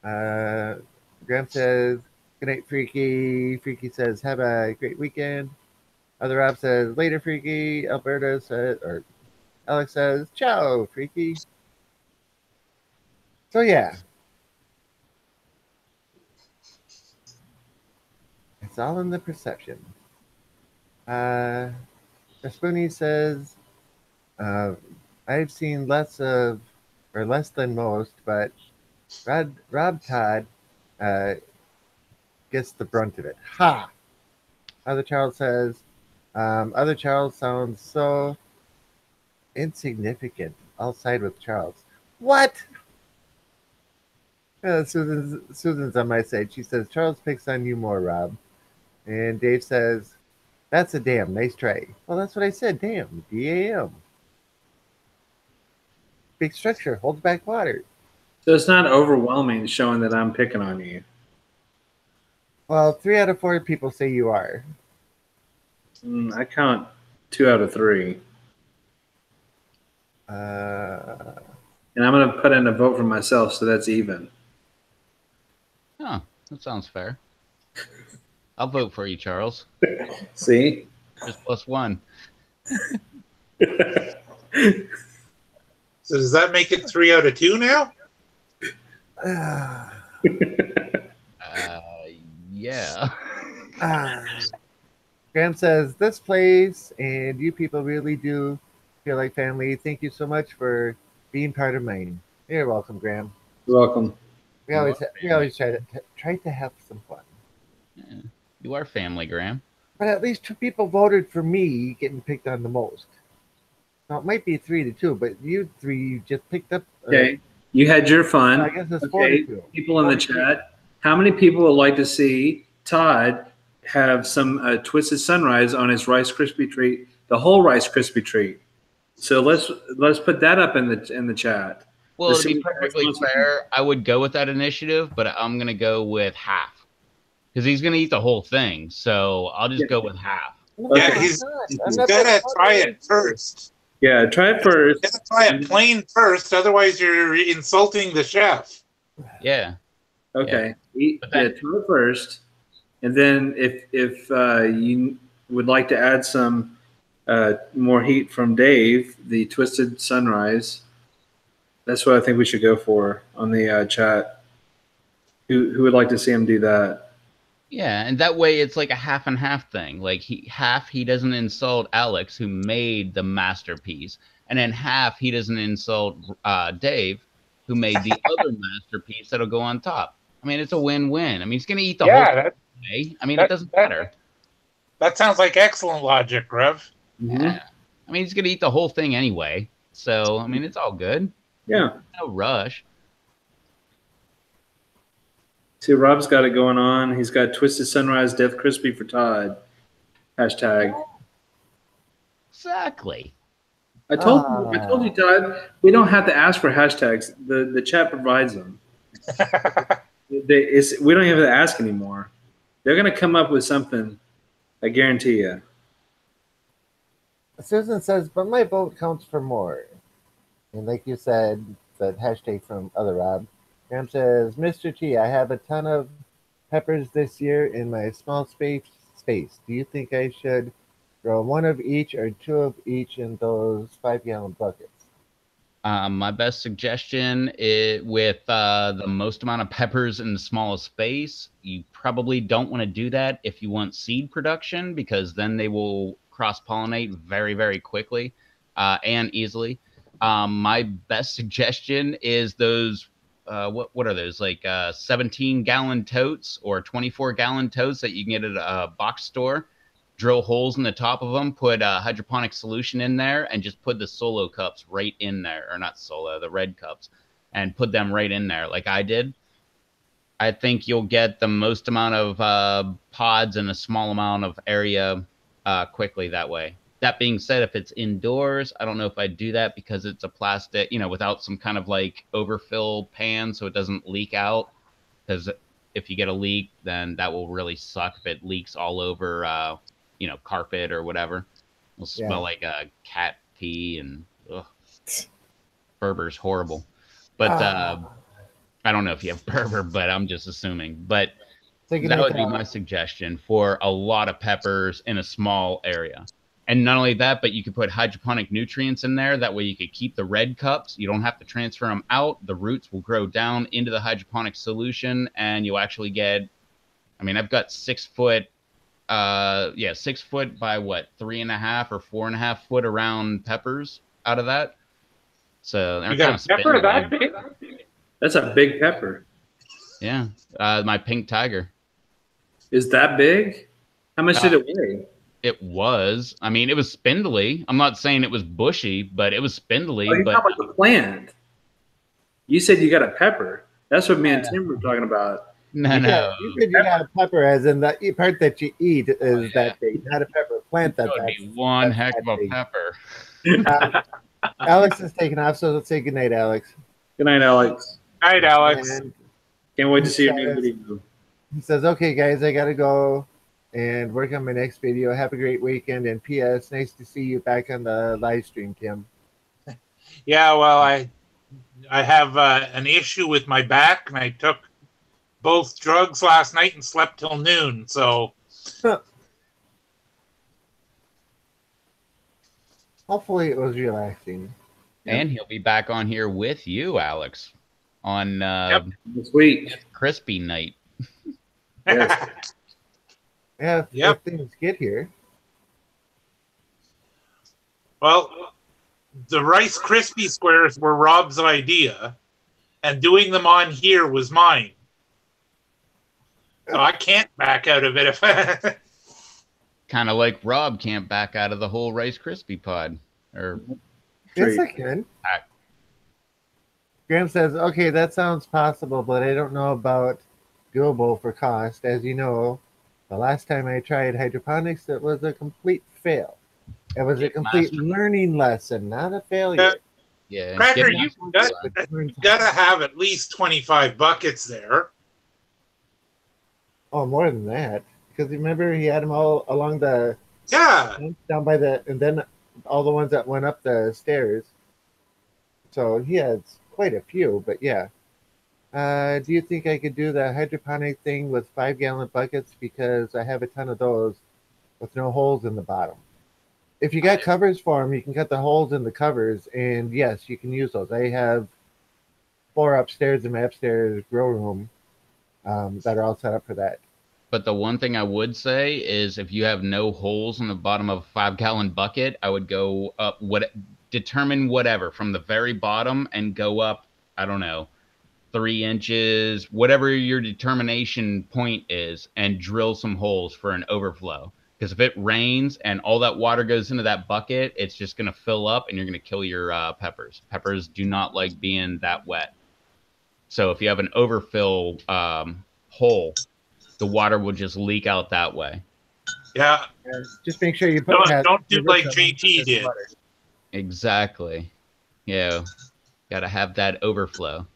Graham says, good night, Freaky. Freaky says, have a great weekend. Other Rob says, later, Freaky. Alberta says, or Alex says, ciao, Freaky. So, yeah. It's all in the perception. Spoonie says, I've seen less than most, but Rob Todd gets the brunt of it. Ha! Other Charles says, other Charles sounds so insignificant. I'll side with Charles. What? Susan's on my side. She says, Charles picks on you more, Rob. And Dave says, that's a damn. Nice try. Well, that's what I said. Damn. D-A-M. Big structure. Holds back water. So it's not overwhelming showing that I'm picking on you. Well, 3 out of 4 people say you are. I count 2 out of 3. And I'm going to put in a vote for myself, so that's even. Oh, that sounds fair. I'll vote for you, Charles. See? Just +1. So does that make it 3 out of 2 now? Yeah. Graham says, this place and you people really do feel like family. Thank you so much for being part of mine. You're welcome, Graham. You're welcome. We always try to have some fun. Yeah. You are family, Graham. But at least 2 people voted for me getting picked on the most. Now, it might be 3 to 2, but you 3 you just picked up. Okay. You had your fun. I guess it's 4 to 2. People in the chat, how many people would like to see Todd have some Twisted Sunrise on his Rice Krispie treat, the whole Rice Krispie treat? So let's put that up in the chat. Well, to be perfectly fair, I would go with that initiative, but I'm going to go with half. Because he's going to eat the whole thing, so I'll just go with half. Yeah, he's gotta try it first. Yeah, try it first. You gotta try it plain first, otherwise you're insulting the chef. Yeah. Okay, But then- try it first, and then if you would like to add some more heat from Dave, the Twisted Sunrise, that's what I think we should go for on the chat. Who would like to see him do that? Yeah, and that way it's like a half and half thing. Like he doesn't insult Alex, who made the masterpiece, and then half he doesn't insult Dave, who made the other masterpiece that'll go on top. I mean, it's a win-win. I mean, he's gonna eat the whole thing. I mean, it doesn't matter. That sounds like excellent logic, Rev. Yeah. I mean, he's gonna eat the whole thing anyway. So I mean, it's all good. Yeah. No rush. See, Rob's got it going on. He's got Twisted Sunrise, Death Crispy for Todd. Hashtag. Exactly. I told you, Todd. We don't have to ask for hashtags. The chat provides them. We don't have to ask anymore. They're gonna come up with something. I guarantee you. Susan says, but my vote counts for more. And like you said, that hashtag from other Rob. Graham says, Mr. T, I have a ton of peppers this year in my small space. Do you think I should grow one of each or two of each in those 5-gallon buckets? My best suggestion is with the most amount of peppers in the smallest space, you probably don't want to do that if you want seed production, because then they will cross-pollinate very, very quickly and easily. My best suggestion is those, what are those, like 17-gallon totes or 24-gallon totes that you can get at a box store. Drill holes in the top of them, put a hydroponic solution in there, and just put the solo cups right in there, or not solo, the red cups, and put them right in there like I did. I think you'll get the most amount of pods in a small amount of area quickly that way. That being said, if it's indoors, I don't know if I'd do that because it's a plastic, without some kind of like overfill pan so it doesn't leak out. Because if you get a leak, then that will really suck if it leaks all over carpet or whatever. It'll smell like a cat pee, and Berber's horrible. But I don't know if you have Berber, but I'm just assuming. But that would be my suggestion for a lot of peppers in a small area. And not only that, but you could put hydroponic nutrients in there. That way you could keep the red cups. You don't have to transfer them out. The roots will grow down into the hydroponic solution, and you'll actually get, I've got 6 foot 6 foot by 3.5 or 4.5 foot around peppers out of that. So they're you got a pepper that big? That's a big pepper. Yeah, my pink tiger. Is that big? How much did it weigh? It was. It was spindly. I'm not saying it was bushy, but it was spindly. You're talking about the plant. You said you got a pepper. That's what me and Tim were talking about. No. You said you got a pepper, as in the part that you eat is that big, not a pepper plant. That would be one heck of a pepper. Alex is taking off, so let's say good night, Alex. Good night, Alex. Night, Alex. And can't wait to see your new video. He says, okay, guys, I got to go and work on my next video. Have a great weekend. And P.S., nice to see you back on the live stream, Tim. Yeah, well, I have an issue with my back, and I took both drugs last night and slept till noon, so... Hopefully it was relaxing. And he'll be back on here with you, Alex, on this week. Crispy night. Yes. If things get here. Well, the Rice Krispie squares were Rob's idea, and doing them on here was mine. So I can't back out of it if kind of like Rob can't back out of the whole Rice Krispie pod. Or yes, I can. Graham says, okay, that sounds possible, but I don't know about doable for cost. As you know, the last time I tried hydroponics, it was a complete fail. It was a complete learning lesson, not a failure. Yeah. Cracker, you gotta have at least 25 buckets there. Oh, more than that. Because remember, he had them all along the Yeah. down by the, and then all the ones that went up the stairs. So he has quite a few, but yeah. Do you think I could do the hydroponic thing with 5 gallon buckets? Because I have a ton of those with no holes in the bottom. If you got covers for them, you can cut the holes in the covers, and yes, you can use those. I have 4 upstairs in my upstairs grow room that are all set up for that. But the one thing I would say is if you have no holes in the bottom of a 5 gallon bucket, I would go up determine whatever from the very bottom and go up, I don't know, 3 inches, whatever your determination point is, and drill some holes for an overflow. Because if it rains and all that water goes into that bucket, it's just going to fill up and you're going to kill your peppers. Peppers do not like being that wet. So if you have an overfill hole, the water will just leak out that way. Yeah. Just make sure you put don't do like JT did. Water. Exactly. Yeah. Got to have that overflow.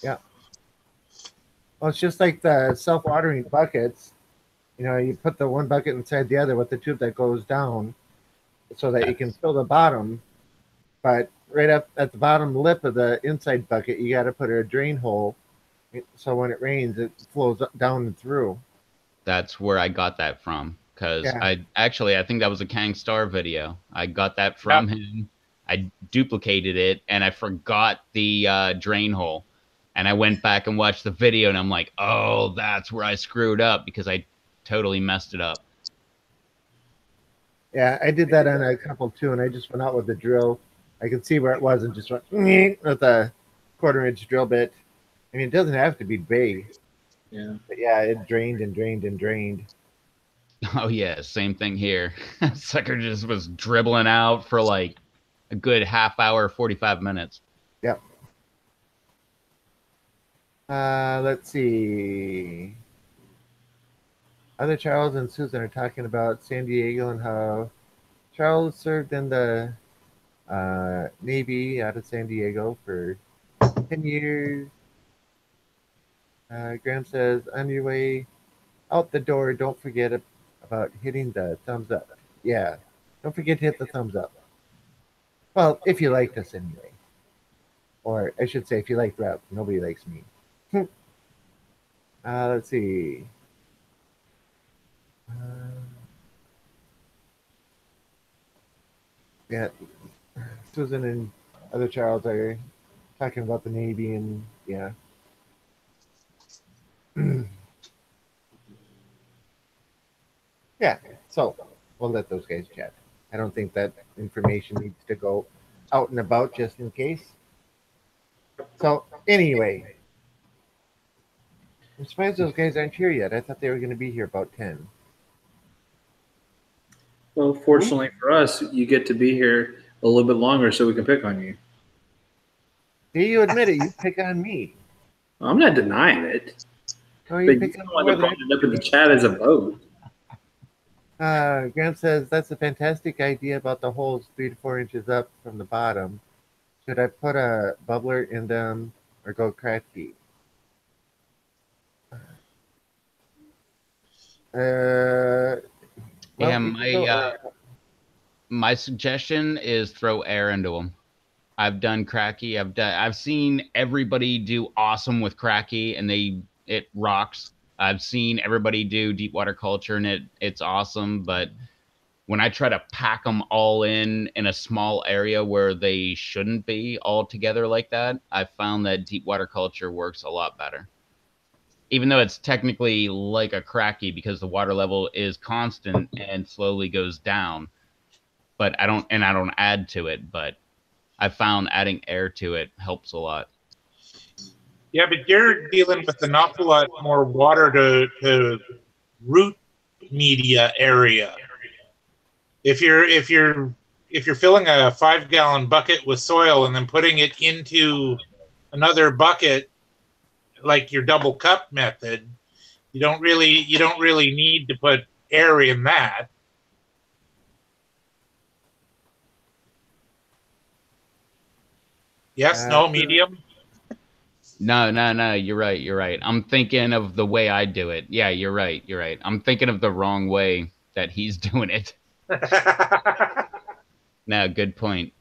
Yeah. Well, it's just like the self-watering buckets. You know, you put the one bucket inside the other with the tube that goes down so that you can fill the bottom. But right up at the bottom lip of the inside bucket, you got to put a drain hole. So when it rains, it flows down and through. That's where I got that from. Because Yeah. I think that was a Kang Star video. I got that from him. I duplicated it and I forgot the drain hole. And I went back and watched the video and I'm like, oh, that's where I screwed up because I totally messed it up. Yeah, I did that on a couple too, and I just went out with the drill. I could see where it was and just went with a 1/4 inch drill bit. I mean, it doesn't have to be big. Yeah. But yeah, it drained and drained and drained. Oh, yeah, same thing here. Sucker just was dribbling out for like a good half hour, 45 minutes. Yep. Let's see. Other Charles and Susan are talking about San Diego and how Charles served in the Navy out of San Diego for 10 years. Graham says, on your way out the door, don't forget about hitting the thumbs up. Yeah, don't forget to hit the thumbs up. Well, if you liked us anyway. Or I should say, if you like Ralph, nobody likes me. Let's see. Yeah, Susan and other Charles are talking about the Navy, and yeah. Yeah, so we'll let those guys chat. I don't think that information needs to go out and about just in case. So anyway, I'm surprised those guys aren't here yet. I thought they were going to be here about 10. Well, fortunately for us, you get to be here a little bit longer so we can pick on you. See, you admit it. You pick on me. I'm not denying it. Oh, But you you pick on don't want more to than put it up in the chat as a vote. Graham says that's a fantastic idea about the holes 3 to 4 inches up from the bottom. Should I put a bubbler in them or go cracky? Well, Yeah, my suggestion is throw air into them. I've done cracky. I've seen everybody do awesome with cracky, and it rocks. I've seen everybody do deep water culture, and it's awesome. But when I try to pack them all in a small area where they shouldn't be all together like that, I found that deep water culture works a lot better. Even though it's technically like a cracky because the water level is constant and slowly goes down. But I don't add to it, but I found adding air to it helps a lot. Yeah, but you're dealing with an awful lot more water to root media area. If you're filling a 5 gallon bucket with soil and then putting it into another bucket like your double cup method, you don't really need to put air in that. Yes, no, medium. No. You're right. You're right. I'm thinking of the way I do it. Yeah, you're right. You're right. I'm thinking of the wrong way that he's doing it. No, good point.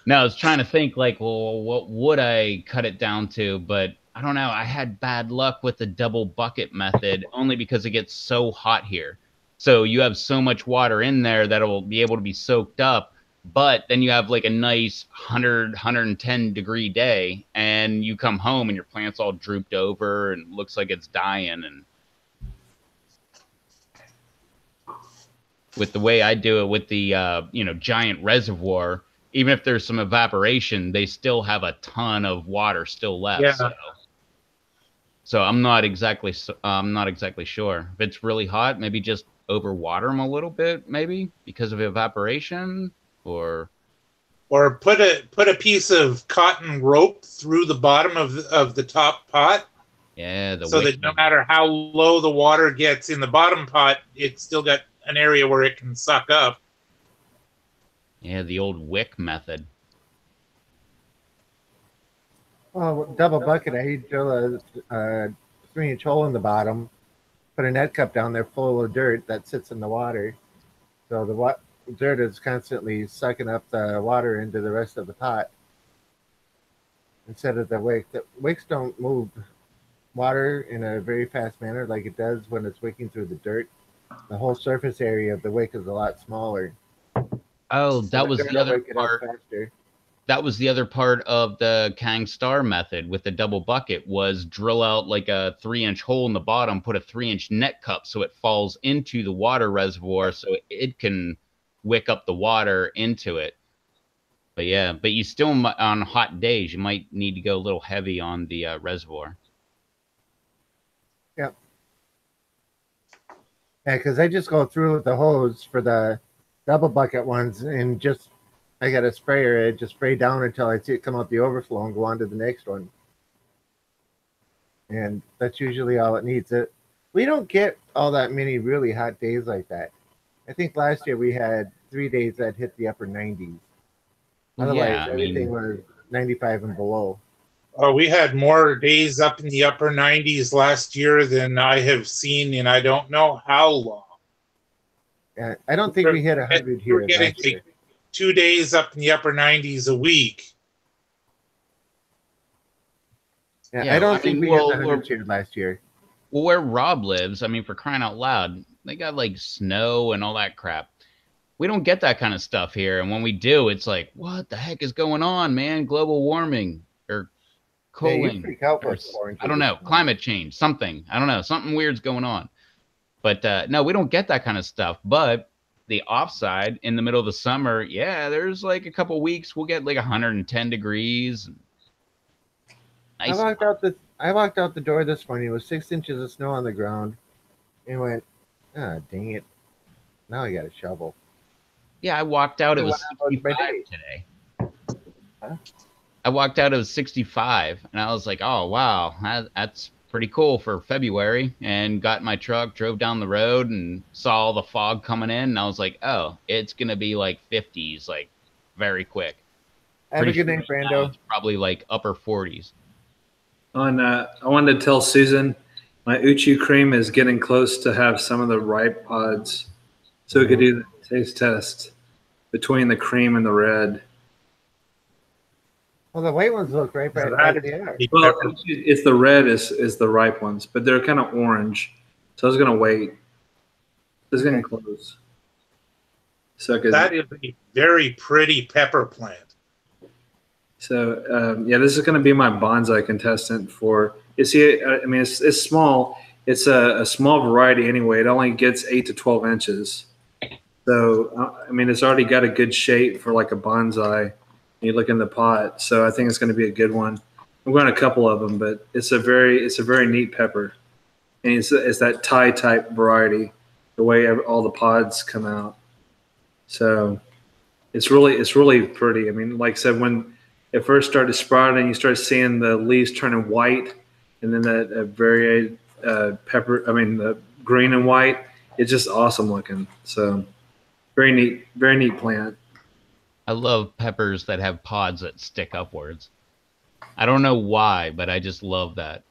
No, I was trying to think like, well, what would I cut it down to? But I don't know. I had bad luck with the double bucket method only because it gets so hot here. So you have so much water in there that it will be able to be soaked up. But then you have like a nice 110-degree day, and you come home and your plant's all drooped over and looks like it's dying. And with the way I do it with the giant reservoir, even if there's some evaporation, they still have a ton of water still left. Yeah. So I'm not exactly sure. If it's really hot, maybe just overwater them a little bit, maybe because of evaporation, or put a piece of cotton rope through the bottom of the top pot. Yeah, so that no matter how low the water gets in the bottom pot, it's still got an area where it can suck up. Yeah, the old wick method. Well, double bucket, I drill a 3-inch hole in the bottom, put a net cup down there full of dirt that sits in the water. So the dirt is constantly sucking up the water into the rest of the pot instead of the wick. The wicks don't move water in a very fast manner like it does when it's wicking through the dirt. The whole surface area of the wick is a lot smaller. Oh, that was the other part. Faster. That was the other part of the Kang Star method with the double bucket, was drill out like a 3-inch hole in the bottom, put a 3-inch net cup so it falls into the water reservoir so it can wick up the water into it. But yeah, but you still, on hot days, you might need to go a little heavy on the reservoir. Yep. Yeah, because I just go through with the hose for the double bucket ones and just, I got a sprayer, I just spray down until I see it come out the overflow and go on to the next one. And that's usually all it needs. We don't get all that many really hot days like that. I think last year we had 3 days that hit the upper 90s. Otherwise, everything was 95 and below. We had more days up in the upper 90s last year than I have seen in I don't know how long. Yeah, I don't think we hit 100 here. We're getting like 2 days up in the upper 90s a week. Yeah, I don't think we hit 100 here last year. Well, where Rob lives, I mean, for crying out loud, they got like snow and all that crap. We don't get that kind of stuff here. And when we do, it's like, what the heck is going on, man? Global warming or cooling. I don't know. Climate change, something. I don't know. Something weird's going on. But no, we don't get that kind of stuff. But the offside in the middle of the summer, yeah, there's like a couple weeks we'll get like 110 degrees. Nice. I walked out the door this morning with 6 inches of snow on the ground and went, ah, dang it. Now I got a shovel. Yeah, I walked out. It was 65 today. Huh? I walked out. It was 65, and I was like, "Oh wow, that's pretty cool for February." And got in my truck, drove down the road, and saw all the fog coming in. And I was like, "Oh, it's gonna be like 50s, like very quick." Have a good night, Brando. Probably like upper 40s. I wanted to tell Susan, my Uchi cream is getting close to have some of the ripe pods, so we could do the taste test between the cream and the red. Well, the white ones look right there. Well, it's the red is the ripe ones, but they're kind of orange. So I was gonna wait. It's getting close. So that is a very pretty pepper plant. So yeah, this is going to be my bonsai contestant for. You see, I mean, it's small. It's a small variety anyway. It only gets 8 to 12 inches. So I mean, it's already got a good shape for like a bonsai. You look in the pot, so I think it's going to be a good one. I'm going a couple of them, but it's a very neat pepper, and it's that Thai type variety. The way all the pods come out, so it's really pretty. I mean, like I said, when it first started sprouting, you start seeing the leaves turning white, and then that very pepper. I mean, the green and white. It's just awesome looking. So very neat plant. I love peppers that have pods that stick upwards. I don't know why, but I just love that.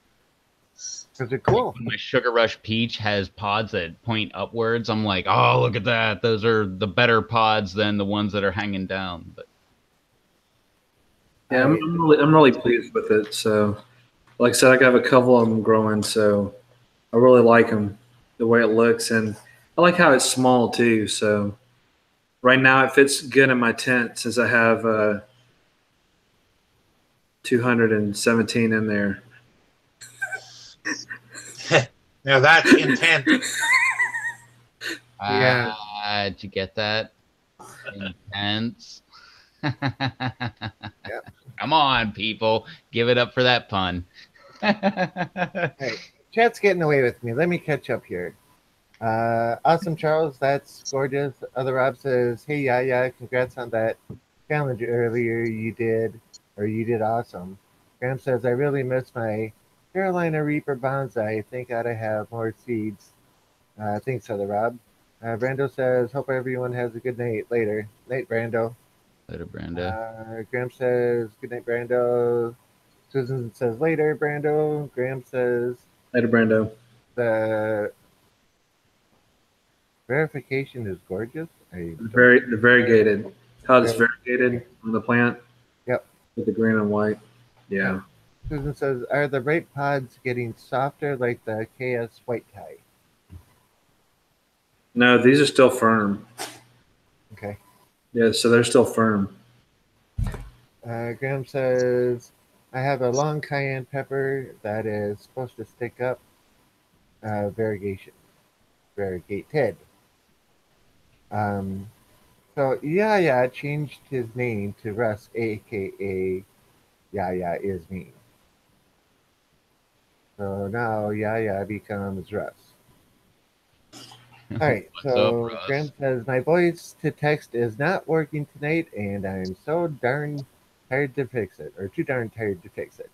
Because they're cool. When my Sugar Rush Peach has pods that point upwards, I'm like, oh, look at that. Those are the better pods than the ones that are hanging down. But Yeah, I'm really pleased with it. So, like I said, I have a couple of them growing, so I really like them, the way it looks, and I like how it's small too. So right now it fits good in my tent since I have 217 in there. Now that's intense. Yeah. Did you get that? Intense. Come on, people. Give it up for that pun. Hey, chat's getting away with me. Let me catch up here. Awesome, Charles. That's gorgeous. Other Rob says, "Hey, yeah, congrats on that challenge earlier you did, or you did awesome." Graham says, "I really miss my Carolina Reaper bonsai. I think I ought to have more seeds." Thanks, Other Rob. Brando says, "Hope everyone has a good night later." Night, Brando. Later, Brando. Graham says, "Good night, Brando." Susan says, "Later, Brando." Graham says, Later, Brando. "The verification is gorgeous." The variegated. How it's variegated on the plant. Yep. With the green and white. Yeah. Susan says, "Are the rape pods getting softer like the KS white tie?" No, these are still firm. Okay. Yeah, so they're still firm. Graham says, "I have a long cayenne pepper that is supposed to stick up." Variegated. So Yaya changed his name to Russ, aka Yaya is me. So now Yaya becomes Russ. All right. So Russ? Graham says, "My voice to text is not working tonight, and I'm so darn tired to fix it, or too darn tired to fix it."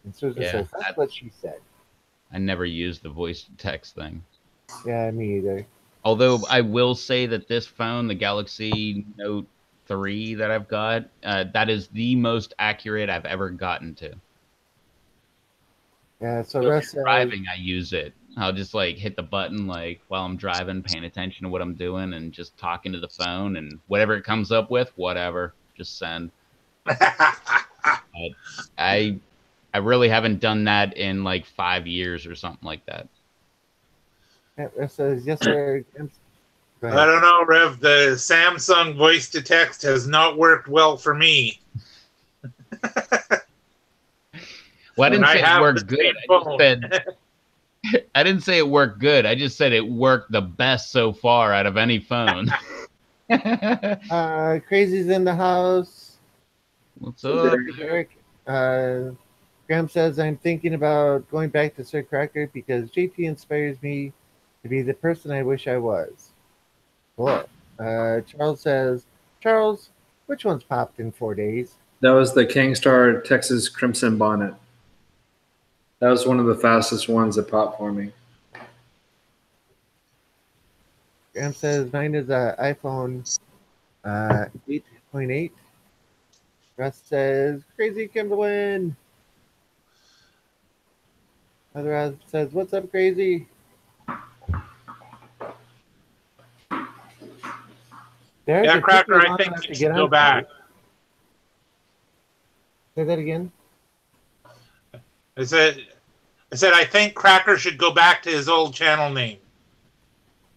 And Susan says, "That's what she said." I never used the voice to text thing. Yeah, me either. Although I will say that this phone, the Galaxy Note 3 that I've got, that is the most accurate I've ever gotten to. Yeah, so If Russ I'm says, driving, I use it. I'll just like hit the button like while I'm driving, paying attention to what I'm doing and just talking to the phone, and whatever it comes up with, whatever, just send. I really haven't done that in like 5 years or something like that. Russ says, "Yes, sir." I don't know, Rev. The Samsung voice to text has not worked well for me. Well, I didn't say it worked good. I didn't say it worked good. I just said it worked the best so far out of any phone. Crazy's in the house. What's up, Eric? Graham says, "I'm thinking about going back to Sir Cracker because JT inspires me to be the person I wish I was." Cool. Charles says, "Charles, which one's popped in 4 days?" That was the Kingstar Texas Crimson Bonnet. That was one of the fastest ones that popped for me. Graham says, "Mine is an iPhone 8.8. Russ says, "Crazy Kimberlyn." Other says, "What's up, Crazy?" Yeah, Cracker, I think you should go back. Say that again. I said, I think Cracker should go back to his old channel name.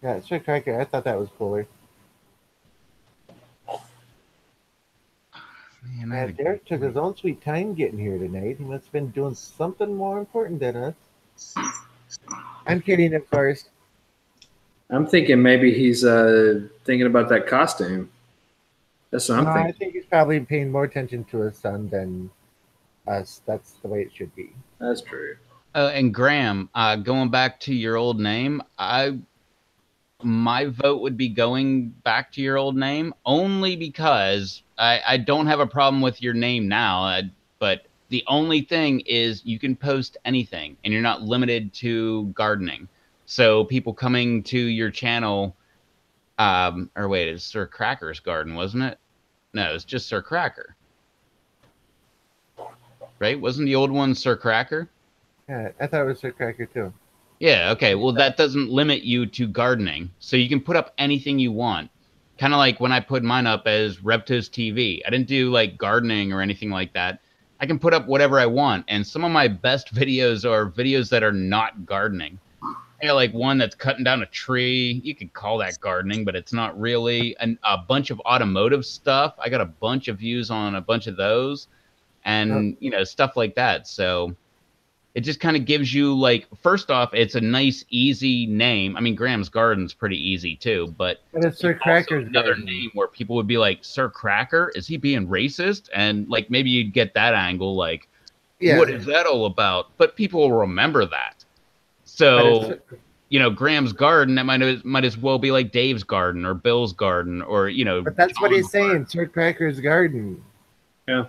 Yeah, Sir Cracker. I thought that was cooler. Man, Derek took his own sweet time getting here tonight. He must have been doing something more important than us. I'm kidding, of course. I'm thinking maybe he's thinking about that costume. That's what I'm thinking. I think he's probably paying more attention to his son than us. That's the way it should be. That's true. And Graham, going back to your old name, my vote would be going back to your old name only because I don't have a problem with your name now, but the only thing is you can post anything and you're not limited to gardening. So people coming to your channel, or wait, it's Sir Cracker's garden, wasn't it? No, it's just Sir Cracker. right? Wasn't the old one Sir Cracker? Yeah, I thought it was Sir Cracker too. Yeah, okay. Well, that doesn't limit you to gardening. So you can put up anything you want. Kind of like when I put mine up as Reptos TV. I didn't do like gardening or anything like that. I can put up whatever I want. And some of my best videos are videos that are not gardening. I got like one that's cutting down a tree. You could call that gardening, but it's not really. And a bunch of automotive stuff. I got a bunch of views on a bunch of those and, you know, stuff like that. So it just kind of gives you like, first off, it's a nice, easy name. I mean, Graham's Garden's pretty easy too, but it's Sir Cracker's another Garden. name where people would be like, Sir Cracker, is he being racist? And like maybe you'd get that angle, like, what is that all about? But people will remember that. So, you know, Graham's Garden, that might as well be like Dave's Garden or Bill's Garden or, you know. But that's what he's saying, Sir Cracker's Garden. Yeah.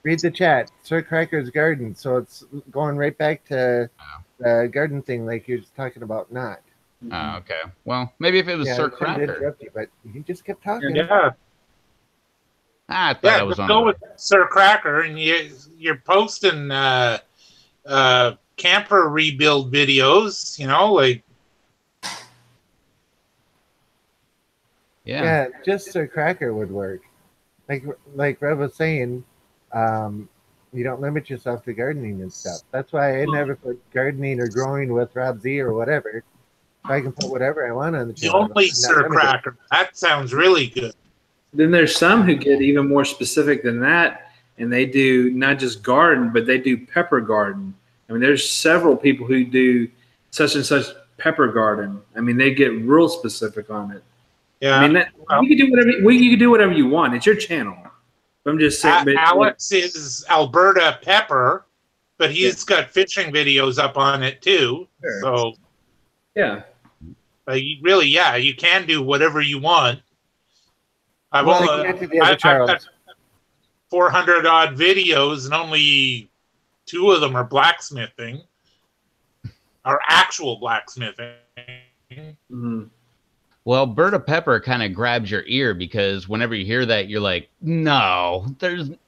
Read the chat, Sir Cracker's Garden. So it's going right back to the garden thing like you're just talking about, not. Oh, okay. Well, maybe if it was Sir Cracker. Interrupt you, but you just kept talking. Yeah. I thought I was on. Go with Sir Cracker, and you're posting camper rebuild videos. You know, like. Yeah, just Sir Cracker would work. Like Rev was saying, you don't limit yourself to gardening and stuff. That's why I never put gardening or growing with Rob Z or whatever. So I can put whatever I want on the channel. Only Sir Cracker. That sounds really good. Then there's some who get even more specific than that, and they do not just garden, but they do pepper garden. I mean, there's several people who do such and such pepper garden. I mean, they get real specific on it. Yeah, I mean, you can do whatever you can do whatever you want. It's your channel. I'm just saying. Alex is Alberta Pepper, but he's got fishing videos up on it too. Sure. So yeah, really, you can do whatever you want. I've got 400 odd videos, and only 2 of them are blacksmithing, or actual blacksmithing. Mm-hmm. Well, Alberta Pepper kind of grabs your ear because whenever you hear that, you're like, no,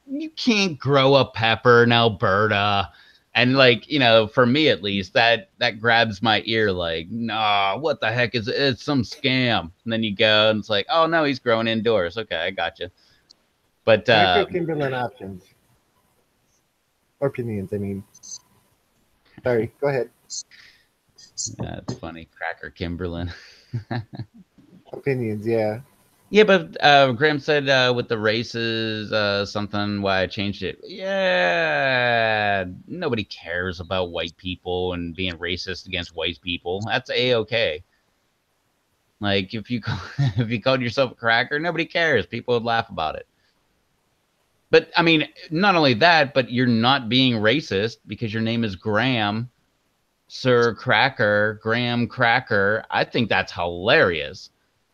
you can't grow a pepper in Alberta. And like, you know, for me at least, that grabs my ear like, no, what the heck is it? It's some scam. And then you go and it's like, oh no, he's growing indoors. Okay, I got you. But Kimberlin options. Or opinions, I mean. Sorry, go ahead. That's funny. Cracker Kimberlin. Opinions, yeah. Yeah, but Graham said with the races, something why I changed it. Yeah, nobody cares about white people and being racist against white people. That's A-okay. Like, if you called yourself a cracker, nobody cares. People would laugh about it. But, I mean, not only that, but you're not being racist because your name is Graham, Sir Cracker, Graham Cracker. I think that's hilarious.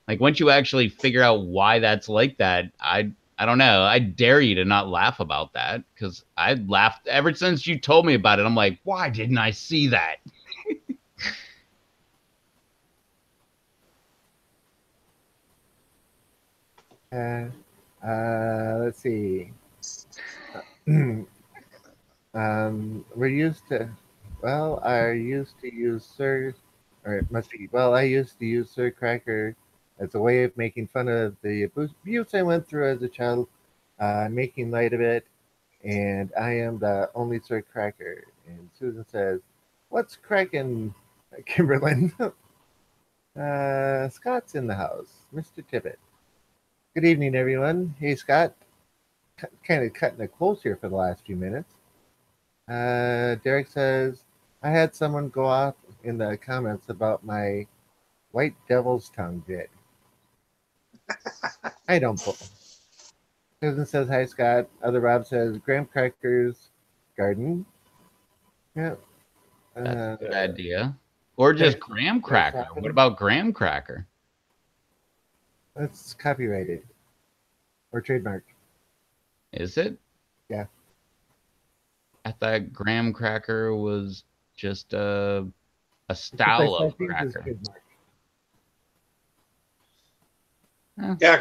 Like, once you actually figure out why that's like that, I don't know. I dare you to not laugh about that because I laughed ever since you told me about it. I'm like, why didn't I see that? Let's see. We're used to. Well, I used to use Sir, or it must be. Well, I used to use Sir Cracker as a way of making fun of the abuse I went through as a child, making light of it, and I am the only Sir Cracker. And Susan says, "What's cracking, Kimberlin?" Scott's in the house, Mr. Tibbet. Good evening, everyone. Hey, Scott. Kind of cutting it close here for the last few minutes. Derek says, I had someone go off in the comments about my white devil's tongue bit. I don't pull. Susan says, hi, Scott. Other Rob says, Graham Cracker's Garden. Yeah. That's a good idea. Or just Graham Cracker. What about Graham Cracker? That's copyrighted. Or trademarked. Is it? Yeah. I thought Graham Cracker was just a style of cracker. Yeah,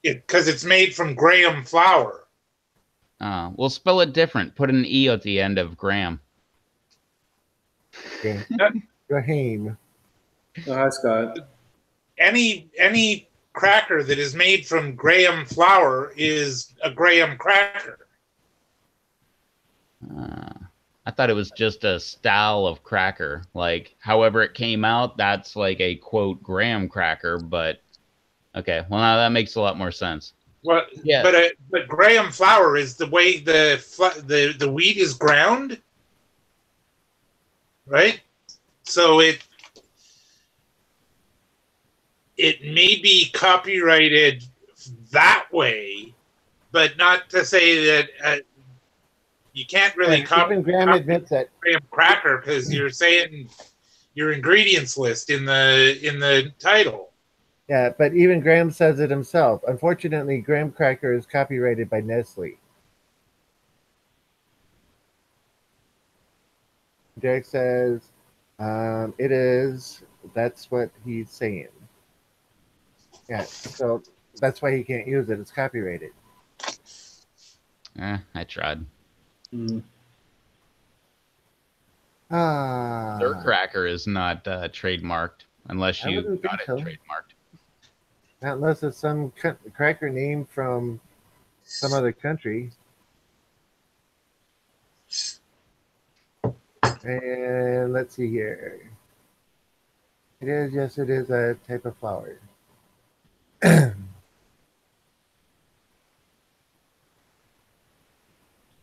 because it's made from Graham flour. We'll spell it different. Put an E at the end of Graham. Okay. Graham. Oh, hi, Scott. Any cracker that is made from graham flour is a graham cracker. I thought it was just a style of cracker. Like, however it came out, that's like a, quote, graham cracker. But, okay, well, now that makes a lot more sense. Well, Yeah. but graham flour is the way the wheat is ground, right? So it may be copyrighted that way, but not to say that you can't really Even Graham admits that. graham cracker because you're saying your ingredients list in the title. Yeah, but even Graham says it himself. Unfortunately, graham cracker is copyrighted by Nestle. Derek says it is. That's what he's saying. Yeah, so that's why he can't use it. It's copyrighted. I tried. Mm. Their cracker is not trademarked unless I you wouldn't got think it so. trademarked. Not unless it's some cracker name from some other country. And let's see here. It is, yes, it is a type of flour.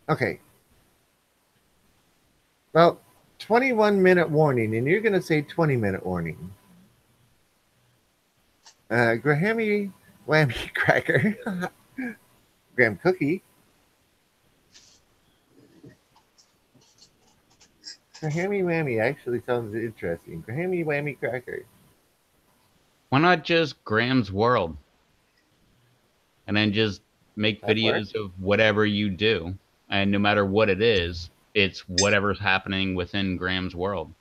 Okay. Well, 21-minute warning, and you're going to say 20-minute warning. Graham Whammy Cracker. Graham Cookie. Grahammy Whammy actually sounds interesting. Grahammy Whammy Cracker. Why not just Graham's World? And then just make That videos of whatever you do. And no matter what it is, it's whatever's happening within Graham's world.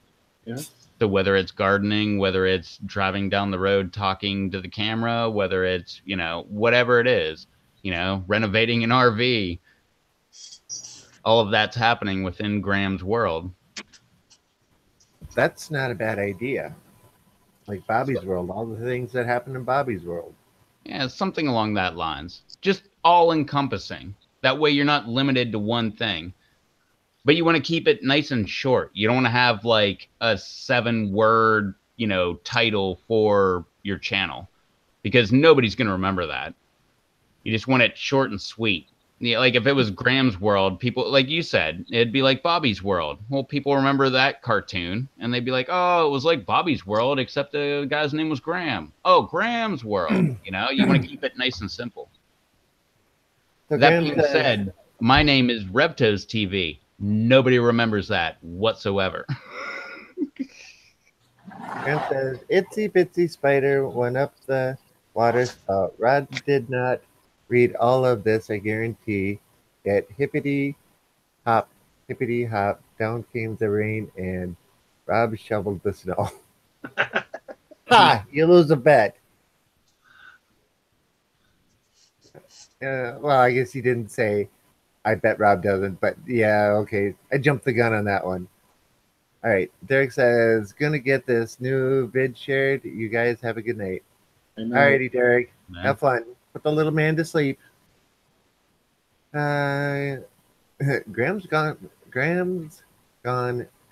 Yeah. So whether it's gardening, whether it's driving down the road talking to the camera, whether it's, whatever it is, renovating an RV, all of that's happening within Graham's world. That's not a bad idea. Like Bobby's World, all the things that happen in Bobby's World. Yeah, something along that lines. Just all encompassing. That way you're not limited to one thing. But you want to keep it nice and short. You don't want to have like a 7-word, title for your channel because nobody's going to remember that. You just want it short and sweet. Yeah, like if it was Graham's World, people, like you said, it'd be like Bobby's World. Well, people remember that cartoon and they'd be like, oh, it was like Bobby's World, except the guy's name was Graham. Oh, Graham's World. You want to keep it nice and simple. So That Graham being says, said, my name is Revtos TV. Nobody remembers that whatsoever. Graham says, itsy bitsy spider went up the water spout. Rod did not read all of this, I guarantee. Yet hippity hop, down came the rain, and Rob shoveled the snow. Ha! You lose a bet. Well, I guess he didn't say, I bet Rob doesn't, but yeah, okay. I jumped the gun on that one. All right. Derek says, gonna get this new vid shared. You guys have a good night. All righty, Derek. Have fun. Put the little man to sleep. Graham's gone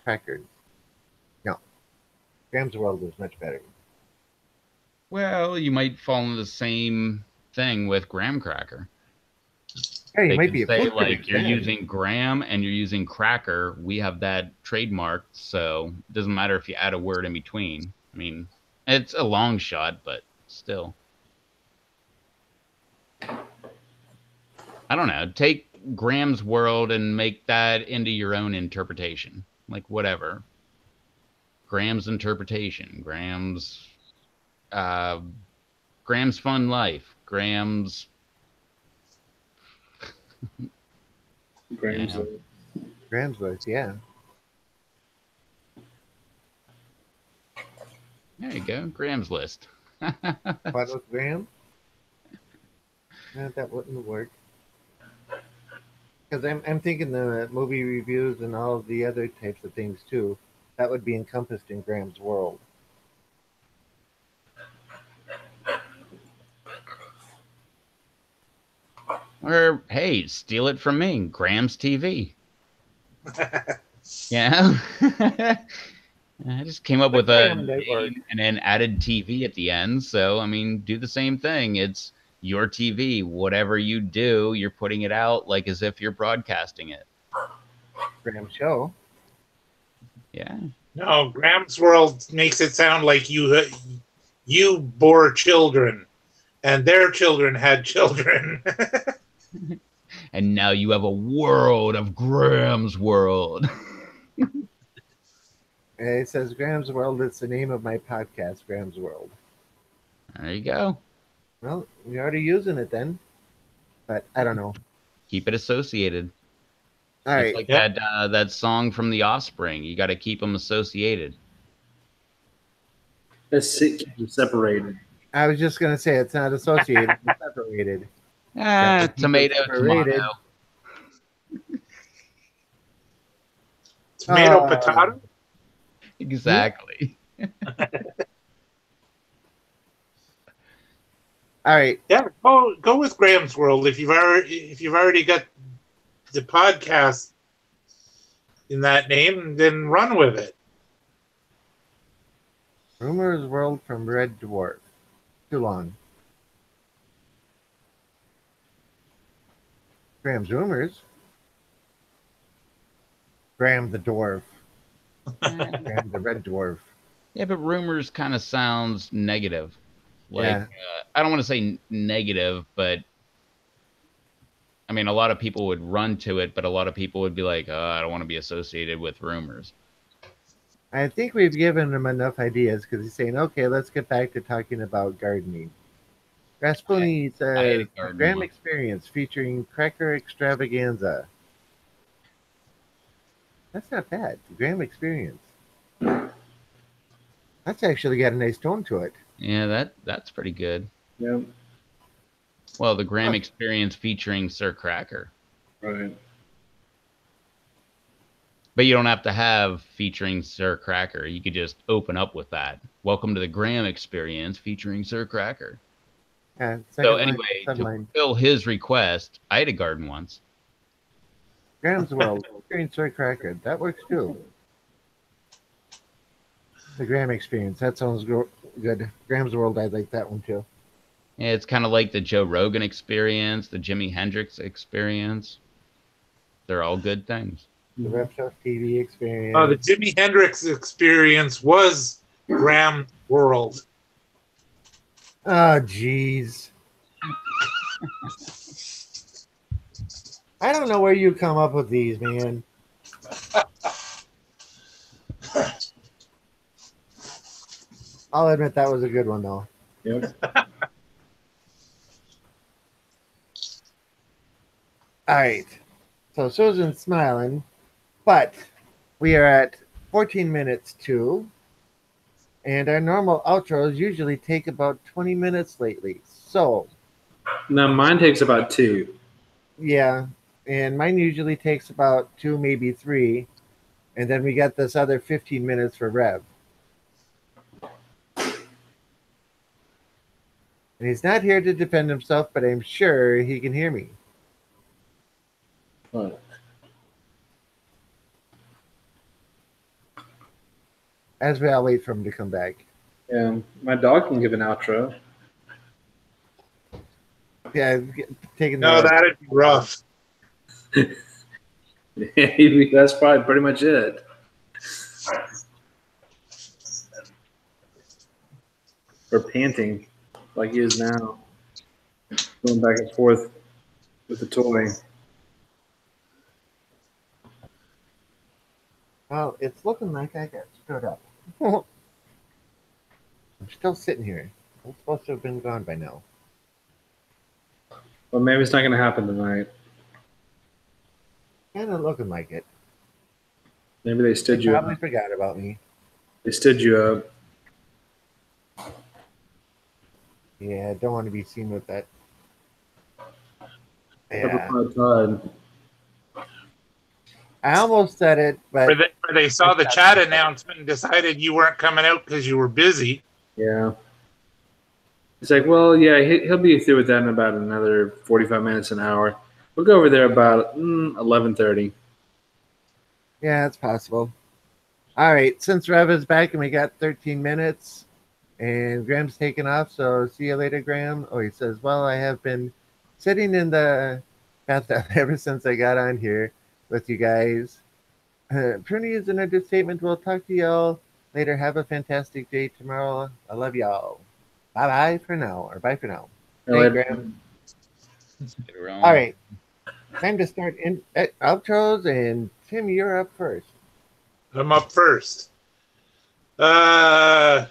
crackers. No. Graham's World is much better. Well, you might fall into the same thing with Graham Cracker. Yeah, you They might can be a say food critic like you're then. using Graham and you're using Cracker. We have that trademarked, so it doesn't matter if you add a word in between. I mean, it's a long shot, but still. I don't know. Take Graham's World and make that into your own interpretation. Like whatever. Graham's interpretation. Graham's Fun Life. Graham's Graham's. Graham's List, yeah. There you go. Graham's List. What with Graham? That wouldn't work. Because I'm thinking the movie reviews and all of the other types of things too. That would be encompassed in Graham's world. Or hey, steal it from me, Graham's TV. Yeah. I just came up with a name and then added TV at the end. So, I mean, do the same thing. It's your TV. Whatever you do, you're putting it out like as if you're broadcasting it. Graham's show. Yeah. No, Graham's World makes it sound like you bore children, and their children had children. And now you have a world of Graham's World. It says Graham's World. It's the name of my podcast, Graham's World. There you go. Well, you're already using it then, but I don't know. Keep it associated. All right. It's like that song from The Offspring. You got to keep them associated. Let's keep them separated. I was just gonna say it's not associated, it's separated. Tomato. Tomato, potato. Exactly. All right. Yeah, go with Graham's World if you've already got the podcast in that name, then run with it. Rumors World from Red Dwarf. Too long. Graham's Rumors. Graham the Dwarf. Graham the Red Dwarf. Yeah, but rumors kind of sounds negative. Like, Yeah. I don't want to say negative, but I mean, a lot of people would run to it, but a lot of people would be like, oh, I don't want to be associated with rumors. I think we've given him enough ideas because he's saying, okay, let's get back to talking about gardening. Raspooni says, Graham Experience featuring Cracker Extravaganza. That's not bad. Graham Experience. That's actually got a nice tone to it. Yeah, that's pretty good. Yeah. Well, the Graham Experience featuring Sir Cracker. Right. But you don't have to have featuring Sir Cracker. You could just open up with that. Welcome to the Graham Experience featuring Sir Cracker. Yeah, so anyway, to fulfill his request, I had a garden once. Graham's World, featuring Sir Cracker. That works too. The Graham Experience. That sounds good. Graham's World, I like that one too. Yeah, it's kind of like the Joe Rogan Experience, the Jimi Hendrix Experience. They're all good things. The Rep Show TV Experience. The Jimi Hendrix Experience was Graham World. Oh, jeez. I don't know where you come up with these, man. I'll admit that was a good one, though. Yep. All right. So Susan's smiling, but we are at 14 minutes to, and our normal outros usually take about 20 minutes lately. So. No, mine takes about 2. Yeah, and mine usually takes about 2, maybe 3, and then we got this other 15 minutes for Rev. And he's not here to defend himself, but I'm sure he can hear me. What? As we all wait for him to come back. Yeah, my dog can give an outro. Yeah, taking. No, that'd be rough. That's probably pretty much it. Or panting, like he is now, going back and forth with the toy. Well, it's looking like I got stood up. I'm still sitting here. I'm supposed to have been gone by now. Well, maybe it's not going to happen tonight. Kind of looking like it. Maybe they stood you Probably up. forgot about me. They stood you up. Yeah, I don't want to be seen with that. Pepper Yeah. Pot Todd. I almost said it, but Or they saw the chat announcement and decided you weren't coming out because you were busy. Yeah. It's like, well, yeah, he'll be through with that in about another 45 minutes, an hour. We'll go over there about 11:30. yeah, it's possible. All right, since Rev is back and we got 13 minutes and Graham's taken off, so see you later, Graham. Oh, he says, well, I have been sitting in the bathtub ever since I got on here with you guys. Pruny is an understatement. We'll talk to y'all later. Have a fantastic day tomorrow. I love y'all. Bye bye for now, or bye for now. Hey, Graham. All right, time to start in outros, and Tim, you're up first. I'm up first. Goodbye,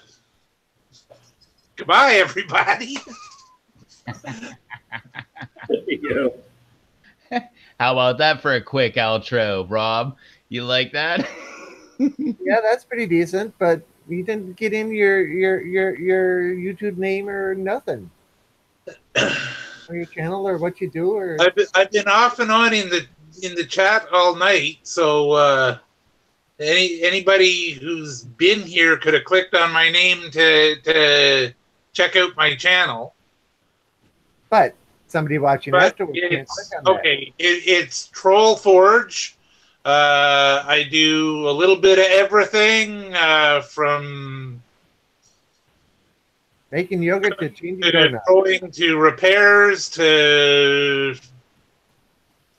everybody. How about that for a quick outro, Rob? You like that? Yeah, that's pretty decent, but you didn't get in your YouTube name or nothing, or your channel, or what you do, or I've been off and on in the chat all night, so anybody who's been here could have clicked on my name to check out my channel. but somebody watching afterwards can't click on that. Okay, it's Troll Forge. I do a little bit of everything from Making yogurt to changing donuts. going to repairs to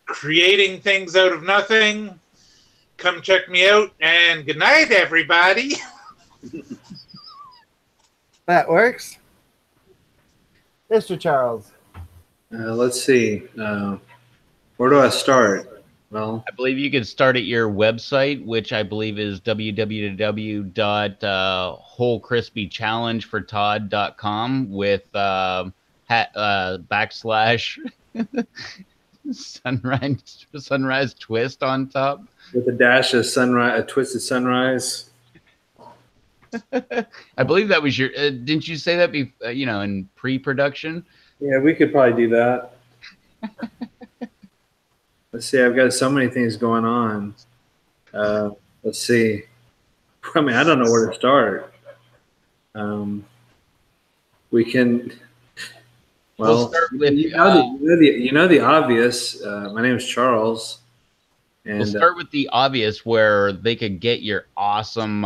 creating things out of nothing. Come check me out, and good night, everybody. That works. Mr. Charles. Let's see. Where do I start? Well, I believe you can start at your website, which I believe is www.wholecrispychallengefortodd.com with / sunrise twist on top. with a dash of sunrise, a twisted sunrise. I believe that was your. Didn't you say that? In pre-production. Yeah, we could probably do that. Let's see. I've got so many things going on. Let's see. I mean, I don't know where to start. We can. Well, We'll start with, you know the obvious. My name is Charles. And we'll start with the obvious, where they could get your awesome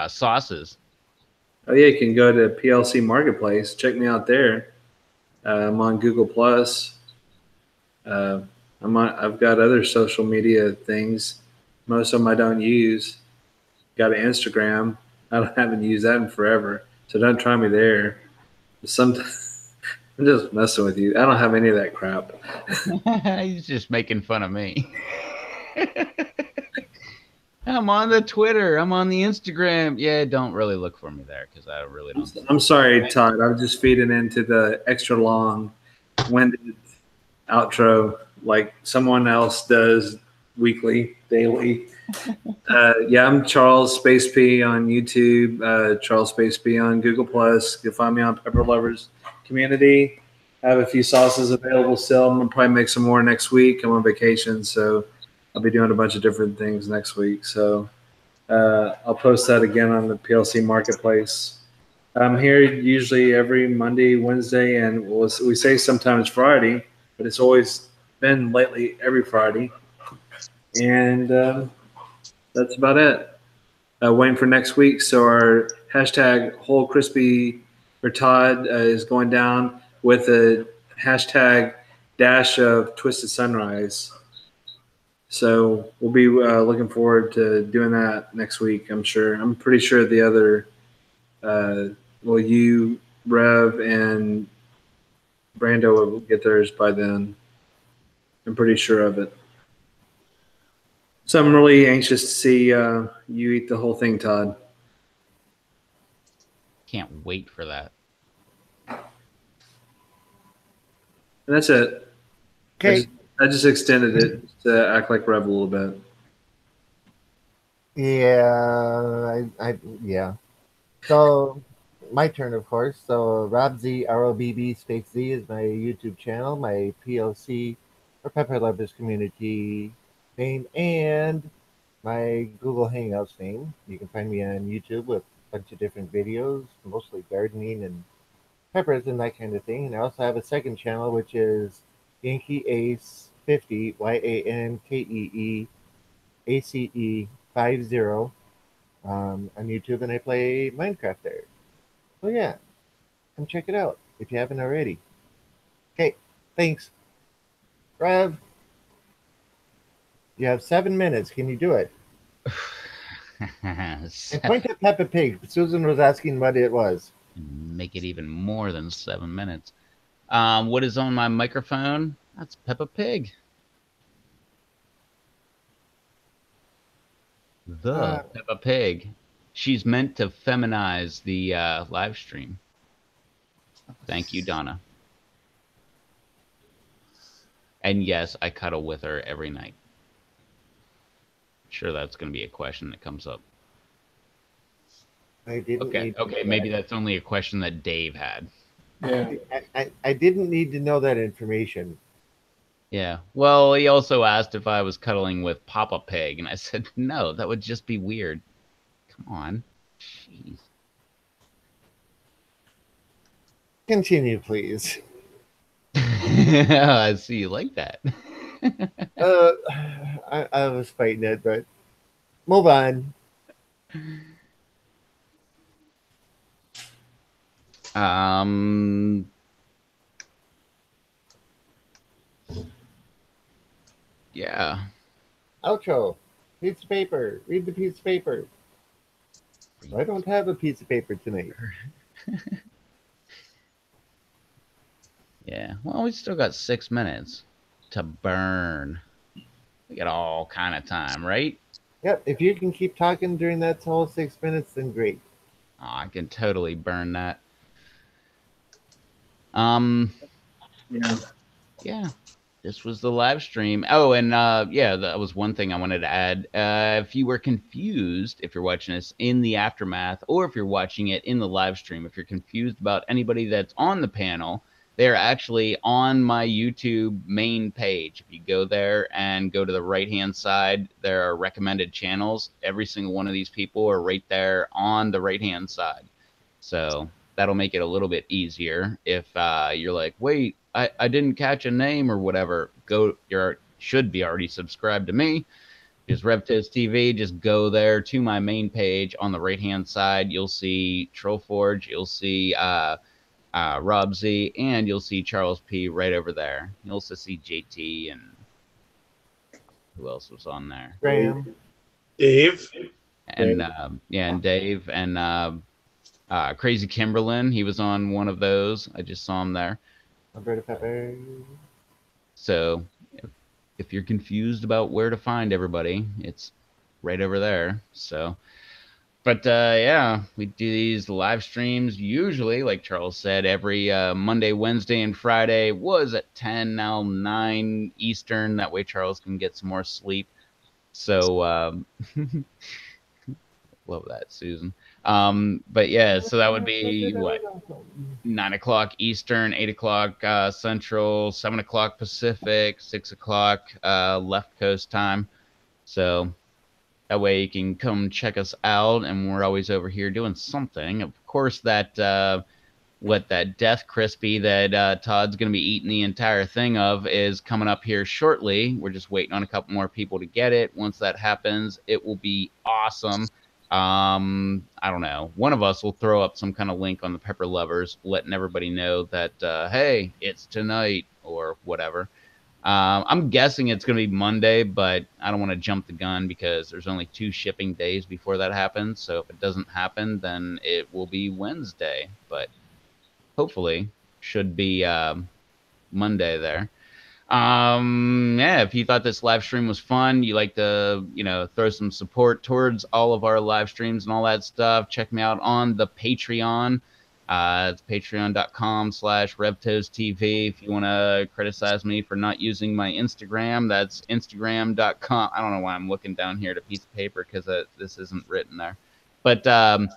sauces. oh yeah, you can go to PLC Marketplace. Check me out there. I'm on Google Plus. I've got other social media things. Most of them I don't use. Got an Instagram. Haven't used that in forever, so don't try me there. Sometimes I'm just messing with you. I don't have any of that crap. He's just making fun of me. I'm on the Twitter. I'm on the Instagram. Yeah, don't really look for me there because I really don't. I'm sorry, Todd. I'm just feeding into the extra long, winded outro like someone else does weekly, daily. Yeah, I'm Charles Space P on YouTube, Charles Space P on Google Plus. You'll find me on Pepper Lovers Community. I have a few sauces available still. I'm gonna probably make some more next week. I'm on vacation, so I'll be doing a bunch of different things next week. So I'll post that again on the PLC Marketplace. I'm here usually every Monday, Wednesday, and we say sometimes Friday, but it's always been lately every Friday. And that's about it. Waiting for next week. So our hashtag Whole Crispy for Todd is going down with a hashtag dash of Twisted Sunrise. So we'll be looking forward to doing that next week. I'm sure. I'm pretty sure the other, you, Rev, and Brando will get theirs by then. I'm pretty sure of it. So I'm really anxious to see you eat the whole thing, Todd. Can't wait for that. And that's it. Okay. I just extended it to act like Rev a little bit. Yeah, yeah. So my turn, of course. So Rob Z, ROBB Space Z is my YouTube channel. My PLC or Pepper Lovers Community name, and my Google Hangouts name. You can find me on YouTube with a bunch of different videos, mostly gardening and peppers and that kind of thing. And I also have a second channel, which is Yankee Ace 50, YANKEE ACE 50, on YouTube, and I play Minecraft there. So yeah, come check it out if you haven't already. Okay, thanks. Rev, you have 7 minutes. Can you do it? And point at Peppa Pig. Susan was asking what it was. Make it even more than 7 minutes. What is on my microphone? That's Peppa Pig. Peppa Pig. She's meant to feminize the live stream. Thank you, Donna. And yes, I cuddle with her every night. Sure, that's going to be a question that comes up. I didn't. Okay, maybe that's only a question that Dave had. Yeah. I didn't need to know that information. Yeah. Well, he also asked if I was cuddling with Papa Pig, and I said no. That would just be weird. Come on. Jeez. Continue, please. I see you like that. I was fighting it, but move on. Yeah. Outro. Piece of paper. Read the piece of paper. I don't have a piece of paper tonight. Yeah. Well, we still got 6 minutes to burn. We got all kind of time, right? Yep. If you can keep talking during that whole 6 minutes, then great. Oh, I can totally burn that. Yeah. This was the live stream. Oh, and yeah, that was one thing I wanted to add. If you were confused, if you're watching this in the aftermath, or if you're watching it in the live stream, if you're confused about anybody that's on the panel, they're actually on my YouTube main page. If you go there and go to the right-hand side, there are recommended channels. Every single one of these people are right there on the right-hand side. So that'll make it a little bit easier if you're like, wait, I didn't catch a name or whatever. You should be already subscribed to me. Just RevToast TV. Just go there to my main page on the right hand side. You'll see Trollforge. You'll see Rob Z, and you'll see Charles P right over there. You'll also see JT and who else was on there? Graham. Dave. And yeah, and Dave and Crazy Kimberlin. He was on one of those. I just saw him there. Alberta Pepper. So if you're confused about where to find everybody, it's right over there. So, but yeah, we do these live streams usually, like Charles said, every Monday, Wednesday, and Friday. Was at 10, now 9 Eastern. That way Charles can get some more sleep. So love that, Susan. But yeah, so that would be what, 9 o'clock Eastern, 8 o'clock Central, 7 o'clock Pacific, 6 o'clock left coast time. So that way you can come check us out, and we're always over here doing something. Of course, that that Death Crispy that Todd's going to be eating the entire thing of is coming up here shortly. We're just waiting on a couple more people to get it. Once that happens, it will be awesome. I don't know. One of us will throw up some kind of link on the Pepper Lovers, letting everybody know that, hey, it's tonight or whatever. I'm guessing it's going to be Monday, but I don't want to jump the gun because there's only 2 shipping days before that happens. So if it doesn't happen, then it will be Wednesday, but hopefully should be Monday there. Yeah, if you thought this live stream was fun, you like to, throw some support towards all of our live streams and all that stuff, check me out on the Patreon. It's patreon.com/RevToastTV. If you want to criticize me for not using my Instagram, that's Instagram.com. I don't know why I'm looking down here at a piece of paper because this isn't written there. But you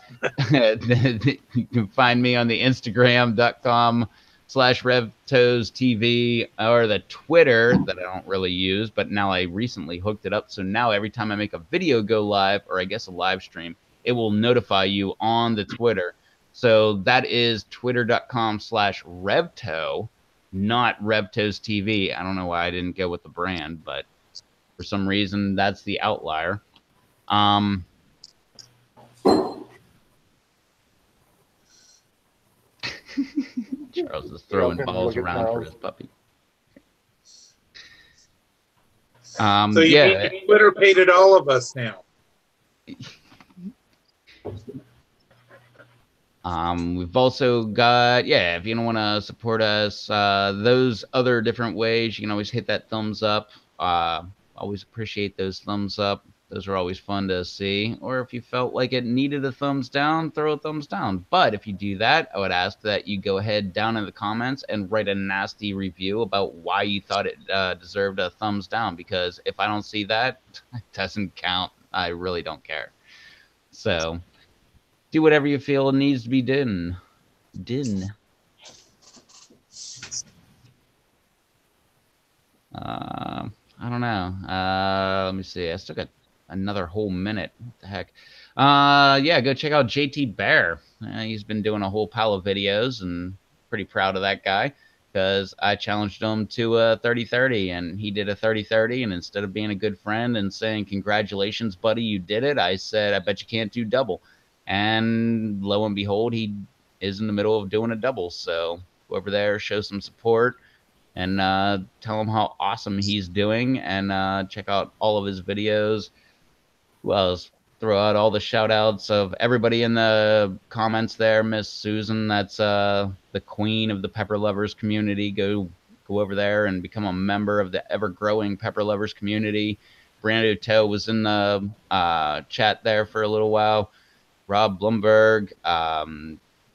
can find me on the Instagram.com RevToesTV, or the Twitter that I don't really use, but now I recently hooked it up. So now every time I make a video go live, or I guess a live stream, it will notify you on the Twitter. So that is twitter.com/RevToe, not RevToesTV. I don't know why I didn't go with the brand, but for some reason that's the outlier. Charles is throwing balls around for his puppy. So you mean Twitter paid all of us now? We've also got, if you don't want to support us, those other different ways, you can always hit that thumbs up. Always appreciate those thumbs up. Those are always fun to see. Or if you felt like it needed a thumbs down, throw a thumbs down. But if you do that, I would ask that you go ahead down in the comments and write a nasty review about why you thought it deserved a thumbs down. Because if I don't see that, it doesn't count. I really don't care. So do whatever you feel needs to be done. I don't know. Let me see. I still got another whole minute. What the heck? Go check out JT Bear. He's been doing a whole pile of videos, and pretty proud of that guy because I challenged him to a 30-30, and he did a 30-30. And instead of being a good friend and saying, "Congratulations, buddy, you did it," I said, "I bet you can't do double." And lo and behold, he is in the middle of doing a double. So go over there, show some support, and tell him how awesome he's doing, and check out all of his videos. Well, throw out all the shout outs of everybody in the comments there. Miss Susan, that's the queen of the pepper lovers community. Go over there and become a member of the ever-growing pepper lovers community. Brando Toe was in the chat there for a little while. Rob Blumberg,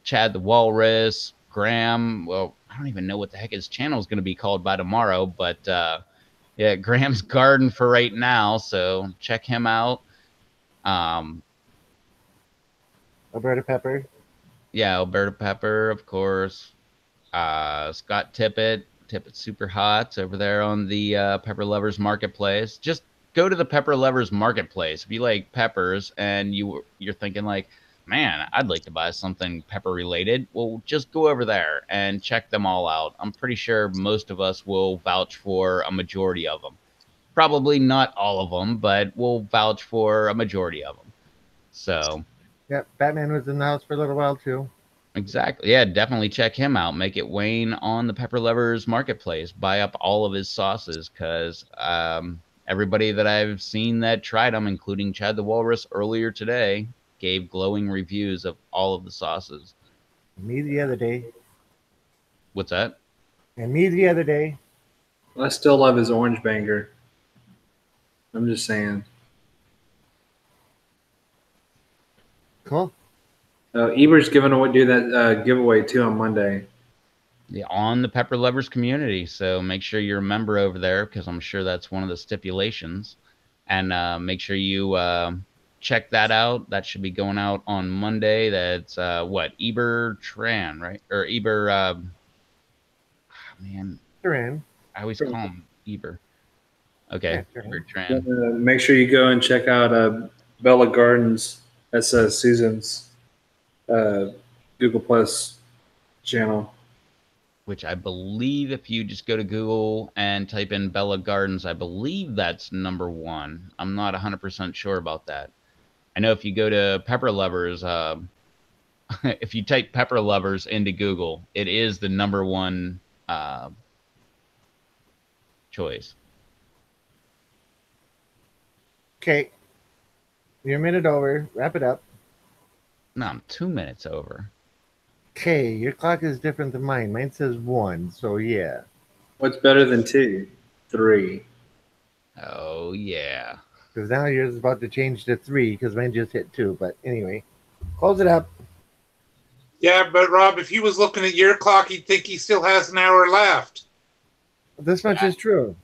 Chad the Walrus, Graham. Well, I don't even know what the heck his channel is going to be called by tomorrow, but Graham's Garden for right now, so check him out. Alberta Pepper. Yeah, Alberta Pepper, of course. Scott Tippett Super Hot over there on the Pepper Lovers Marketplace. Just go to the Pepper Lovers Marketplace if you like peppers and you're thinking like, man, I'd like to buy something pepper related. Well, just go over there and check them all out. I'm pretty sure most of us will vouch for a majority of them. Probably not all of them, but we'll vouch for a majority of them. So, yep, Batman was in the house for a little while too. Exactly. Yeah, definitely check him out. Make it Wayne on the Pepper Lovers Marketplace. Buy up all of his sauces because everybody that I've seen that tried them, including Chad the Walrus earlier today, gave glowing reviews of all of the sauces. Me the other day. What's that? And me the other day. I still love his orange banger. I'm just saying. Cool. Eber's giving away that giveaway too on Monday. Yeah, on the Pepper Lovers community. So make sure you're a member over there because I'm sure that's one of the stipulations. And make sure you check that out. That should be going out on Monday. That's Eber Tran, right? Or Eber. Man, Tran. I always call him Eber. Okay, Yeah, Eber Tran. Make sure you go and check out Bella Gardens. That's Susan's Google Plus channel. Which I believe if you just go to Google and type in Bella Gardens, I believe that's #1. I'm not 100% sure about that. I know if you go to Pepper Lovers, if you type Pepper Lovers into Google, it is the #1 choice. Okay. You're a minute over. Wrap it up. No, I'm 2 minutes over. Okay, your clock is different than mine. Mine says 1, so yeah. What's better than 2? 3. Oh, yeah. Because now yours is about to change to 3 because mine just hit 2. But anyway, close it up. Yeah, but Rob, if he was looking at your clock, he'd think he still has an hour left. This much is true.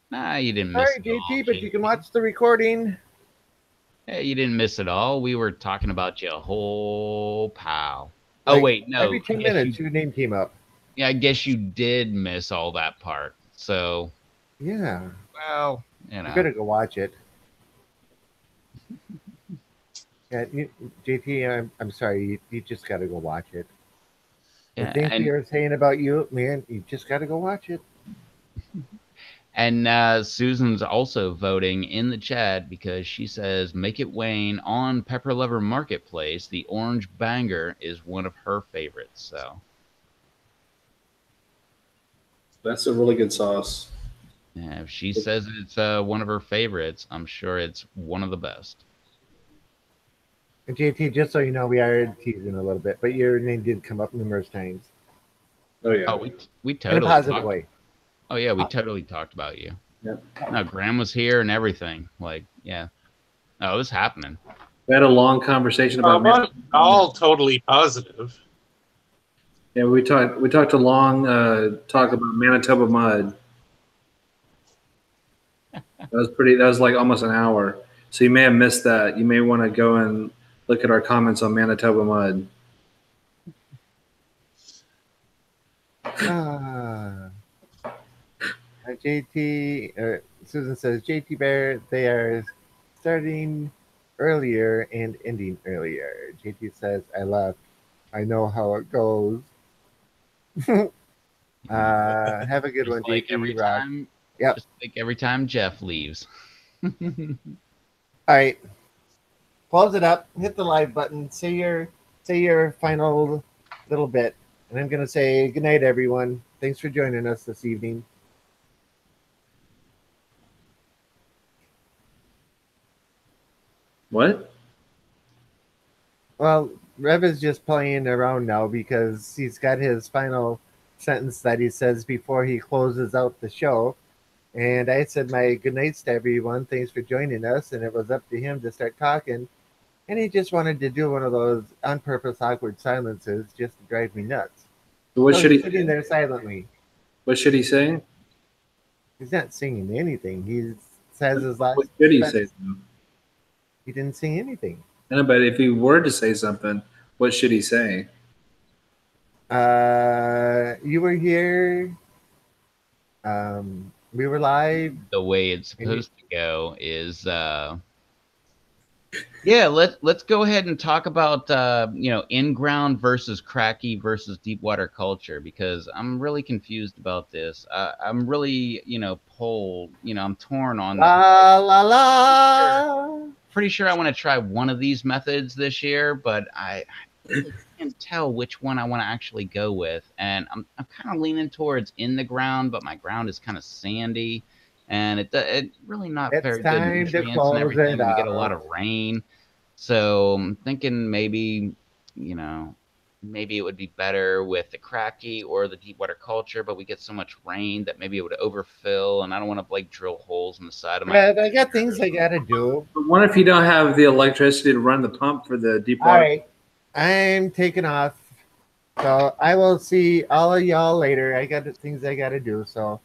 Nah, you didn't All miss right, it all, JT, but you can watch the recording. Hey, you didn't miss it all. We were talking about your whole pal. Oh Like wait, every no. I 2 minutes, your name came up. I guess you did miss all that part. So, Yeah, well, you better go watch it. Yeah, JT, I'm sorry, you just got to go watch it. The yeah, things we are saying about you, man, you just got to go watch it. and Susan's also voting in the chat because she says "Make It Wane" on Pepper Lover Marketplace. The orange banger is one of her favorites. So, That's a really good sauce. yeah, if she says it's one of her favorites, I'm sure it's one of the best. And JT, just so you know, we are teasing a little bit, but your name did come up numerous times Oh yeah. Oh, we in a totally positive talked. way. Oh yeah, we totally talked about you. Yep. No, Graham was here and everything. Like, yeah. Oh, it was happening. We had a long conversation about Well, all totally positive. Yeah, we talked a long talk about Manitoba mud. That was like almost an hour. So you may have missed that. You may want to go and look at our comments on Manitoba mud. Ah, JT, Susan says, JT Bear, they are starting earlier and ending earlier. JT says, I left. I know how it goes. Have a good one, Just like JT. every You rock. time, Yep. just like every time Jeff leaves. All right. Close it up. Hit the live button. Say your final little bit. And I'm gonna say good night, everyone. Thanks for joining us this evening. What? Well, Rev is just playing around now because he's got his final sentence that he says before he closes out the show. And I said my good nights to everyone. Thanks for joining us. And it was up to him to start talking. And he just wanted to do one of those on purpose awkward silences just to drive me nuts. What So should he's he? sitting there silently. What should he say? He's not singing anything. He says his last What should he sentence. say? He didn't sing anything. No, but if he were to say something, what should he say? You were here. We were live. The way it's supposed to go is yeah, let's go ahead and talk about in-ground versus cracky versus deep water culture, because I'm really confused about this. I'm really, I'm torn on La la la. pretty sure I want to try one of these methods this year, but I really can't tell which one I want to actually go with. And I'm kind of leaning towards in the ground, but my ground is kind of sandy, and it really not It's very good time to nutrients and close everything. it And we get a lot out. of rain, so I'm thinking maybe, you know, maybe it would be better with the cracky or the deep water culture, but we get so much rain that maybe it would overfill, and I don't want to like drill holes in the side of my. Red, I got things I gotta do. But what if you don't have the electricity to run the pump for the deep All water? right, I'm taking off. So I will see all of y'all later. I got things I gotta do. So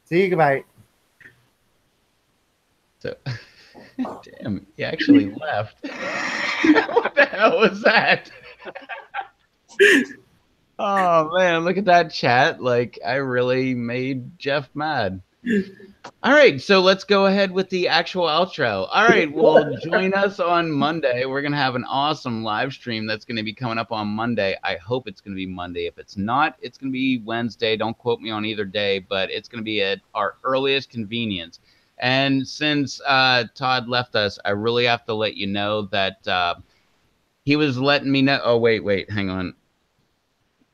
see you. Goodbye. So, damn, he actually left. What the hell was that? Oh man, look at that chat. Like, I really made Jeff mad. All right, so let's go ahead with the actual outro. All right, well, join us on Monday. We're going to have an awesome live stream that's going to be coming up on Monday. I hope it's going to be Monday. If it's not, it's going to be Wednesday. Don't quote me on either day, but it's going to be at our earliest convenience. And since Todd left us, I really have to let you know that he was letting me know. Oh, wait, hang on.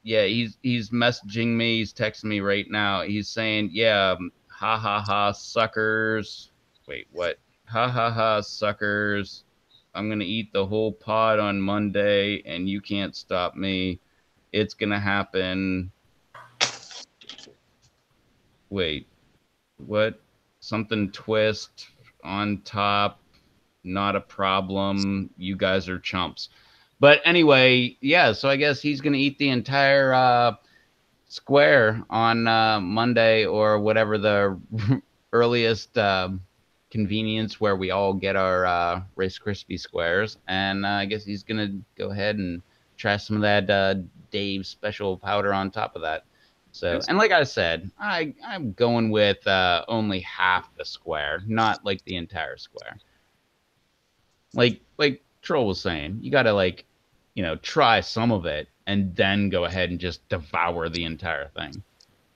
Yeah, he's messaging me. He's texting me right now. He's saying, "Yeah, ha ha ha, suckers." Wait, what? Ha ha ha, suckers. I'm gonna eat the whole pod on Monday, and you can't stop me. It's gonna happen. Wait, what? Something twist on top. Not a problem. You guys are chumps. But anyway, yeah. So I guess he's gonna eat the entire square on Monday or whatever the earliest convenience where we all get our Rice Krispie squares, and I guess he's gonna go ahead and try some of that Dave special powder on top of that. So, and like I said, I'm going with only half the square, not like the entire square. Like Troll was saying, you gotta like, try some of it and then go ahead and just devour the entire thing.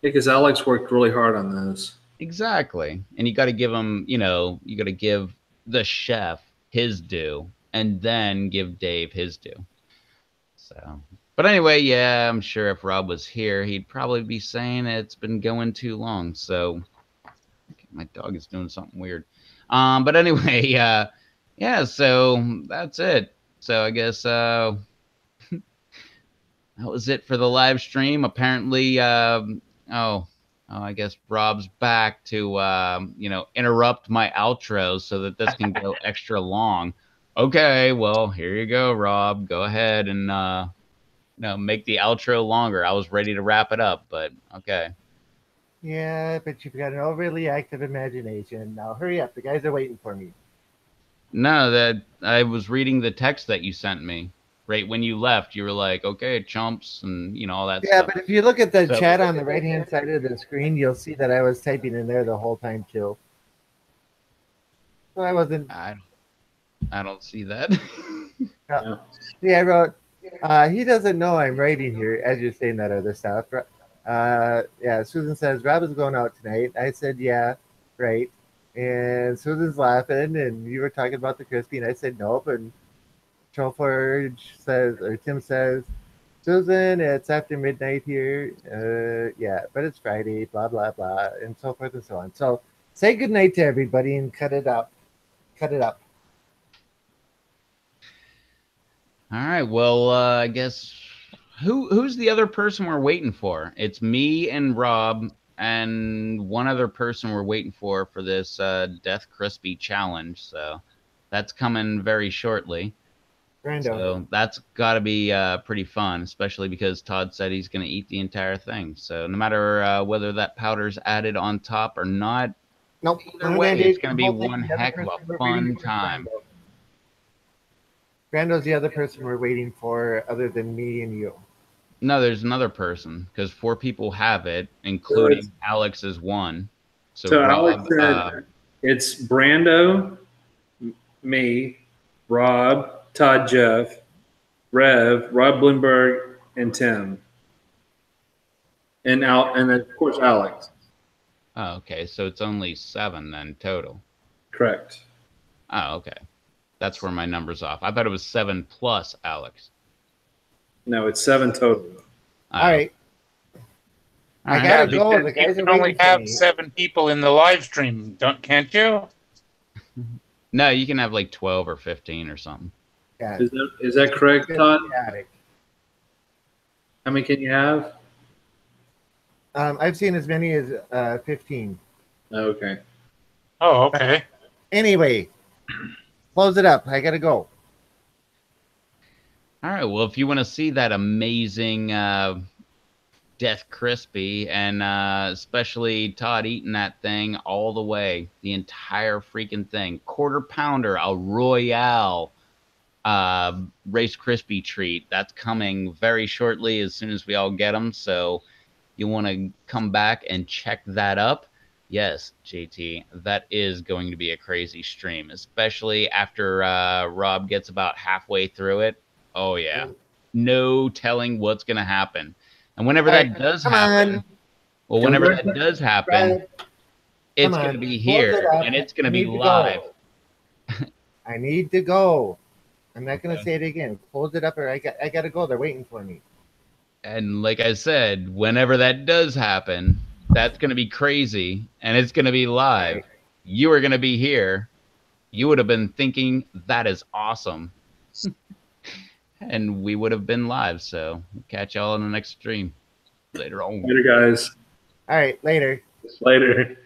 Because Alex worked really hard on this. Exactly. And you got to give him, you got to give the chef his due and then give Dave his due. So, but anyway, yeah, I'm sure if Rob was here, he'd probably be saying it's been going too long. So, okay, my dog is doing something weird. But anyway, yeah, so that's it. So I guess that was it for the live stream. Apparently, I guess Rob's back to interrupt my outro so that this can go extra long. Okay, well, here you go, Rob. Go ahead and make the outro longer. I was ready to wrap it up, but okay. Yeah, but you've got an overly active imagination. Now hurry up. The guys are waiting for me. No, that I was reading the text that you sent me. Right when you left, you were like, okay, chumps, and all that Yeah, stuff. but if you look at the So- chat on the right-hand side of the screen, you'll see that I was typing in there the whole time too. So I wasn't. I don't see that. Yeah, I wrote. He doesn't know I'm writing here as you're saying that other stuff. Yeah, Susan says Rob is going out tonight. I said, yeah, right. And Susan's laughing, and you were talking about the crispy, and I said nope. And Trollforge says, or Tim says, Susan, it's after midnight here. Yeah, but it's Friday, blah, blah, blah, and so forth and so on. So say goodnight to everybody and cut it up. Cut it up. All right. Well, I guess who's the other person we're waiting for? It's me and Rob and one other person we're waiting for this Death Crispy challenge. So that's coming very shortly. Brando. So that's got to be pretty fun, especially because Todd said he's going to eat the entire thing. So no matter whether that powder's added on top or not, Nope. either way, it's going to be one heck of a fun time. Brando's the other person we're waiting for other than me and you. No, there's another person because 4 people have it, including Alex is one. So Rob, Alex said it's Brando, me, Rob, Todd, Jeff, Rev, Rob Bloomberg, and Tim, and of course Alex. Oh, okay. So it's only 7 then total. Correct. Oh, okay. That's where my number's off. I thought it was 7 plus Alex. No, it's 7 total. All right. I gotta go. The guys You are can only waiting for have me. 7 people in the live stream, can't you? No, you can have like 12 or 15 or something. Yeah. Is that correct, Todd? Chaotic. How many can you have? I've seen as many as 15. Okay. Oh, okay. Anyway, close it up. I gotta go. All right. Well, if you want to see that amazing Death Crispy and especially Todd eating that thing all the way, the entire freaking thing, quarter pounder, a Royale Rice Krispie treat. That's coming very shortly as soon as we all get them. So you want to come back and check that up. Yes, JT, that is going to be a crazy stream, especially after Rob gets about halfway through it. Oh, yeah. No telling what's going to happen. And whenever that does happen, well, whenever that does happen, it's going to be here and it's going to be live. I need to go. I'm not going to say it again. Close it up or I got to go. They're waiting for me. And like I said, whenever that does happen, that's going to be crazy and it's going to be live. You are going to be here. You would have been thinking that is awesome. And we would have been live. So catch y'all on the next stream later on. Later, guys. All right, later. Later.